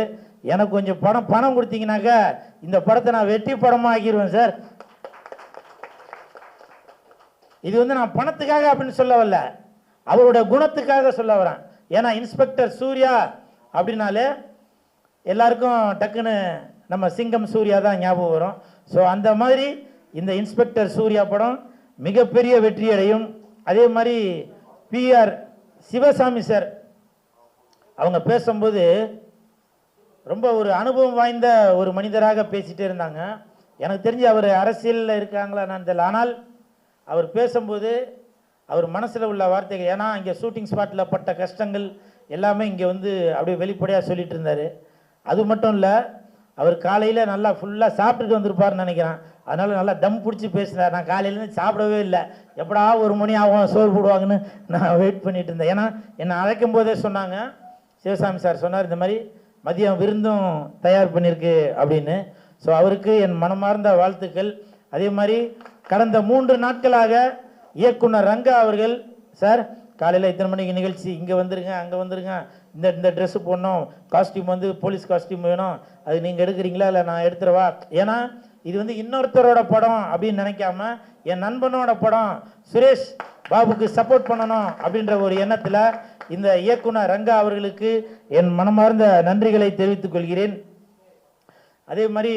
எனக்கு கொஞ்சம் பணம் கொடுத்தீங்கன்னாக்கா இந்த படத்தை நான் வெற்றி படமாக ஆக்கிடுவேன் சார். இது வந்து நான் பணத்துக்காக அப்படின்னு சொல்ல வரல, அவரோட குணத்துக்காக சொல்ல வரேன். ஏன்னா இன்ஸ்பெக்டர் சூர்யா அப்படின்னாலே எல்லாருக்கும் டக்குன்னு நம்ம சிங்கம் சூர்யா தான் ஞாபகம் வரும். ஸோ அந்த மாதிரி இந்த இன்ஸ்பெக்டர் சூர்யா படம் மிகப்பெரிய வெற்றி அடையும். அதே மாதிரி PR சிவசாமி சார் அவங்க பேசும்போது ரொம்ப ஒரு அனுபவம் வாய்ந்த ஒரு மனிதராக பேசிகிட்டே இருந்தாங்க. எனக்கு தெரிஞ்சு அவர் அரசியலில் இருக்காங்களா நான் தெரியல, ஆனால் அவர் பேசும்போது அவர் மனசில் உள்ள வார்த்தைகள், ஏன்னா இங்கே ஷூட்டிங் ஸ்பாட்டில் பட்ட கஷ்டங்கள் எல்லாமே இங்கே வந்து அப்படியே வெளிப்படையாக சொல்லிட்டு இருந்தார். அது மட்டும் இல்லை, அவர் காலையில் நல்லா ஃபுல்லாக சாப்பிட்டுட்டு வந்திருப்பார்னு நினைக்கிறேன். அதனால் நல்லா தம் பிடிச்சி பேசினார். நான் காலையிலேருந்து சாப்பிடவே இல்லை, எப்படா 1 மணி ஆகும் சோறு போடுவாங்கன்னு நான் வெயிட் பண்ணிட்டு இருந்தேன். ஏன்னா என்னை அழைக்கும் போதே சொன்னாங்க, சிவசாமி சார் சொன்னார் இந்த மாதிரி மதியம் விருந்தும் தயார் பண்ணியிருக்கு அப்படின்னு. ஸோ அவருக்கு என் மனமார்ந்த வாழ்த்துக்கள். அதே மாதிரி கடந்த 3 நாட்களாக இயக்குனர் ரங்கா அவர்கள், சார் காலையில் இத்தனை மணிக்கு நிகழ்ச்சி, இங்கே வந்துருங்க அங்கே வந்துருங்க, இந்த ட்ரெஸ்ஸு போடணும், காஸ்டியூம் வந்து போலீஸ் காஸ்டியூம் வேணும், அது நீங்கள் எடுக்கிறீங்களா இல்லை நான் எடுத்துருவா, ஏன்னா இது வந்து இன்னொருத்தரோட படம் அப்படின்னு நினைக்காம என் நண்பனோட படம், சுரேஷ் பாபுக்கு சப்போர்ட் பண்ணணும் அப்படின்ற ஒரு எண்ணத்தில் இந்த இயக்குனர் ரங்கா அவர்களுக்கு என் மனமார்ந்த நன்றிகளை தெரிவித்துக் கொள்கிறேன். அதே மாதிரி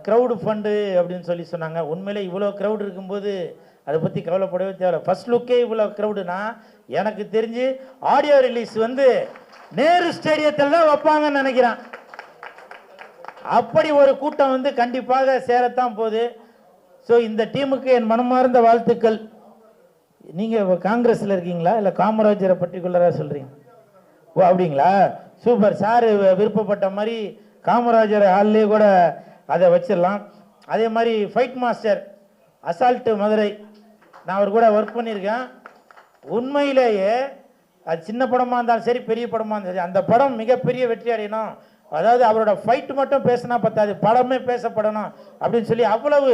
க்ரௌடு ஃபண்டு அப்படின்னு சொல்லி சொன்னாங்க. உண்மையிலே இவ்வளோ க்ரௌடு இருக்கும்போது அதை பற்றி கவலைப்படவே தேவை. ஃபர்ஸ்ட் லுக்கே இவ்வளோ க்ரௌடுனா எனக்கு தெரிஞ்சு ஆடியோ ரிலீஸ் வந்து நேரு ஸ்டேடியத்தில் தான் வைப்பாங்கன்னு நினைக்கிறேன். அப்படி ஒரு கூட்டம் வந்து கண்டிப்பாக சேரத்தான் போகுது. ஸோ இந்த டீமுக்கு என் மனமார்ந்த வாழ்த்துக்கள். நீங்கள் காங்கிரஸில் இருக்கீங்களா இல்லை காமராஜரை பர்டிகுலராக சொல்கிறீங்க? ஓ அப்படிங்களா, சூப்பர். சார் விருப்பப்பட்ட மாதிரி காமராஜர் ஹால்லேயே கூட அதை வச்சிடலாம். அதே மாதிரி ஃபைட் மாஸ்டர் அசால்ட்டு மதுரை, நான் அவர் கூட ஒர்க் பண்ணியிருக்கேன். உண்மையிலேயே அது சின்ன படமாக இருந்தாலும் சரி பெரிய படமாக இருந்தாலும் சரி அந்த படம் மிகப்பெரிய வெற்றி அடையணும். அதாவது அவரோட ஃபைட் மட்டும் பேசினா பத்தாது, படமே பேசப்படணும் அப்படின்னு சொல்லி அவ்வளவு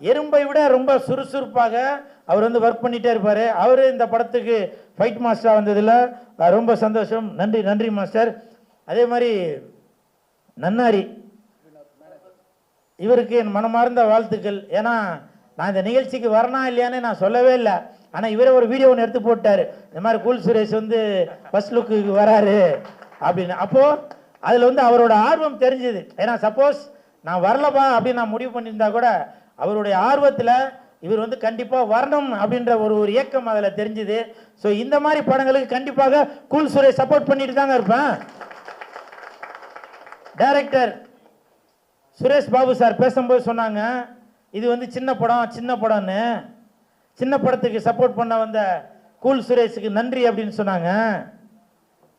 எறும்பை விட ரொம்ப சுறுசுறுப்பாக அவர் வந்து ஒர்க் பண்ணிகிட்டே இருப்பார். அவர் இந்த படத்துக்கு ஃபைட் மாஸ்டராக வந்ததில் ரொம்ப சந்தோஷம். நன்றி நன்றி மாஸ்டர். அதே மாதிரி நன்னாரி, இவருக்கு என் மனமார்ந்த வாழ்த்துக்கள். ஏன்னா நான் இந்த நிகழ்ச்சிக்கு வரணும் இல்லையான்னு நான் சொல்லவே இல்லை, ஆனால் இவரே ஒரு வீடியோ ஒன்று எடுத்து போட்டார், இந்த மாதிரி கூல் சுரேஷ் வந்து ஃபர்ஸ்ட் லுக்கு வராரு அப்படின்னு. அப்போது அதில் வந்து அவரோட ஆர்வம் தெரிஞ்சுது. ஏன்னா சப்போஸ் நான் வரலப்பா அப்படின்னு நான் முடிவு பண்ணியிருந்தா கூட அவருடைய ஆர்வத்தில் இவர் வந்து கண்டிப்பாக வரணும் அப்படின்ற ஒரு இயக்கம் அதில் தெரிஞ்சுது. ஸோ இந்த மாதிரி படங்களுக்கு கண்டிப்பாக கூல் சுரேஷ் சப்போர்ட் பண்ணிட்டு தாங்க இருப்பேன். டைரக்டர் சுரேஷ் பாபு சார் பேசும்போது சொன்னாங்க, இது வந்து சின்ன படம்னு. சின்ன படத்துக்கு சப்போர்ட் பண்ண வந்த கூல் சுரேஷுக்கு நன்றி அப்படின்னு சொன்னாங்க.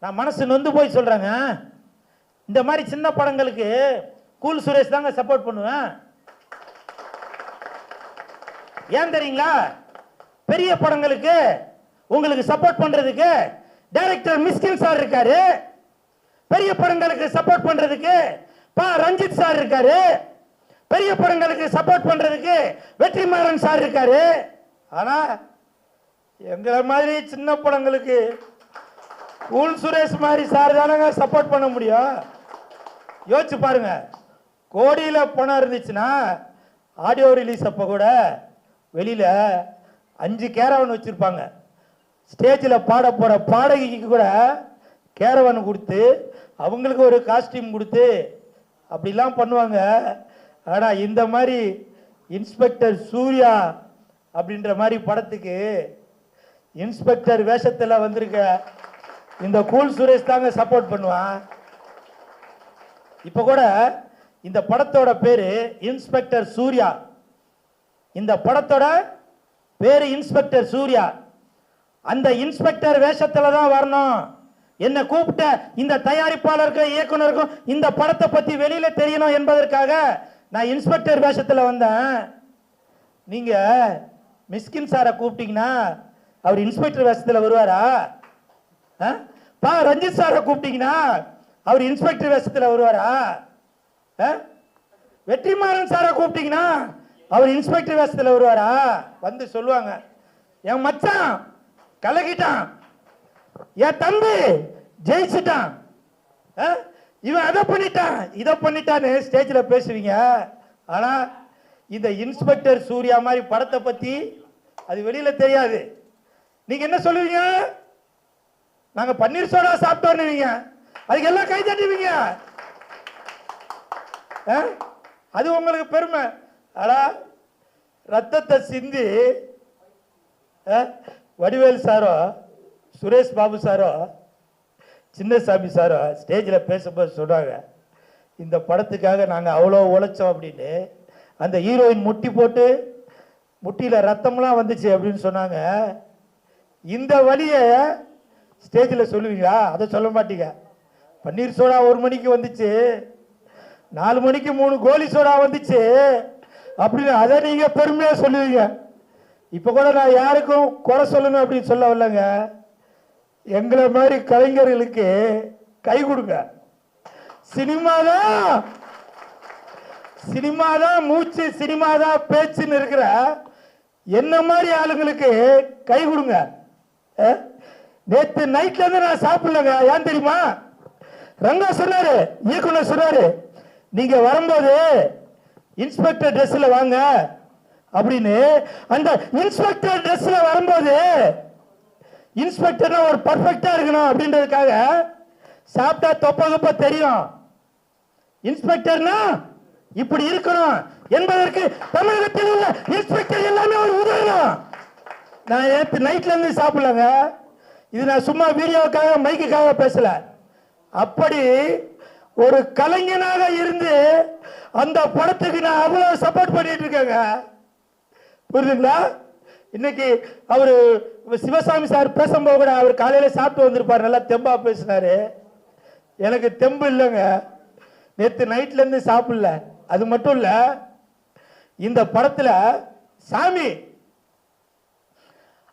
நான் மனசு நொந்து போய் சொல்கிறேங்க, இந்த மாதிரி சின்ன படங்களுக்கு கூல் சுரேஷ் தாங்க சப்போர்ட் பண்ணுவேன். ஏன் தெரியுங்களா? பெரிய படங்களுக்கு உங்களுக்கு சப்போர்ட் பண்றதுக்கு டைரக்டர் மிஸ்கின் சார் இருக்காரு, பெரிய படங்களுக்கு சப்போர்ட் பண்றதுக்கு ரஞ்சித் சார் இருக்காரு, பெரிய படங்களுக்கு சப்போர்ட் பண்றதுக்கு வெற்றிமாறன் சார் இருக்காரு. ஆனா எங்களை மாதிரி சின்ன படங்களுக்கு கூல் சுரேஷ் மாதிரி சார் தானங்க சப்போர்ட் பண்ண முடியும். யோசிச்சு பாருங்க, கோடியில பணம் இருந்துச்சுன்னா ஆடியோ ரிலீஸ் அப்ப கூட வெளியில 5 கேரவன் வச்சிருப்பாங்க. ஸ்டேஜில் பாட போற பாடகிக்கு கூட கேரவன் கொடுத்து அவங்களுக்கு ஒரு காஸ்டியூம் கொடுத்து அப்படிலாம் பண்ணுவாங்க. ஆனா இந்த மாதிரி இன்ஸ்பெக்டர் சூர்யா அப்படின்ற மாதிரி படத்துக்கு இன்ஸ்பெக்டர் வேஷத்தில் வந்திருக்க இந்த கூல் சுரேஷ் தாங்க சப்போர்ட் பண்ணுவான். இப்ப கூட இந்த படத்தோட பேரு இன்ஸ்பெக்டர் சூர்யா. இந்த படத்தோட பேரு இன்ஸ்பெக்டர் சூர்யா. அந்த இன்ஸ்பெக்டர் வேஷத்துல தான் வரணும். என்ன கூப்பிட்ட இந்த தயாரிப்பாளருக்கும் இயக்குனருக்கும் இந்த படத்தை பத்தி வெளியில தெரியணும் என்பதற்காக நான் இன்ஸ்பெக்டர் வேஷத்துல வந்தேன். நீங்க மிஸ்கின் சாரை கூப்பிட்டீங்கன்னா அவர் இன்ஸ்பெக்டர் வேஷத்துல வருவாரா? ரஞ்சித் சாரை கூப்பிட்டீங்கன்னா அவர் இன்ஸ்பெக்டர் வேஷத்துல வருவாரா? வெற்றிமாறன் சாரை கூப்பிட்டீங்கன்னா அவர் இன்ஸ்பெக்டர் வேஷத்துல வருவாரா? வந்து சொல்லுவாங்க, என் மச்சான் கலக்கிட்டான், என் தம்பி ஜெயிச்சுட்டான், இவன் அதை பண்ணிட்டான் இதை பண்ணிட்டான்னு ஸ்டேஜில் பேசுவீங்க. ஆனா இந்த இன்ஸ்பெக்டர் சூர்யா மாதிரி படத்தை பத்தி அது வெளியில தெரியாது. நீங்க என்ன சொல்லுவீங்க? நாங்க பன்னீர் சோடா சாப்பிட்டோம், அதுக்கு எல்லாம் கை தட்டுவீங்க. அது உங்களுக்கு பெருமை. ஆனா ரத்தத்தை சிந்தி Vadivel sorrow Suresh Babu sorrow Chinnasamy sorrow ஸ்டேஜில் பேசும்போது சொல்றாங்க, இந்த படத்துக்காக நாங்கள் அவ்வளோ உழைச்சோம் அப்படின்னு. அந்த ஹீரோயின் முட்டி போட்டு முட்டியில் ரத்தம்லாம் வந்துச்சு அப்படின்னு சொன்னாங்க. இந்த வழியை ஸ்டேஜில் சொல்லுவீங்களா? அதை சொல்ல மாட்டீங்க. பன்னீர் சோடா 1 மணிக்கு வந்துச்சு, 4 மணிக்கு 3 கோலி சோடா வந்துச்சு அப்படின்னு அதை நீங்க பெருமையா சொல்லுவீங்க. இப்ப கூட நான் யாருக்கும் குறை சொல்லணும் அப்படின்னு சொல்ல வரலங்க. எங்களை மாதிரி கலைஞர்களுக்கு கை கொடுங்க. சினிமாதான் மூச்சு, சினிமாதான் பேச்சுன்னு இருக்கிற என்ன மாதிரி ஆளுங்களுக்கு கை கொடுங்க. நேற்று நைட்ல இருந்து நான் சாப்பிடலங்க. ஏன் தெரியுமா? ரங்கா சொன்னாரு, இயக்குனர் சொன்னாரு, நீங்க வரும்போது இன்ஸ்பெக்டர் ட்ரெஸ்ல வாங்க அப்படின்னு. அந்த இன்ஸ்பெக்டர் ட்ரெஸ்ல வரும்போது இன்ஸ்பெக்டர்னா ஒரு பர்ஃபெக்டா இருக்கணும் அப்படின்றதுக்காக சாப்பிட்டா தொப்ப தெரியும். இன்ஸ்பெக்டர்னா இப்படி இருக்கணும் என்பதற்கு தமிழகத்தில் உள்ள இன்ஸ்பெக்டர் எல்லாமே ஒரு உதாரணம். நான் நேற்று நைட்ல இருந்து சாப்பிடலங்க. இது நான் சும்மா வீடியோவுக்காக மைக்குக்காக பேசல. அப்படி ஒரு கலைஞனாக இருந்து அந்த படத்துக்கு நான் அவ்வளவு சப்போர்ட் பண்ணிட்டு இருக்கேங்க. புரியுதுங்களா? இன்னைக்கு அவரு சிவசாமி சார் பேசும்போது கூட அவர் காலையில சாப்பிட்டு வந்திருப்பாரு, நல்லா தெம்பா பேசினாரு. எனக்கு தெம்பு இல்லைங்க, நேற்று நைட்ல இருந்து சாப்பிடல. அது மட்டும் இல்ல, இந்த படத்துல சாமி,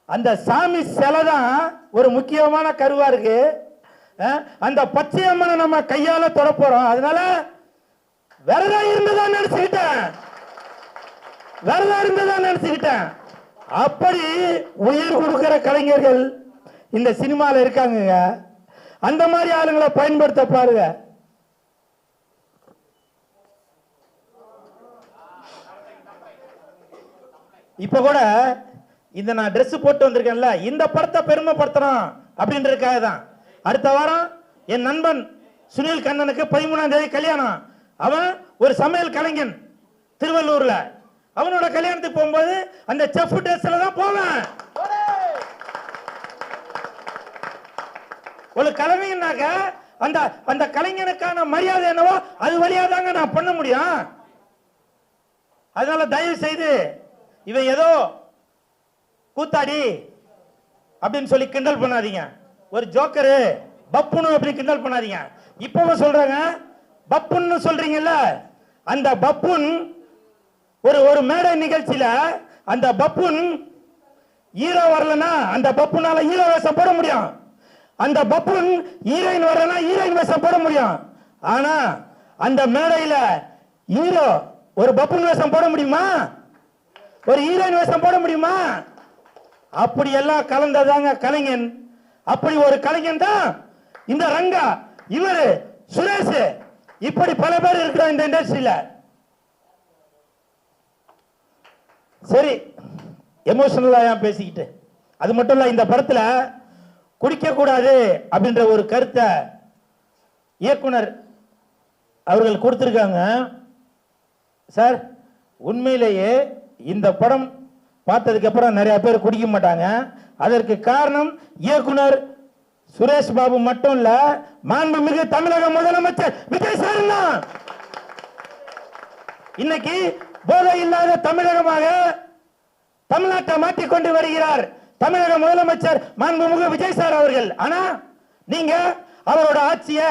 அந்த சாமி சிலை தான் ஒரு முக்கியமான கருவா இருக்கு. அந்த பச்சையம்மனை நம்ம கையால தொட போறோம். அதனால விரதம் இருந்துதான் நினைச்சுக்கிட்டேன். அப்படி உயிர் கொடுக்கிற கலைஞர்கள் இந்த சினிமால இருக்காங்க. அந்த மாதிரி ஆளுங்களை பயன்படுத்த பாருங்க. இப்ப கூட இந்த நான் ட்ரெஸ் போட்டு வந்திருக்கேன்ல, இந்த படத்தை பெருமைப்படுத்தணும் அப்படின்றதுக்காக தான். அடுத்த வாரம் என் நண்பன் சுனில் கண்ணனுக்கு 13ஆம் தேதி கல்யாணம். அவன் ஒரு சமையல் கலைஞன் திருவள்ளூர்ல. அவனோட கல்யாணத்துக்கு போகும்போது அந்த செஃப் ட்ரெஸ்ல தான் போவேன். ஒரு கலைஞனாக அந்த அந்த கலைஞனுக்கான மரியாதை என்னவோ அது வழியா தாங்க நான் பண்ண முடியும். அதனால தயவு செய்து இவன் ஏதோ கூத்தாடி அப்படின்னு சொல்லி கிண்டல் பண்ணாதீங்க. ஒரு ஜோக்கரு பப்புனு அப்படின்னு கிண்டல் பண்ணாதீங்க. இப்பவும் சொல்றாங்க பப்புன்னு சொல்றீங்கல்ல, அந்த பப்புன் ஒரு மேடை நிகழ்ச்சியில அந்த பப்புன் ஹீரோ வரலன்னா அந்த பப்புனால ஹீரோ வேஷம் போட முடியும், அந்த பப்புன் ஹீரோயின் வரலன்னா ஹீரோயின் வேஷம் போட முடியும். ஆனா அந்த மேடையில ஹீரோ ஒரு பப்புன் வேஷம் போட முடியுமா? ஒரு ஹீரோயின் வேஷம் போட முடியுமா? அப்படி எல்லாம் கலந்ததாங்க கலைஞன். அப்படி ஒரு கலைஞன் தான் இந்த ரங்கா, இவரு சுரேஷ், இப்படி பல பேர் இருக்கிறோம் இந்த இண்டஸ்ட்ரியில. சரி, எமோஷனலா ஏன் பேசிக்கிட்டு? அது மட்டும் இல்ல, இந்த படத்துல குடிக்க கூடாது அப்படின்ற ஒரு கருத்தை இயக்குனர் அவர்கள் கொடுத்திருக்காங்க. சார், உண்மையிலேயே இந்த படம் பார்த்ததுக்கு அப்புறம் நிறைய பேர் குடிக்க மாட்டாங்க. அதற்கு காரணம் இயக்குனர் சுரேஷ் பாபு மட்டும் இல்ல, மாண்புமிகு தமிழக முதலமைச்சர் விஜய் சார் தான். இன்னைக்கு போதை இல்லாத தமிழகமாக தமிழ்நாட்டை மாற்றிக்கொண்டு வருகிறார் தமிழக முதலமைச்சர் மாண்புமிகு விஜய் சார் அவர்கள். ஆனா நீங்க அவரோட ஆட்சியை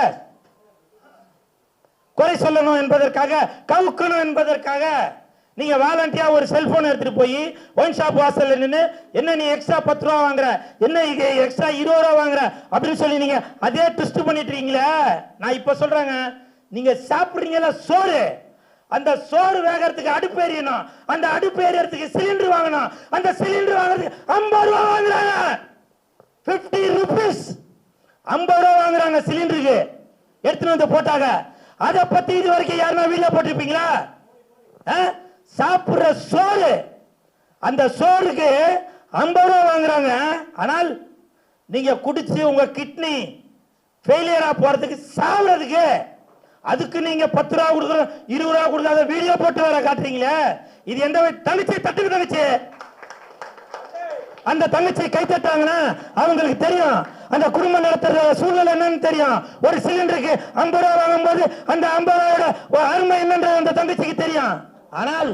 குறை சொல்லணும் என்பதற்காக, கவுக்கணும் என்பதற்காக நீங்க வாலண்டியா ஒரு செல்போன் எடுத்துட்டு போய் ஒயின் ஷாப் வாசல்ல நின்று என்ன நீ எக்ஸ்ட்ரா 10 ரூபா வாங்குற, என்ன எக்ஸ்ட்ரா 20 ரூபா வாங்குற அப்படின்னு சொல்லி நீங்க அதே ட்விஸ்ட் பண்ணிட்டு இருக்கீங்களே. நான் இப்ப சொல்றேங்க, நீங்க சாப்பிடுறீங்கல்ல சோறு, அந்த சோறு வேகறதுக்கு அடுப்பு எரியணும், அந்த அடுப்பு எரியறதுக்கு சிலிண்டர் வாங்கணும், அந்த சிலிண்டர் வாங்குறதுக்கு 50 ரூபா வாங்குறாங்க. 50 rupees 50 ரூபா வாங்குறாங்க சிலிண்டருக்கு, எடுத்துட்டு வந்து போட்டாங்க. அதை பத்தி இது வரைக்கும் யாருன்னா வீடியோ போட்டிருப்பீங்களா? சாப்பிடுற சோறு, அந்த சோறுக்கு 50 ரூபா வாங்குறாங்க. ஆனால் நீங்க குடிச்சு உங்க கிட்னி ஃபெயிலியரா போறதுக்கு, சாவுறதுக்கு, அதுக்கு நீங்க 10 ரூபா கொடுக்குறோம் 20 ரூபா கொடுக்காத வீடியோ போட்டு வர காட்டுறீங்களே. இது எந்த தங்கச்சி தட்டுக்கு தங்கச்சி, அந்த தங்கச்சி கை தட்டாங்கன்னா அவங்களுக்கு தெரியும் அந்த குடும்பம் நடத்துற சூழ்நிலை என்னன்னு தெரியும். ஒரு சிலிண்டருக்கு 50 ரூபா வாங்கும்போது அந்த 50 ரூபாயோட அருமை என்னன்றது அந்த தங்கச்சிக்கு தெரியும். ஆனால்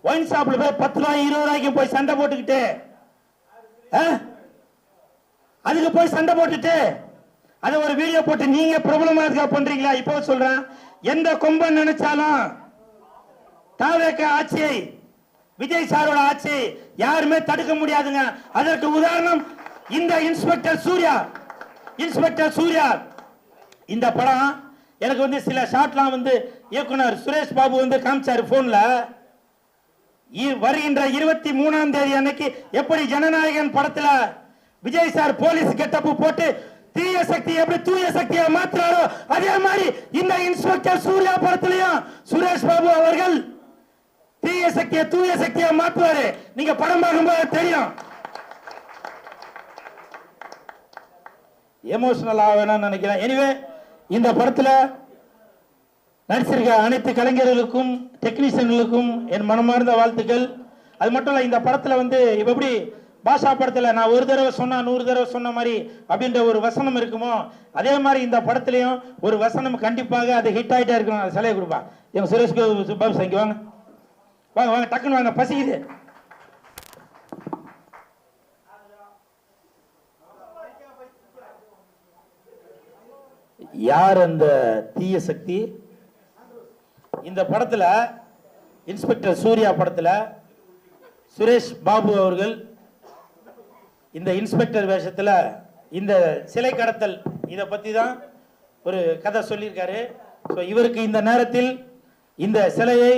ஒயின் ஷாப்ல போய் 10 ரூபாய் 20 ரூபாய்க்கு போய் சண்டை போட்டுக்கிட்டு, அதுக்கு போய் சண்டை போட்டுட்டு அதை ஒரு வீடியோ போட்டு நீங்க பிரபலமா பண்றீங்களா? இப்போ சொல்றேன், எந்த கொம்பன் நினைச்சாலும் தாவேக ஆட்சியை, விஜய் சாரோட ஆட்சி யாருமே தடுக்க முடியாதுங்க. அதற்கு உதாரணம் இந்த இன்ஸ்பெக்டர் சூர்யா. இன்ஸ்பெக்டர் சூர்யா இந்த படம் எனக்கு வந்து சில ஷாட்லாம் வந்து இயக்குனர் சுரேஷ் பாபு வந்து காமிச்சாரு போன்ல. வருகின்ற 23ஆம் தேதி அன்னைக்கு எப்படி ஜனநாயகன் படத்துல விஜய் சார் போலீஸ் கெட்டப்பு போட்டு தீய சக்தி எப்படி தூய சக்தியா மாத்துறாரோ, அதே மாதிரி இந்த இன்ஸ்பெக்டர் சூர்யா படத்திலையும் சுரேஷ் பாபு அவர்கள் தீய சக்தியை தூய சக்தியா மாத்துவாரு. நீங்க படம் பார்க்கும்போது தெரியும். எமோஷனல் ஆகணும்னு நினைக்கிறேன். எனிவே, இந்த படத்துல நடிச்சிருக்க அனைத்து கலைஞர்களுக்கும் டெக்னீஷியன்களுக்கும் என் மனமார்ந்த வாழ்த்துக்கள். அது மட்டும் இல்ல, இந்த படத்துல வந்து இப்ப எப்படி பாஷா படத்துல நான் ஒரு தடவை சொன்னா 100 தடவை சொன்ன மாதிரி அப்படின்ற ஒரு வசனம் இருக்குமோ, அதே மாதிரி இந்த படத்திலையும் ஒரு வசனம் கண்டிப்பாக அது ஹிட் ஆயிட்டே இருக்கணும். அது சிலையை கொடுப்பா எங்க சுரேஷ் பாபு இங்க வாங்க வாங்க வாங்க, டக்குன்னு வாங்க, பசிக்குது. யார் அந்த தீய சக்தி? இந்த படத்துல இன்ஸ்பெக்டர் சூர்யா படத்துல சுரேஷ் பாபு அவர்கள் இந்த இன்ஸ்பெக்டர் வேஷத்துல இந்த சிலை கடத்தல் இதை பத்தி தான் ஒரு கதை சொல்லியிருக்காரு. இவருக்கு இந்த நேரத்தில் இந்த சிலையை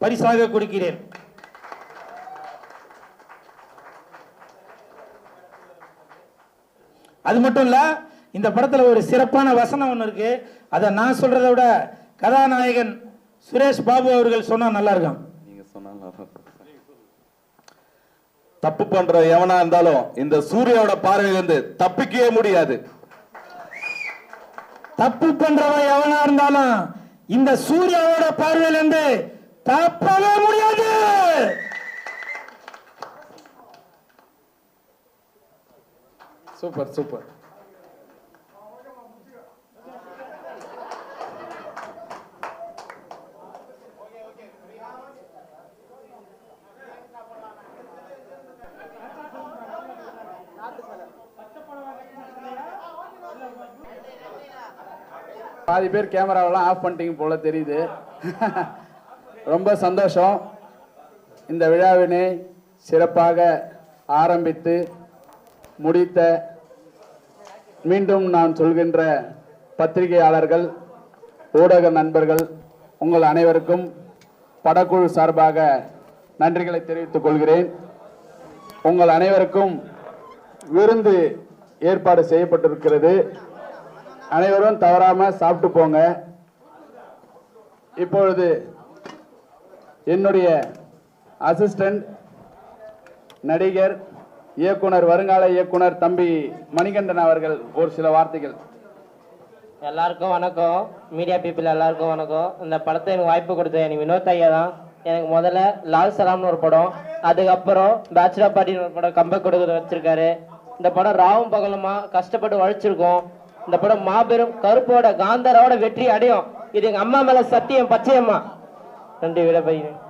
பரிசாக கொடுக்கிறேன். அது மட்டும் இல்ல, இந்த படத்துல ஒரு சிறப்பான வசனம் ஒன்று இருக்கு. அதை நான் சொல்றதை விட கதாநாயகன் சுரேஷ் பாபு அவர்கள் சொன்னா நல்லா இருக்கும். நீங்க சொன்னா தப்பு பண்ற எவனா இருந்தாலும் இந்த சூர்யாவோட பார்வையிலிருந்து தப்பிக்கவே முடியாது. தப்பு பண்றவன் எவனா இருந்தாலும் இந்த சூர்யாவோட பார்வையிலிருந்து தப்பவே முடியாது. Super super. பாதி பேர் கேமராவெல்லாம் ஆஃப் பண்ணிட்டீங்க போல தெரியுது. ரொம்ப சந்தோஷம். இந்த விழாவினை சிறப்பாக ஆரம்பித்து முடித்த மீண்டும் நான் சொல்கின்ற பத்திரிகையாளர்கள், ஊடக நண்பர்கள் உங்கள் அனைவருக்கும் படக்குழு சார்பாக நன்றிகளை தெரிவித்துக் கொள்கிறேன். உங்கள் அனைவருக்கும் விருந்து ஏற்பாடு செய்யப்பட்டிருக்கிறது. அனைவரும் தவறாம சாப்பிட்டு போங்க. இப்பொழுது என்னுடைய அசிஸ்டன்ட் நடிகர் இயக்குனர், வருங்கால இயக்குனர் தம்பி மணிகண்டன் அவர்கள் ஒரு சில வார்த்தைகள். எல்லாருக்கும் வணக்கம். மீடியா பீப்புள் எல்லாருக்கும் வணக்கம். இந்த படத்தை எனக்கு வாய்ப்பு கொடுத்த எனக்கு வினோத் ஐயா தான். எனக்கு முதல்ல லால் சலாம்னு ஒரு படம், அதுக்கப்புறம் பேச்சுலர் பார்ட்டின்னு ஒரு படம் கம்பேக் கொடுக்க வச்சிருக்காரு. இந்த படம் ராவும் பகலுமா கஷ்டப்பட்டு உழைச்சிருக்கோம். இந்த படம் மாபெரும் கருப்போட காந்தாரோட வெற்றி அடையும். இது எங்க அம்மா மேல சத்தியம், பச்சையம்மா. நன்றி. விட பையன்.